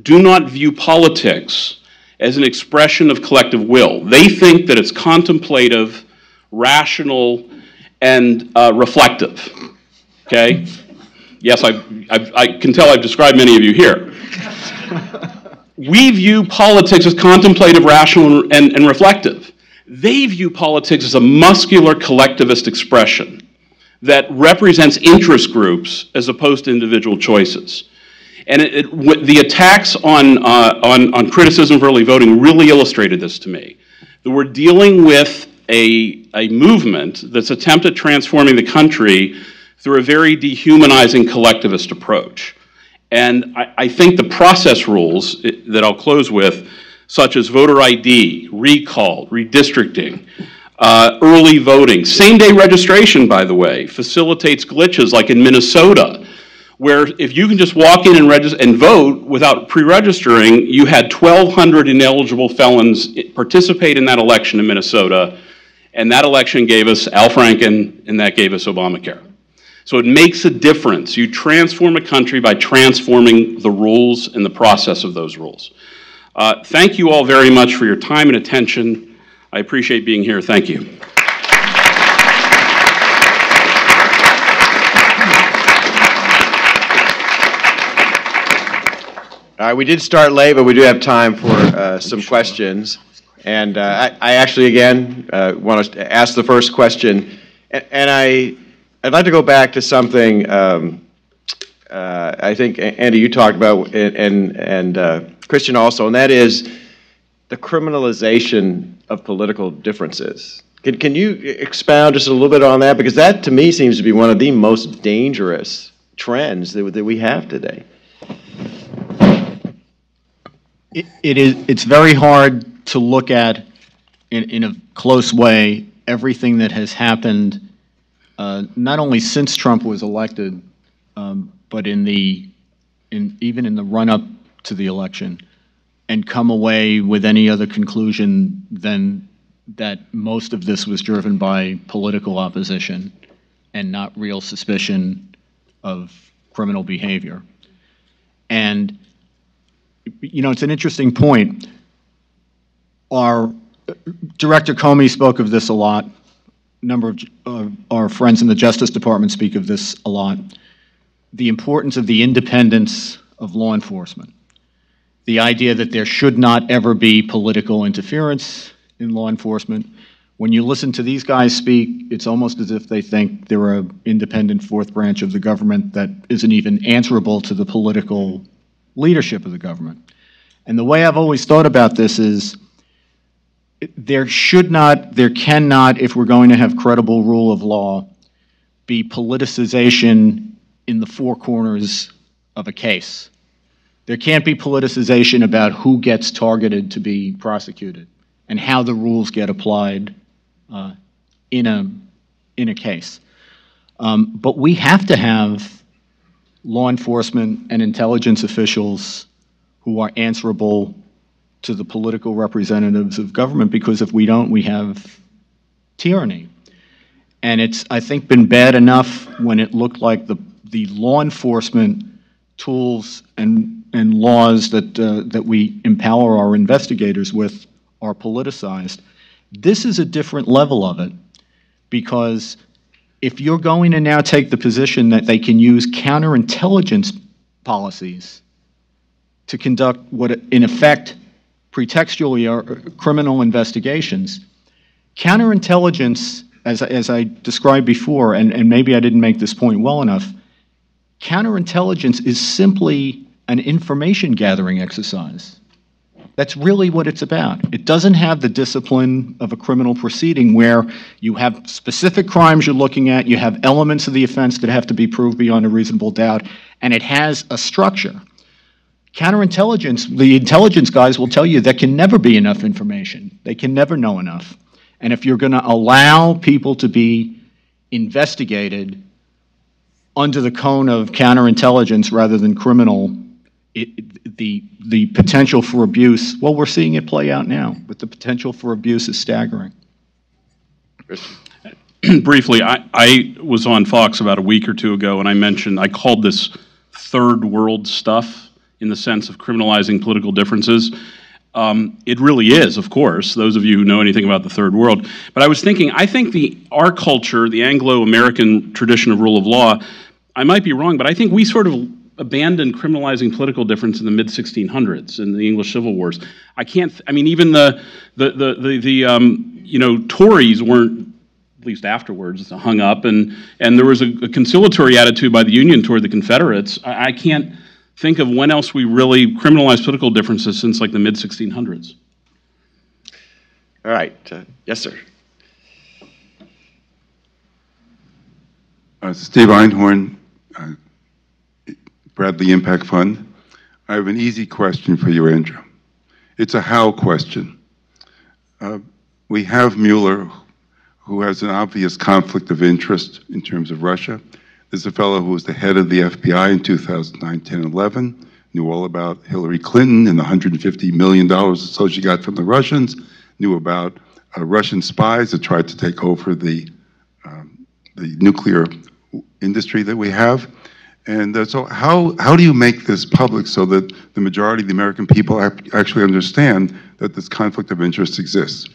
do not view politics as an expression of collective will. They think that it's contemplative, rational, and reflective, okay? Yes, I can tell I've described many of you here. We view politics as contemplative, rational, and reflective. They view politics as a muscular collectivist expression that represents interest groups as opposed to individual choices. And the attacks on criticism of early voting really illustrated this to me. That we're dealing with a movement that's attempted transforming the country through a very dehumanizing collectivist approach. And I think the process rules that I'll close with, such as voter ID, recall, redistricting, early voting, same-day registration, by the way, facilitates glitches like in Minnesota, where if you can just walk in and vote without pre-registering, you had 1,200 ineligible felons participate in that election in Minnesota, and that election gave us Al Franken, and that gave us Obamacare. So it makes a difference. You transform a country by transforming the rules and the process of those rules. Thank you all very much for your time and attention. I appreciate being here. Thank you. We did start late, but we do have time for some questions. And I actually, again, want to ask the first question. And I'd like to go back to something I think, Andy, you talked about, and Christian also, and that is the criminalization of political differences. Can you expound just a little bit on that? Because that, to me, seems to be one of the most dangerous trends that we have today. It's very hard to look at in a close way everything that has happened, not only since Trump was elected, but even in the run-up to the election, and come away with any other conclusion than that most of this was driven by political opposition and not real suspicion of criminal behavior. And, you know, it's an interesting point. Our Director Comey spoke of this a lot. A number of our friends in the Justice Department speak of this a lot. The importance of the independence of law enforcement. The idea that there should not ever be political interference in law enforcement. When you listen to these guys speak, it's almost as if they think they're an independent fourth branch of the government that isn't even answerable to the political leadership of the government. And the way I've always thought about this is there cannot, if we're going to have credible rule of law, be politicization in the four corners of a case. There can't be politicization about who gets targeted to be prosecuted and how the rules get applied in a case. But we have to have law enforcement and intelligence officials who are answerable to the political representatives of government, because if we don't, we have tyranny. And it's, I think, been bad enough when it looked like the law enforcement tools and laws that we empower our investigators with are politicized. This is a different level of it, because if you're going to now take the position that they can use counterintelligence policies to conduct what, in effect, pretextually are criminal investigations. Counterintelligence, as I described before, and maybe I didn't make this point well enough, counterintelligence is simply an information gathering exercise. That's really what it's about. It doesn't have the discipline of a criminal proceeding where you have specific crimes you're looking at, you have elements of the offense that have to be proved beyond a reasonable doubt, and it has a structure. Counterintelligence, the intelligence guys will tell you there can never be enough information. They can never know enough. And if you're going to allow people to be investigated under the cone of counterintelligence rather than criminal, the potential for abuse, well, we're seeing it play out now, but the potential for abuse is staggering. Briefly, I was on Fox about a week or two ago, and I called this third world stuff in the sense of criminalizing political differences. It really is, of course, those of you who know anything about the third world. But I was thinking, I think our culture, the Anglo-American tradition of rule of law, I might be wrong, but I think we sort of abandoned criminalizing political difference in the mid-1600s in the English Civil Wars. I mean, even the Tories weren't, at least afterwards, hung up, and there was a conciliatory attitude by the Union toward the Confederates. I can't think of when else we really criminalized political differences since like the mid-1600s. All right. Yes, sir. Steve Einhorn, Bradley Impact Fund. I have an easy question for you, Andrew. It's a how question. We have Mueller, who has an obvious conflict of interest in terms of Russia. There's a fellow who was the head of the FBI in 2009, 10, 11, knew all about Hillary Clinton and the $150 million or so she got from the Russians, knew about Russian spies that tried to take over the nuclear industry that we have. And so how do you make this public so that the majority of the American people actually understand that this conflict of interest exists?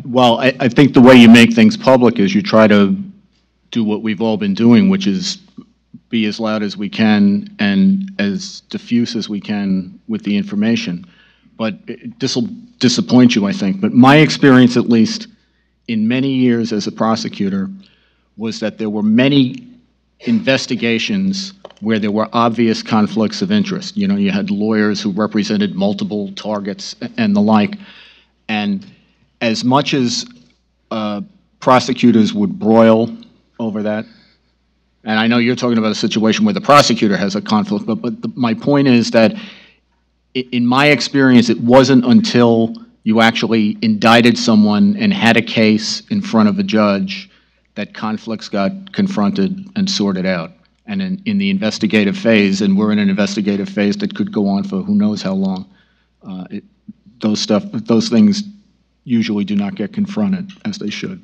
Well, I think the way you make things public is you try to do what we've all been doing, which is be as loud as we can and as diffuse as we can with the information. But this will disappoint you, I think. But my experience, at least in many years as a prosecutor, was that there were many investigations where there were obvious conflicts of interest. You know, you had lawyers who represented multiple targets and the like. And as much as prosecutors would broil over that, and I know you're talking about a situation where the prosecutor has a conflict, but my point is that in my experience, it wasn't until you actually indicted someone and had a case in front of a judge that conflicts got confronted and sorted out. And in the investigative phase, and we're in an investigative phase that could go on for who knows how long, those things usually do not get confronted as they should.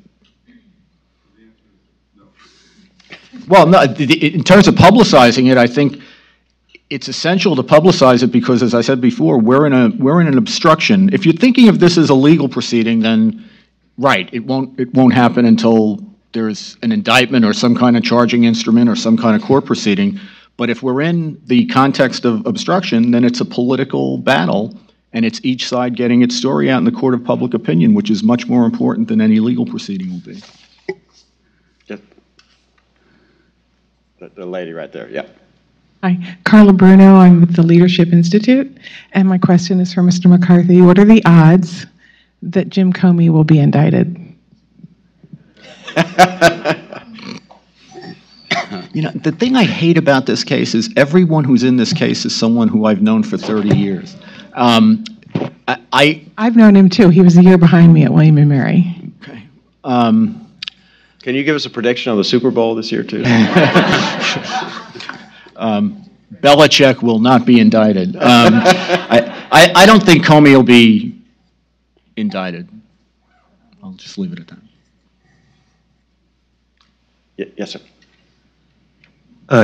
Well, no, in terms of publicizing it, I think it's essential to publicize it because, as I said before, we're in an obstruction. If you're thinking of this as a legal proceeding, then right, it won't happen until there's an indictment or some kind of charging instrument or some kind of court proceeding. But if we're in the context of obstruction, then it's a political battle, and it's each side getting its story out in the court of public opinion, which is much more important than any legal proceeding will be. The lady right there, yeah. Hi, Carla Bruno, I'm with the Leadership Institute, and my question is for Mr. McCarthy. What are the odds that Jim Comey will be indicted? You know, the thing I hate about this case is everyone who's in this case is someone who I've known for 30 years. I've known him too. He was a year behind me at William & Mary. Okay. Can you give us a prediction on the Super Bowl this year, too? Belichick will not be indicted. I don't think Comey will be indicted. I'll just leave it at that. Yes, sir.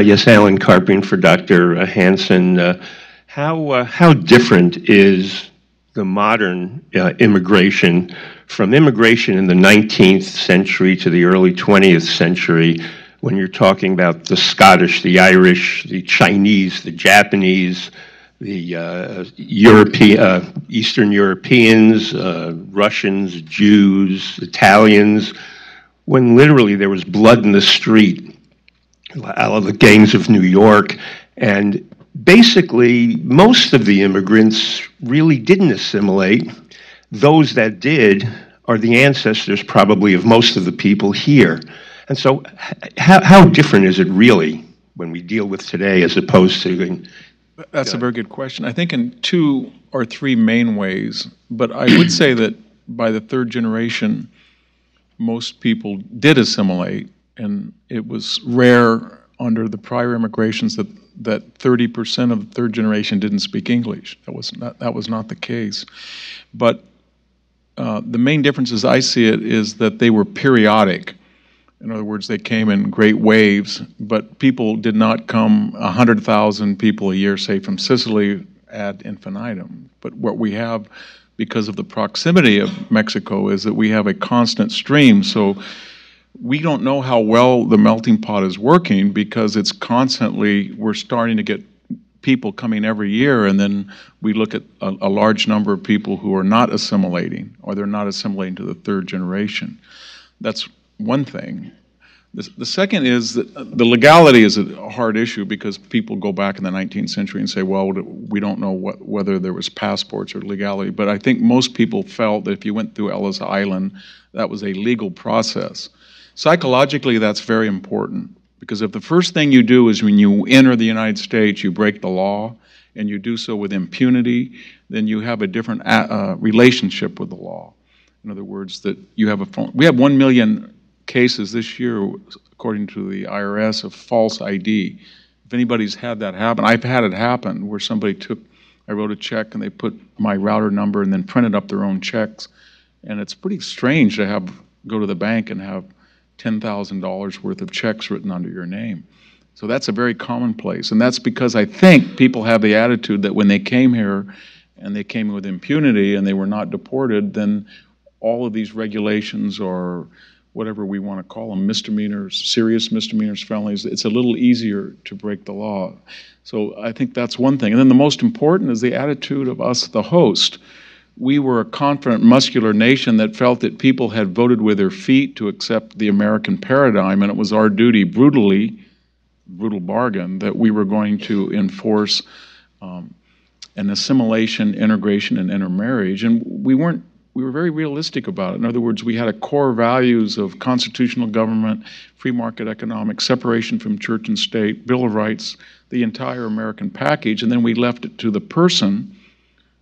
Yes, Alan Carping for Dr. Hanson. How different is the modern immigration from immigration in the 19th century to the early 20th century, when you're talking about the Scottish, the Irish, the Chinese, the Japanese, Eastern Europeans, Russians, Jews, Italians, when literally there was blood in the street out of the gangs of New York. And basically, most of the immigrants really didn't assimilate. Those that did are the ancestors probably of most of the people here. And so how different is it really when we deal with today as opposed to... That's a very good question. I think in 2 or 3 main ways, but I would say that by the 3rd generation, most people did assimilate, and it was rare under the prior immigrations that 30% of the 3rd generation didn't speak English. That was not the case. But the main difference as I see it is that they were periodic. In other words, they came in great waves, but people did not come 100,000 people a year, say, from Sicily ad infinitum. But what we have, because of the proximity of Mexico, is that we have a constant stream. So we don't know how well the melting pot is working because it's constantly, we're starting to get people coming every year, and then we look at a large number of people who are not assimilating, or they're not assimilating to the 3rd generation. That's one thing. The second is that the legality is a hard issue because people go back in the 19th century and say, well, we don't know whether there was passports or legality. But I think most people felt that if you went through Ellis Island, that was a legal process. Psychologically, that's very important because if the first thing you do is when you enter the United States, you break the law, and you do so with impunity, then you have a different relationship with the law. In other words, that you have we have 1 million cases this year, according to the IRS, of false ID. If anybody's had that happen, I've had it happen where somebody I wrote a check and they put my router number and then printed up their own checks. And it's pretty strange to go to the bank and have $10,000 worth of checks written under your name. So that's a very commonplace. And that's because I think people have the attitude that when they came here and they came with impunity and they were not deported, then all of these regulations or whatever we want to call them, misdemeanors, serious misdemeanors, felonies, it's a little easier to break the law. So I think that's one thing. And then the most important is the attitude of us, the host. We were a confident, muscular nation that felt that people had voted with their feet to accept the American paradigm, and it was our duty, brutal bargain, that we were going to enforce an assimilation, integration, and intermarriage. And we were very realistic about it. In other words, we had a core values of constitutional government, free market economics, separation from church and state, Bill of Rights, the entire American package, and then we left it to the person.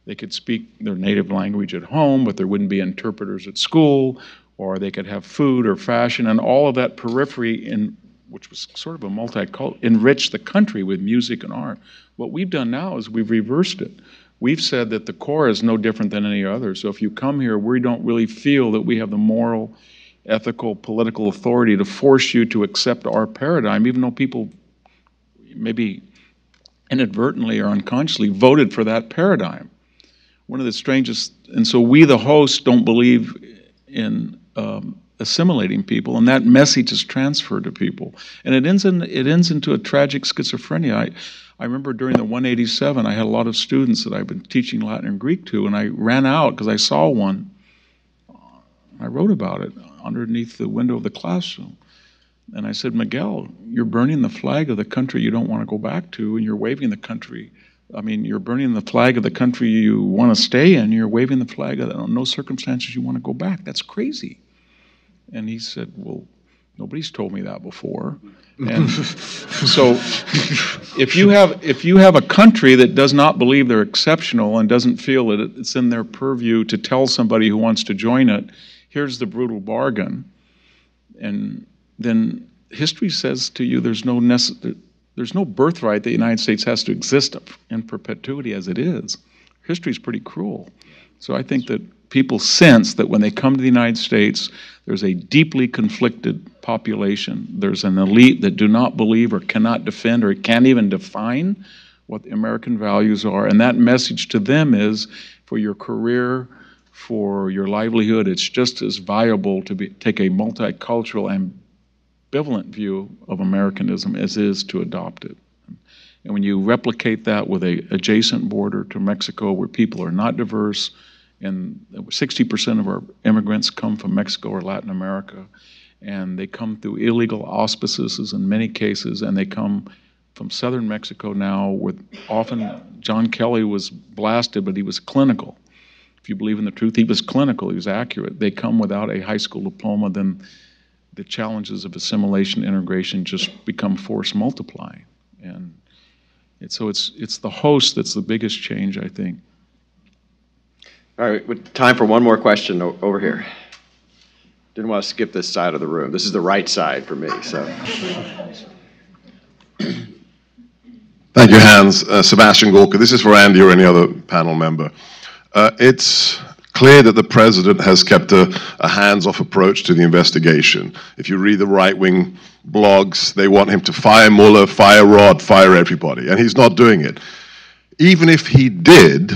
They could speak their native language at home, but there wouldn't be interpreters at school, or they could have food or fashion, and all of that periphery, which was sort of a multicultural, enriched the country with music and art. What we've done now is we've reversed it. We've said that the core is no different than any other. So if you come here, we don't really feel that we have the moral, ethical, political authority to force you to accept our paradigm, even though people maybe inadvertently or unconsciously voted for that paradigm. One of the strangest, and so we, the host, don't believe in assimilating people, and that message is transferred to people. And it ends into a tragic schizophrenia. I remember during the 187, I had a lot of students that I've been teaching Latin and Greek to, and I ran out because I saw one. I wrote about it underneath the window of the classroom. And I said, Miguel, you're burning the flag of the country you don't want to go back to, and you're waving the country. I mean, you're burning the flag of the country you want to stay in, you're waving the flag of no circumstances you want to go back. That's crazy. And he said, well, nobody's told me that before. And so if you have a country that does not believe they're exceptional and doesn't feel that it's in their purview to tell somebody who wants to join it, here's the brutal bargain, and then history says to you there's no birthright that the United States has to exist in perpetuity as it is. History's pretty cruel. So I think that people sense that when they come to the United States, there's a deeply conflicted population. There's an elite that do not believe or cannot defend or can't even define what the American values are. And that message to them is, for your career, for your livelihood, it's just as viable to take a multicultural, ambivalent view of Americanism as is to adopt it. And when you replicate that with a adjacent border to Mexico where people are not diverse, and 60% of our immigrants come from Mexico or Latin America, and they come through illegal auspices in many cases, and they come from southern Mexico now with often, John Kelly was blasted, but he was clinical. If you believe in the truth, he was clinical, he was accurate. They come without a high school diploma, then the challenges of assimilation, integration just become force multiplying. And so it's the host that's the biggest change, I think. All right, time for one more question over here. Didn't want to skip this side of the room. This is the right side for me, so. Thank you, Hans. Sebastian Gorka. This is for Andy or any other panel member. It's clear that the president has kept a hands-off approach to the investigation. If you read the right-wing blogs, they want him to fire Mueller, fire Rod, fire everybody, and he's not doing it. Even if he did,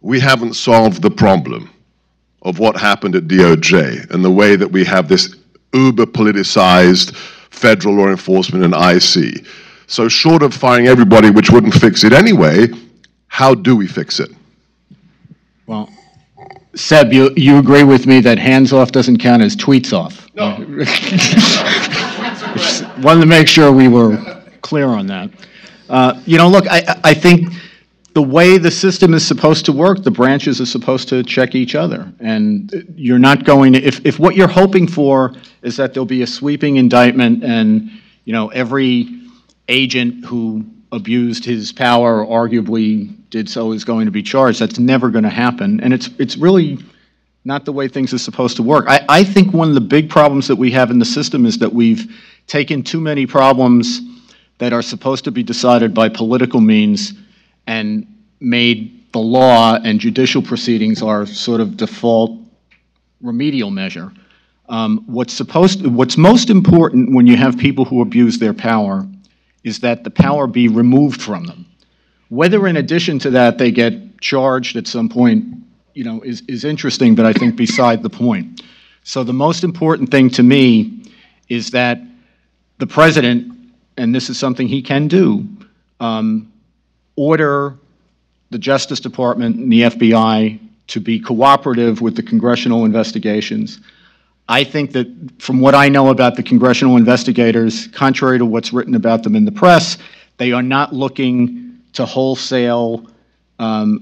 we haven't solved the problem of what happened at DOJ and the way that we have this uber-politicized federal law enforcement and IC. So short of firing everybody, which wouldn't fix it anyway, how do we fix it? Well, Seb, you agree with me that hands off doesn't count as tweets off? No. Wanted to make sure we were clear on that. You know, look, I think the way the system is supposed to work, the branches are supposed to check each other. And you're not going to, if what you're hoping for is that there'll be a sweeping indictment and, you know, every agent who abused his power or arguably did so is going to be charged, that's never going to happen. And it's really not the way things are supposed to work. I think one of the big problems that we have in the system is that we've taken too many problems that are supposed to be decided by political means and made the law and judicial proceedings our sort of default remedial measure. What's most important when you have people who abuse their power is that the power be removed from them. Whether in addition to that they get charged at some point, you know, is interesting, but I think beside the point. So the most important thing to me is that the president, and this is something he can do, order the Justice Department and the FBI to be cooperative with the congressional investigations. I think that from what I know about the congressional investigators, contrary to what's written about them in the press, they are not looking to wholesale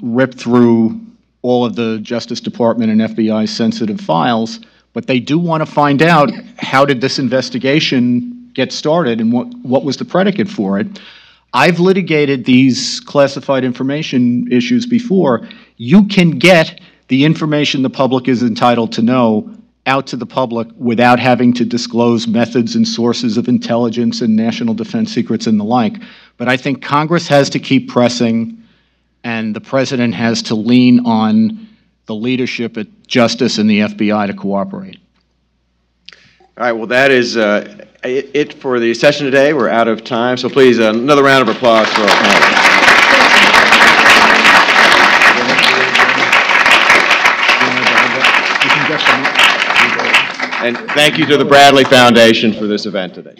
rip through all of the Justice Department and FBI sensitive files, but they do want to find out how did this investigation get started and what was the predicate for it. I've litigated these classified information issues before. You can get the information the public is entitled to know out to the public without having to disclose methods and sources of intelligence and national defense secrets and the like. But I think Congress has to keep pressing, and the president has to lean on the leadership at Justice and the FBI to cooperate. All right, well, that is it for the session today. We're out of time, so please, another round of applause for our panel. And thank you to the Bradley Foundation for this event today.